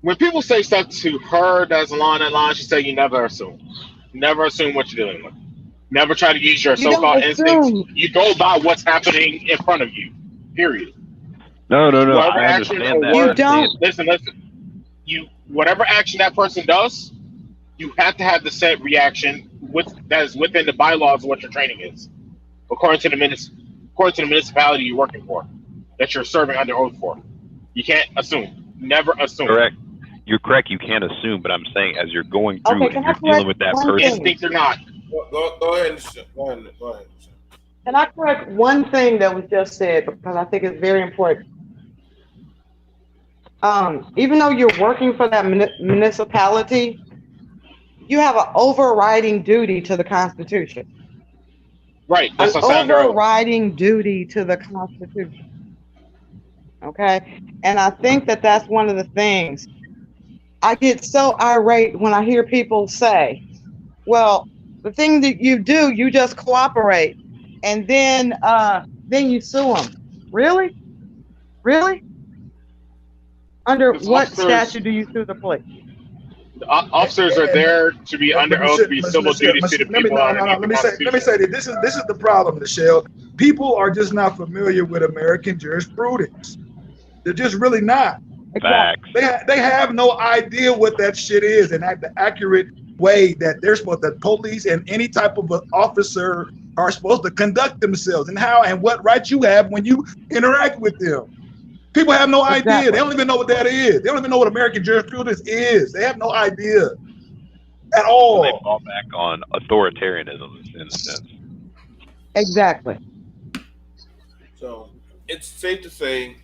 when people say stuff to her that's along that line, she said, "You never assume. Never assume what you're dealing with. Never try to use your You don't so-called instincts. assume. You go by what's happening in front of you. Period. No. Whatever I action understand or that. You word. don't. Listen. Whatever action that person does, you have to have the set reaction that is within the bylaws of what your training is, according to the municipality you're working for, that you're serving under oath for. You can't assume. Never assume. Correct. You're correct. You can't assume, but I'm saying as you're going through Okay, it can and I you're dealing correct with that one person. thing? Instinct or not. Go ahead. Go ahead. Can I correct one thing that was just said because I think it's very important? Even though you're working for that municipality, you have an overriding duty to the Constitution. Right. An That's what I said earlier. overriding duty to the Constitution. Okay? And I think that that's one of the things. I get so irate when I hear people say, well, the thing that you do, you just cooperate. And then you sue them. Really? Really? Under Because what statute do you sue the police? officers are there to be under oath, to be civil duties to the people underneath the Constitution. Let me say this is the problem, Michelle. People are just not familiar with American jurisprudence. They're just really not. Facts. They have no idea what that shit is and the accurate way that they're supposed, the police and any type of officer are supposed to conduct themselves, and how and what rights you have when you interact with them. People have no idea. Exactly. They don't even know what that is. They don't even know what American jurisprudence is. They have no idea at all. So they fall back on authoritarianism in a sense. Exactly. So it's safe to say,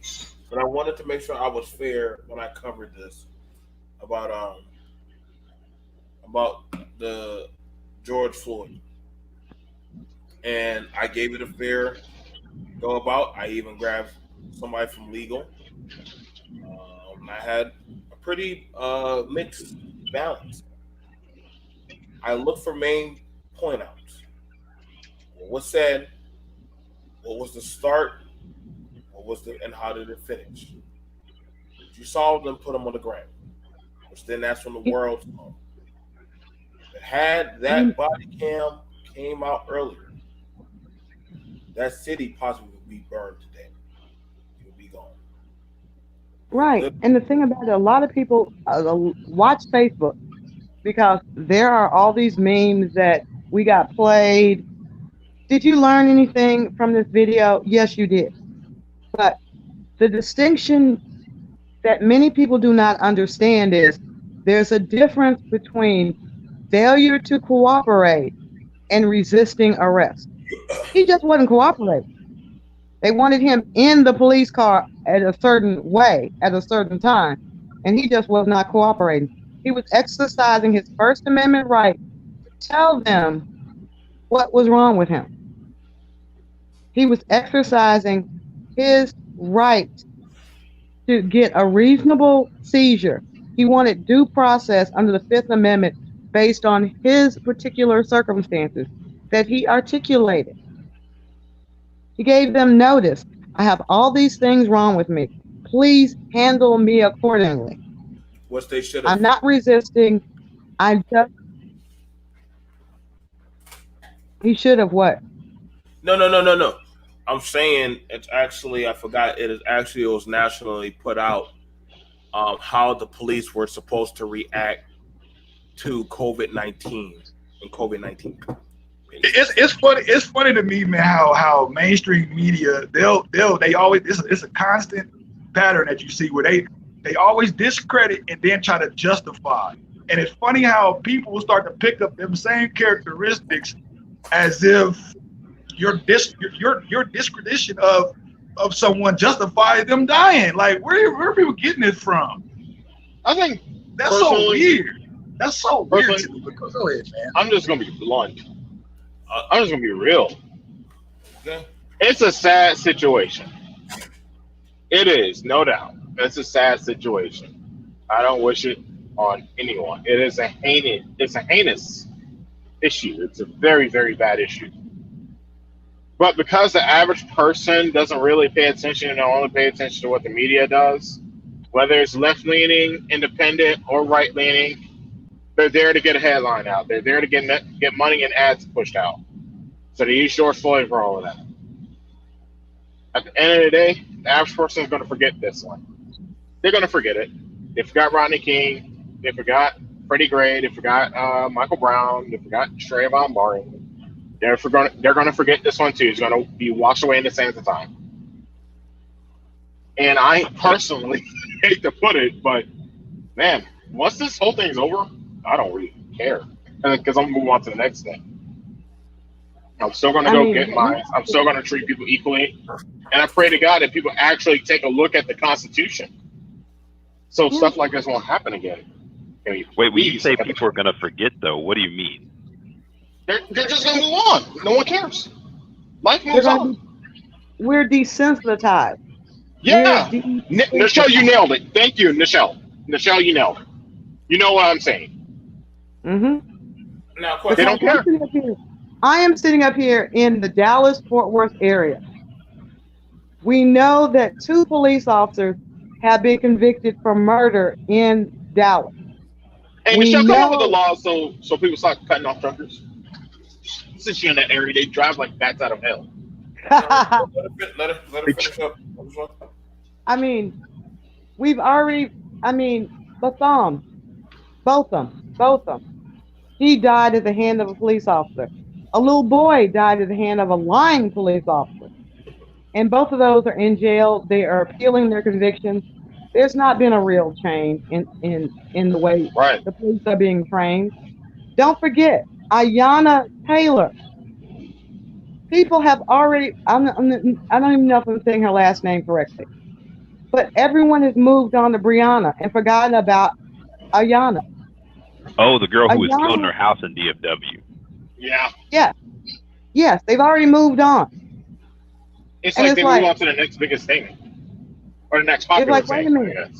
but I wanted to make sure I was fair when I covered this about the George Floyd, and I gave it a fair go about. I even grabbed somebody from legal. I had a pretty mixed balance. I looked for main point outs. What was said? What was the start? And how did it finish? You saw them put them on the ground, which then that's when the world saw. Had that body cam came out earlier, that city possibly would be burned today. It would be gone. Right. And the thing about it, a lot of people watch Facebook because there are all these memes that we got played. Did you learn anything from this video? Yes, you did. But the distinction that many people do not understand is there's a difference between failure to cooperate and resisting arrest. He just wasn't cooperating. They wanted him in the police car at a certain way, at a certain time, and he just was not cooperating. He was exercising his First Amendment right to tell them what was wrong with him. He was exercising his right to get a reasonable seizure. He wanted due process under the Fifth Amendment based on his particular circumstances that he articulated. He gave them notice. I have all these things wrong with me. Please handle me accordingly. What they should have. I'm not resisting. He should have what? No. I'm saying it's actually, I forgot, it was nationally put out how the police were supposed to react to COVID-19 and COVID-19. It's funny to me, man, how mainstream media they always it's a constant pattern that you see where they always discredit and then try to justify. And it's funny how people will start to pick up them same characteristics as if your discredition of someone justifies them dying. Like where are people getting it from? I think that's so weird. That's so weird to me. Go ahead, man. I'm just gonna be blunt. I'm just gonna be real. Okay. It's a sad situation. It is, no doubt. It's a sad situation. I don't wish it on anyone. It's a heinous issue. It's a very, very bad issue. But because the average person doesn't really pay attention and only pay attention to what the media does, whether it's left leaning, independent, or right leaning, they're there to get a headline out. They're there to get money and ads pushed out. So they use George Floyd for all of that. At the end of the day, the average person is going to forget this one. They're going to forget it. They forgot Rodney King. They forgot Freddie Gray. They forgot Michael Brown. They forgot Trayvon Martin. They're going to forget this one too. It's going to be washed away in the sands of time. And I personally hate to put it, but man, once this whole thing's over, I don't really care because I'm going to move on to the next thing. I'm still going to get mine. I'm still going to treat people equally. And I pray to God that people actually take a look at the Constitution. So stuff like this won't happen again. Wait, when you say people are going to forget, though, what do you mean? They're just going to move on. No one cares. Life moves on. We're desensitized. Yeah. Nichelle, you nailed it. Thank you, Nichelle. Nichelle, you nailed it. You know what I'm saying. Now, they don't care. I am sitting up here in the Dallas-Fort Worth area. We know that 2 police officers have been convicted for murder in Dallas. Hey, Michelle, come up with the law so people start cutting off truckers. Since you're in that area, they drive like bats out of hell. let her finish up. I mean, we've already. I mean, Batham, both of them. He died at the hand of a police officer. A little boy died at the hand of a lying police officer. And both of those are in jail. They are appealing their convictions. There's not been a real change in the way the police are being trained. Don't forget, Ayanna Taylor. People have already, I don't even know if I'm saying her last name correctly, but everyone has moved on to Breonna and forgotten about Ayanna. Oh, the girl who was killed in her house in DFW. Yeah. Yes, they've already moved on. It's like they move on to the next biggest thing. Or the next popular thing. Wait a minute.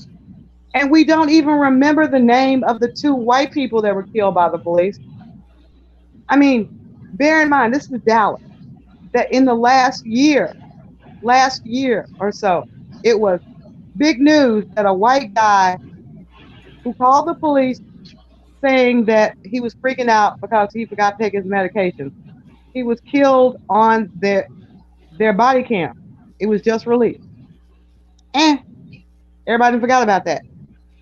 And we don't even remember the name of the 2 white people that were killed by the police. I mean, bear in mind, this is Dallas. That in the last year or so, it was big news that a white guy who called the police saying that he was freaking out because he forgot to take his medication. He was killed on their body cam. It was just released. And everybody forgot about that.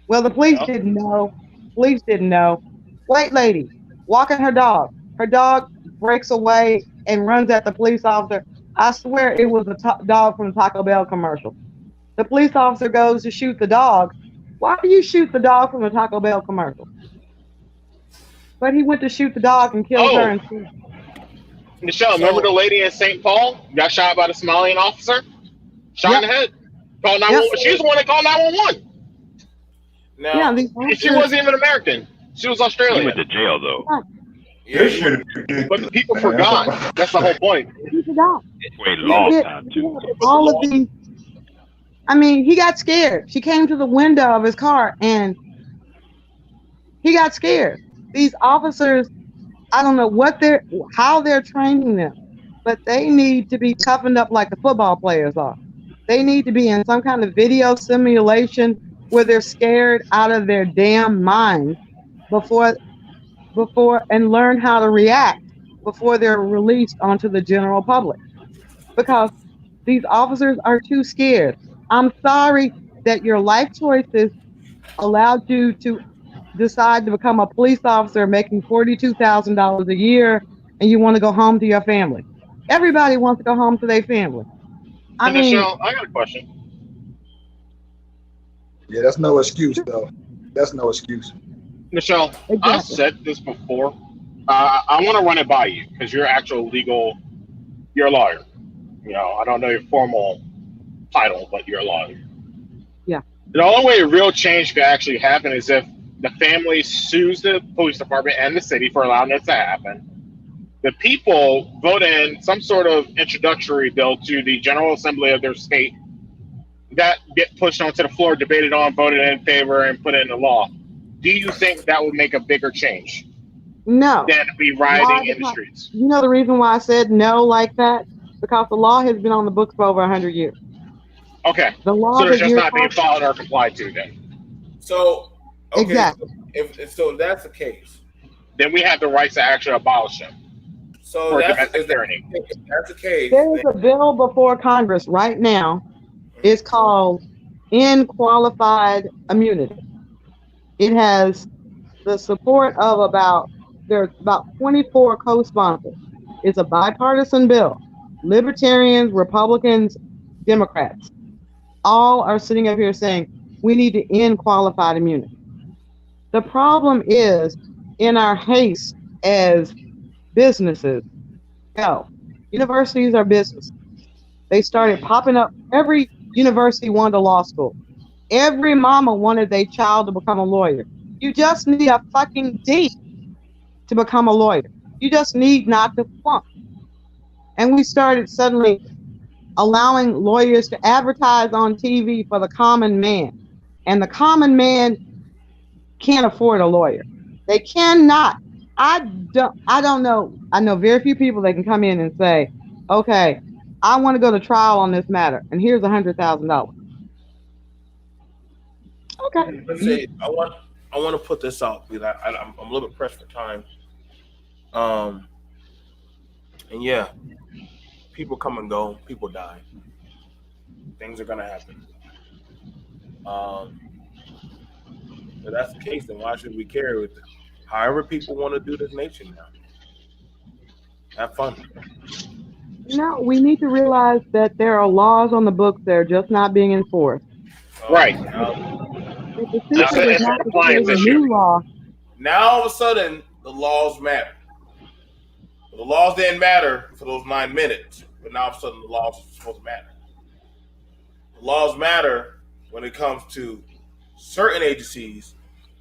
Well, the police didn't know. Police didn't know. White lady walking her dog. Her dog breaks away and runs at the police officer. I swear it was a dog from the Taco Bell commercial. The police officer goes to shoot the dog. Why do you shoot the dog from the Taco Bell commercial? But he went to shoot the dog and killed her instead. Michelle, remember the lady in St. Paul got shot by the Somalian officer? Shot in the head. Called 911. She was the one that called 911. Now, she wasn't even American. She was Australian. She went to jail, though. But people forgot. That's the whole point. He forgot. Wait a long time, too. All of these. I mean, he got scared. She came to the window of his car and he got scared. These officers, I don't know how they're training them, but they need to be toughened up like the football players are. They need to be in some kind of video simulation where they're scared out of their damn minds before and learn how to react before they're released onto the general public. Because these officers are too scared. I'm sorry that your life choices allowed you to decide to become a police officer making $42,000 a year and you want to go home to your family. Everybody wants to go home to their family. Michelle, I got a question. Yeah, that's no excuse, though. That's no excuse. Michelle, exactly. I've said this before. I want to run it by you because you're you're a lawyer. You know, I don't know your formal title, but you're a lawyer. Yeah. The only way real change could actually happen is if the family sues the police department and the city for allowing it to happen. The people vote in some sort of introductory bill to the General Assembly of their state that get pushed onto the floor, debated on, voted in favor, and put into law. Do you think that would make a bigger change? No. Than be rioting in the streets? You know the reason why I said no like that? because the law has been on the books for over 100 years. Okay. The law So they're that just you're not being talking followed or complied to then. So, okay, exactly. so if that's the case, Then we have the rights to actually abolish them so for that's domestic if that's, tyranny. if that's the case, There is then a bill before Congress right now. It's called In Qualified Immunity. It has the support of there's about 24 co-sponsors. It's a bipartisan bill. Libertarians, Republicans, Democrats, all are sitting up here saying we need to end qualified immunity. The problem is in our haste as businesses. Universities are businesses. They started popping up. Every university wanted a law school. Every mama wanted their child to become a lawyer. You just need a fucking D to become a lawyer. You just need not to flunk. And we started suddenly allowing lawyers to advertise on TV for the common man. And the common man can't afford a lawyer. They cannot. I don't know. I know very few people that can come in and say, okay, I want to go to trial on this matter, and here's $100,000. Okay. let's say I want to put this out because I'm a little bit pressed for time. And yeah, people come and go, people die, things are gonna happen. If that's the case, then why should we care? With however people want to do this nation now, have fun. No, we need to realize that there are laws on the books that are just not being enforced. Right. If the That's system it. is It's a not to compliance create a issue. new law, Now all of a sudden the laws matter. The laws didn't matter for those 9 minutes, but now all of a sudden the laws are supposed to matter. The laws matter when it comes to certain agencies.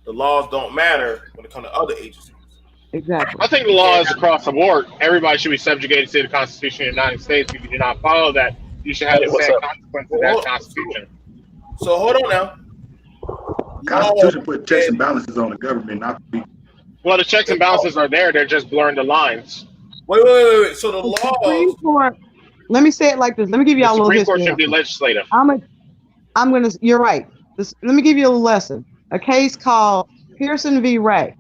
The laws don't matter when it comes to other agencies. exactly. I think the law is across the board. Everybody should be subjugated to the Constitution of the United States. If you do not follow that, you should have the same consequences of that Constitution. So hold on now. Constitution put checks and balances on the government, not the people. Well, the checks and balances are there. They're just blurring the lines. Wait. So the Supreme laws. Court, let me say it like this. Let me give The y'all a little Supreme history. Court should be legislative. You're right. Let me give you a little lesson. A case called Pearson v. Ray.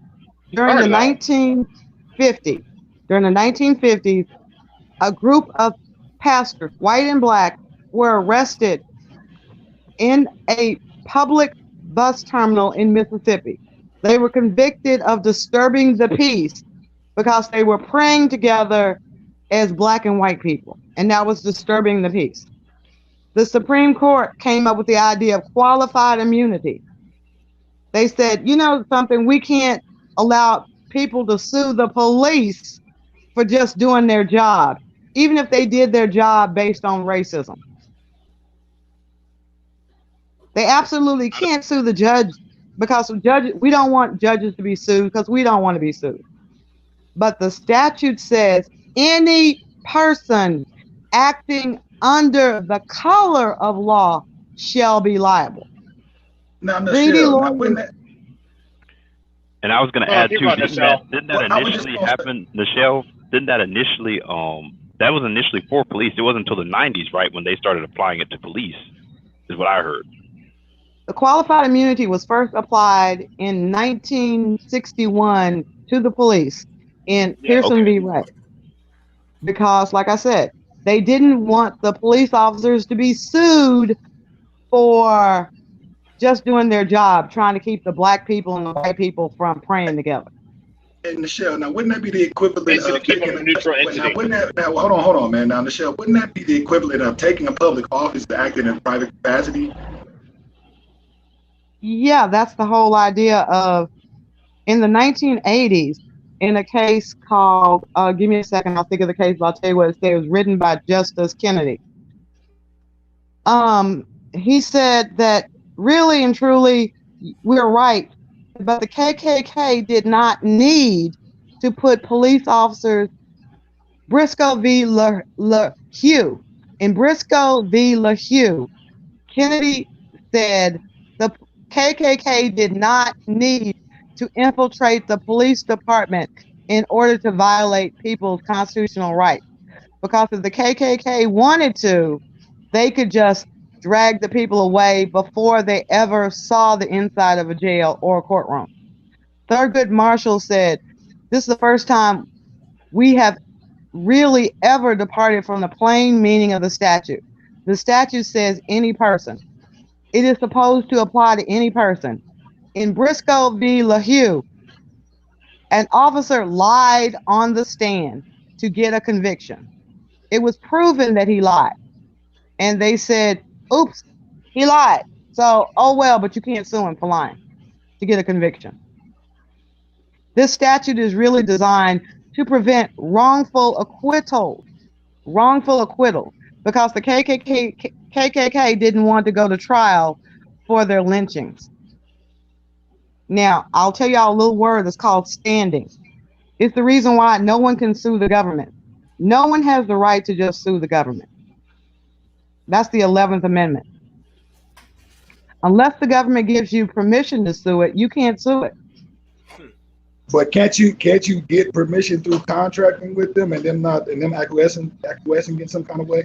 During the 1950s, a group of pastors, white and black, were arrested in a public bus terminal in Mississippi. They were convicted of disturbing the peace because they were praying together as black and white people, and that was disturbing the peace. The Supreme Court came up with the idea of qualified immunity. They said, you know something, we can't allow people to sue the police for just doing their job, even if they did their job based on racism. They absolutely can't sue the judge because we don't want judges to be sued because we don't want to be sued. But the statute says any person acting under the color of law shall be liable. Now, Michelle, now, wouldn't that, And I was going to add too, didn't that I was just initially gonna happen, Michelle? Didn't that initially, that was initially for police. It wasn't until the 90s, right, when they started applying it to police, is what I heard. The qualified immunity was first applied in 1961 to the police in Pearson v. Ray. Because, like I said, they didn't want the police officers to be sued for just doing their job, trying to keep the black people and the white people from praying together. and Michelle, now wouldn't that be the equivalent Basically, of keep them taking a neutral entity. now, wouldn't that, now hold on, man. Now, Michelle, wouldn't that be the equivalent of taking a public office to acting in private capacity? Yeah, that's the whole idea of, in the 1980s, in a case called, give me a second, I'll think of the case, but I'll tell you what it said. It was written by Justice Kennedy. He said that really and truly, we're right, but the KKK did not need to put police officers. Briscoe v. LaHue. In Briscoe v. LaHue, Kennedy said the KKK did not need to infiltrate the police department in order to violate people's constitutional rights. because if the KKK wanted to, they could just drag the people away before they ever saw the inside of a jail or a courtroom. Thurgood Marshall said, "This is the first time we have really ever departed from the plain meaning of the statute. The statute says any person. It is supposed to apply to any person. In Briscoe v. LaHue, an officer lied on the stand to get a conviction. It was proven that he lied. And they said, oops, he lied. So, oh well, but you can't sue him for lying to get a conviction. This statute is really designed to prevent wrongful acquittal, because the KKK didn't want to go to trial for their lynchings. Now, I'll tell y'all a little word that's called standing. It's the reason why no one can sue the government. No one has the right to just sue the government. That's the 11th Amendment. Unless the government gives you permission to sue it, you can't sue it. But can't you get permission through contracting with them and them acquiescing in some kind of way?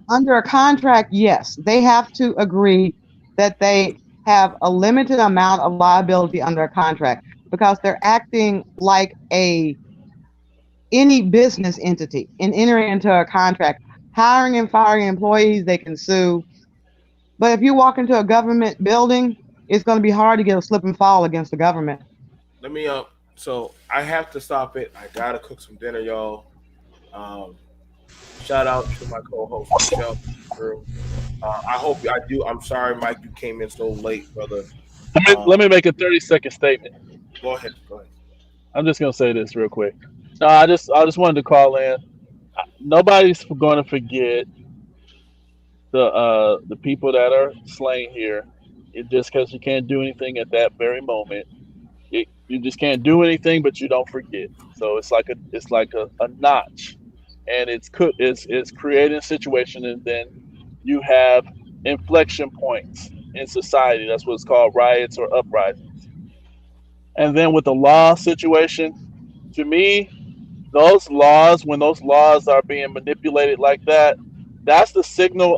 Under a contract, yes. They have to agree that they have a limited amount of liability under a contract, because they're acting like any business entity in entering into a contract. Hiring and firing employees, they can sue. But if you walk into a government building, it's going to be hard to get a slip and fall against the government. Let me so I have to stop it. I gotta cook some dinner, y'all. Shout out to my co-host Michelle. I hope I do. I'm sorry, Mike, you came in so late, brother. Let me make a 30-second statement. Go ahead. I'm just gonna say this real quick. No, I just wanted to call in. Nobody's going to forget the people that are slain here. Just because you can't do anything at that very moment, you just can't do anything, but you don't forget. So it's like a notch, and it's creating a situation, and then you have inflection points in society. That's what it's called, riots or uprisings. And then with the law situation, to me, when those laws are being manipulated like that, that's the signal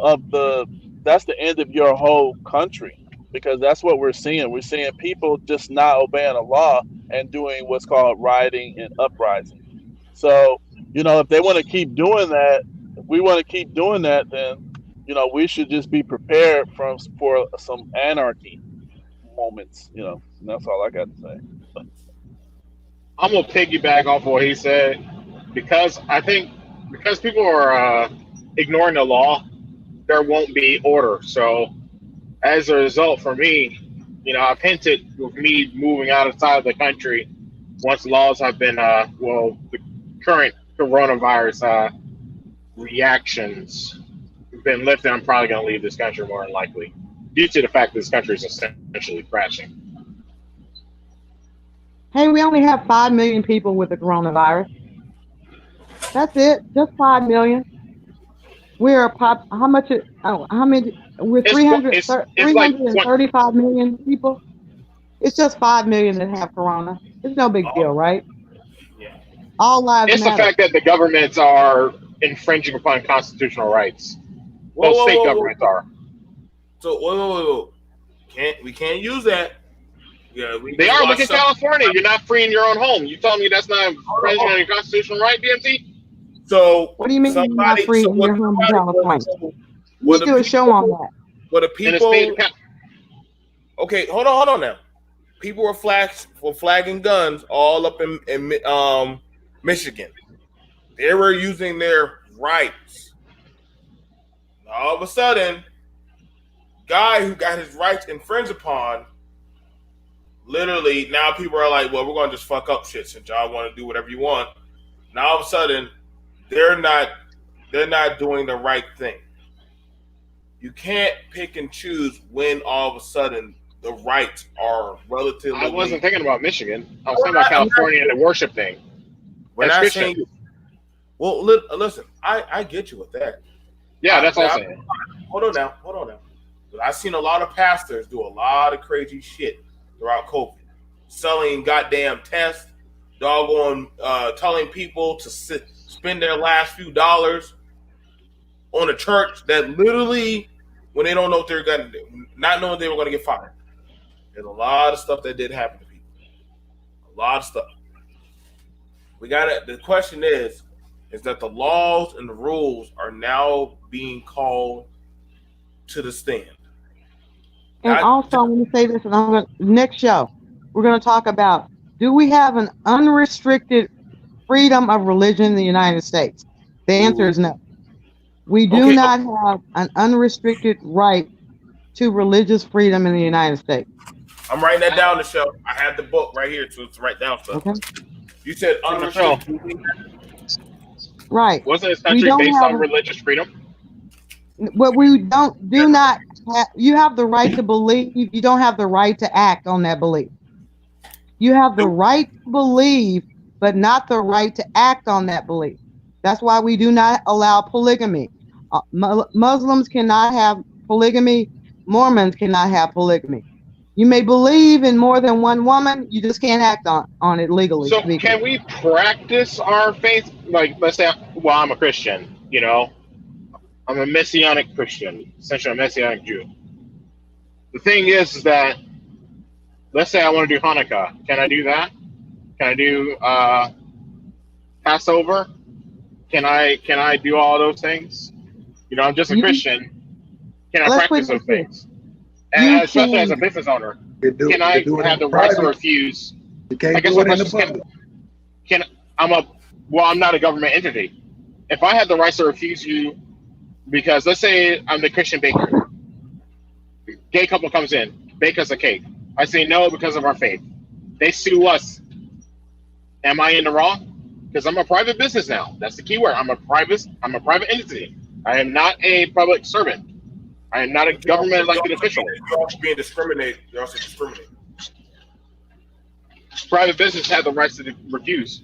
that's the end of your whole country, because that's what we're seeing. We're seeing people just not obeying the law and doing what's called rioting and uprising. So, if they want to keep doing that, if we want to keep doing that, then, we should just be prepared for some anarchy moments, and that's all I got to say. I'm gonna piggyback off what he said, because I think because people are ignoring the law, there won't be order. So as a result, for me, I've hinted with me moving outside of the country once laws have been the current coronavirus reactions have been lifted. I'm probably going to leave this country more than likely, due to the fact that this country is essentially crashing. Hey, we only have 5 million people with the coronavirus. That's it, just 5 million. We're how many? We're 335 million people. It's just 5 million that have corona. It's no big deal, right? Yeah. All lives It's matter. the fact that the governments are infringing upon constitutional rights. Those state governments are. So whoa. We can't use that. Yeah, they are. Look at California. You're not free in your own home. You telling me that's not infringing on your constitutional right, BMT? So what do you mean you're not free in your home in California? We do a show on that. What the people? Okay, hold on now. People were flagging guns all up in Michigan. They were using their rights. All of a sudden, guy who got his rights infringed upon, literally now people are like, well, we're going to just fuck up shit since y'all want to do whatever you want. Now all of a sudden, they're not doing the right thing. You can't pick and choose when all of a sudden the rights are relatively. I wasn't thinking about Michigan. I was thinking about California and the worship thing. We're not saying. Well, listen, I get you with that. Yeah, that's all I'm saying. Hold on now. I've seen a lot of pastors do a lot of crazy shit throughout COVID, selling goddamn tests, doggone, telling people to spend their last few dollars on a church that literally, when they don't know what they're going to do, not knowing they were going to get fired. There's a lot of stuff that did happen to people. A lot of stuff. The question is that the laws and the rules are now being called to the stand. And also, I'm going to say this, and next show, we're going to talk about, do we have an unrestricted freedom of religion in the United States? The answer is no. We do not have an unrestricted right to religious freedom in the United States. I'm writing that down, Michelle. I have the book right here to write down stuff. Okay. You said unrestricted. Right. Wasn't this country based on religious freedom? What we do not have, you have the right to believe, you don't have the right to act on that belief. You have the right to believe, but not the right to act on that belief. That's why we do not allow polygamy. Muslims cannot have polygamy. Mormons cannot have polygamy. You may believe in more than one woman, you just can't act on it legally. So can we practice our faith? Like, let's say, well, I'm a Christian, you know. I'm a Messianic Christian, essentially a Messianic Jew. The thing is that, let's say I want to do Hanukkah. Can I do that? Can I do Passover? Can I do all those things? You know, I'm just a Christian. Can I practice those things? And especially as a business owner, can I have the right to refuse? I guess my question is, I'm not a government entity. If I have the right to refuse you, because let's say I'm the Christian baker, gay couple comes in, bake us a cake. I say no because of our faith. They sue us. Am I in the wrong? Because I'm a private business now. That's the key word. I'm a private entity. I am not a public servant. I am not a government elected official. You're also being discriminated. You're also discriminating. Private business have the rights to refuse.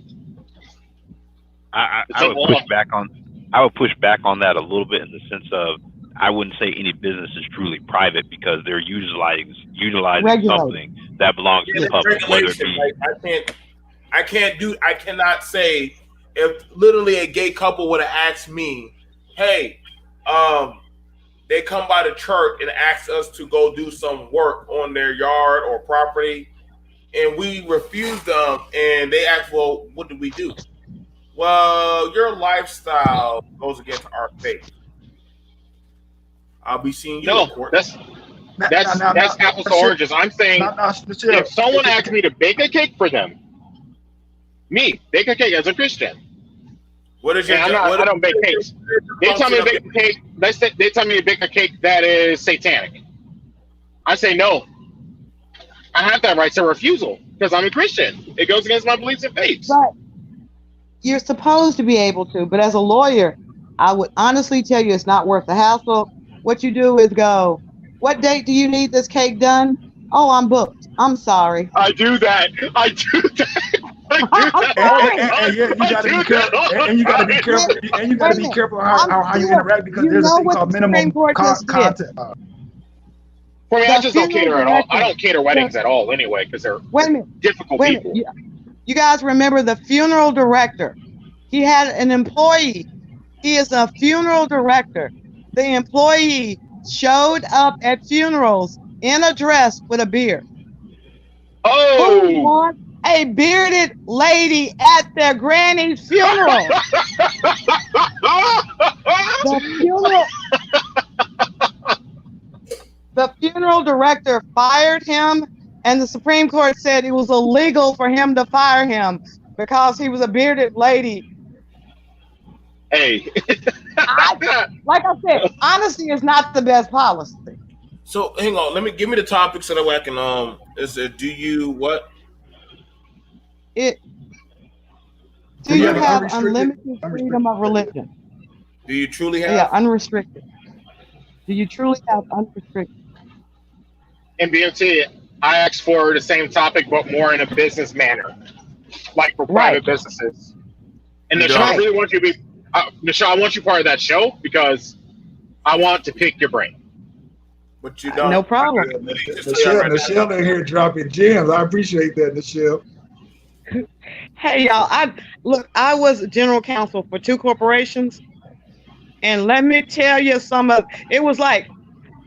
I would push back on. I would push back on that a little bit in the sense of I wouldn't say any business is truly private because they're utilizing something that belongs to the public. Whether it be, I cannot say if literally a gay couple would have asked me, hey, they come by the church and ask us to go do some work on their yard or property, and we refuse them, and they ask, well, what do we do? Well, your lifestyle goes against our faith. I'll be seeing you in court. That's apples to oranges. I'm saying if someone asks me to bake a cake for them, bake a cake as a Christian. What is your? I don't bake cakes. They tell me to bake a cake. They tell me to bake a cake that is satanic. I say no. I have that right to refusal because I'm a Christian. It goes against my beliefs and faiths. But you're supposed to be able to. But as a lawyer, I would honestly tell you it's not worth the hassle. What you do is go, what date do you need this cake done? Oh, I'm booked. I'm sorry. I do that. And you gotta be careful. And you gotta be careful. And you gotta be careful how you interact because there's a thing called minimum content. For me, I just don't cater at all. I don't cater weddings at all anyway because they're difficult people. You guys remember the funeral director? He had an employee. He is a funeral director. The employee showed up at funerals in a dress with a beard. Oh! Who wants a bearded lady at their granny's funeral? The funeral director fired him, and the Supreme Court said it was illegal for him to fire him because he was a bearded lady. Hey. Like I said, honesty is not the best policy. So hang on, give me the topic so that way I can do you what? Do you have unlimited freedom of religion? Do you truly have? Yeah, unrestricted. Do you truly have unrestricted? In BMT, I asked for the same topic, but more in a business manner, like for private businesses. And Nichelle, I really want you to be, Nichelle, I want you part of that show because I want to pick your brain. But you don't. No problem. Nichelle in here dropping gems. I appreciate that, Nichelle. Hey y'all, I was general counsel for 2 corporations, And let me tell you it was like,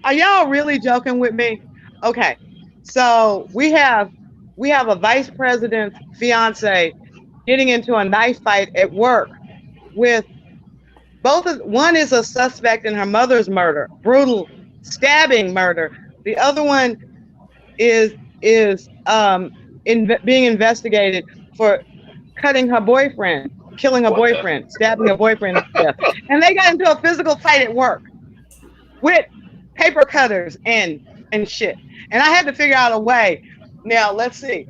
are y'all really joking with me? Okay. So we have a vice president's fiance getting into a knife fight at work with one is a suspect in her mother's murder, brutal stabbing murder. The other one is being investigated for cutting her boyfriend, killing her boyfriend, stabbing her boyfriend to death. And they got into a physical fight at work with paper cutters and shit. And I had to figure out a way. Now, let's see.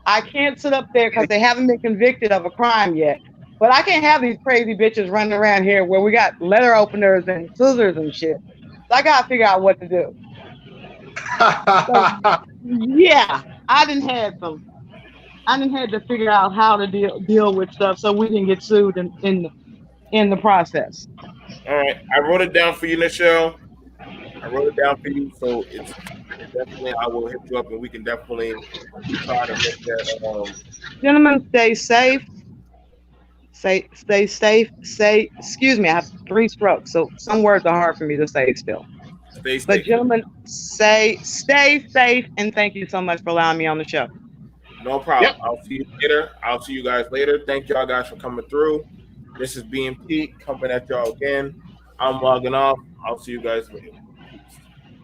I can't sit up there because they haven't been convicted of a crime yet. But I can't have these crazy bitches running around here where we got letter openers and scissors and shit. So I got to figure out what to do. So, yeah, I didn't have to figure out how to deal with stuff so we didn't get sued in the process. All right, I wrote it down for you, Nichelle. I wrote it down for you, so it's definitely, I will hit you up and we can definitely try to make that. Gentlemen, stay safe. Stay safe. Excuse me, I have 3 strokes, so some words are hard for me to say still. Stay safe. But gentlemen, stay safe, and thank you so much for allowing me on the show. No problem. Yep. I'll see you later. I'll see you guys later. Thank y'all guys for coming through. This is BMT coming at y'all again. I'm logging off. I'll see you guys later.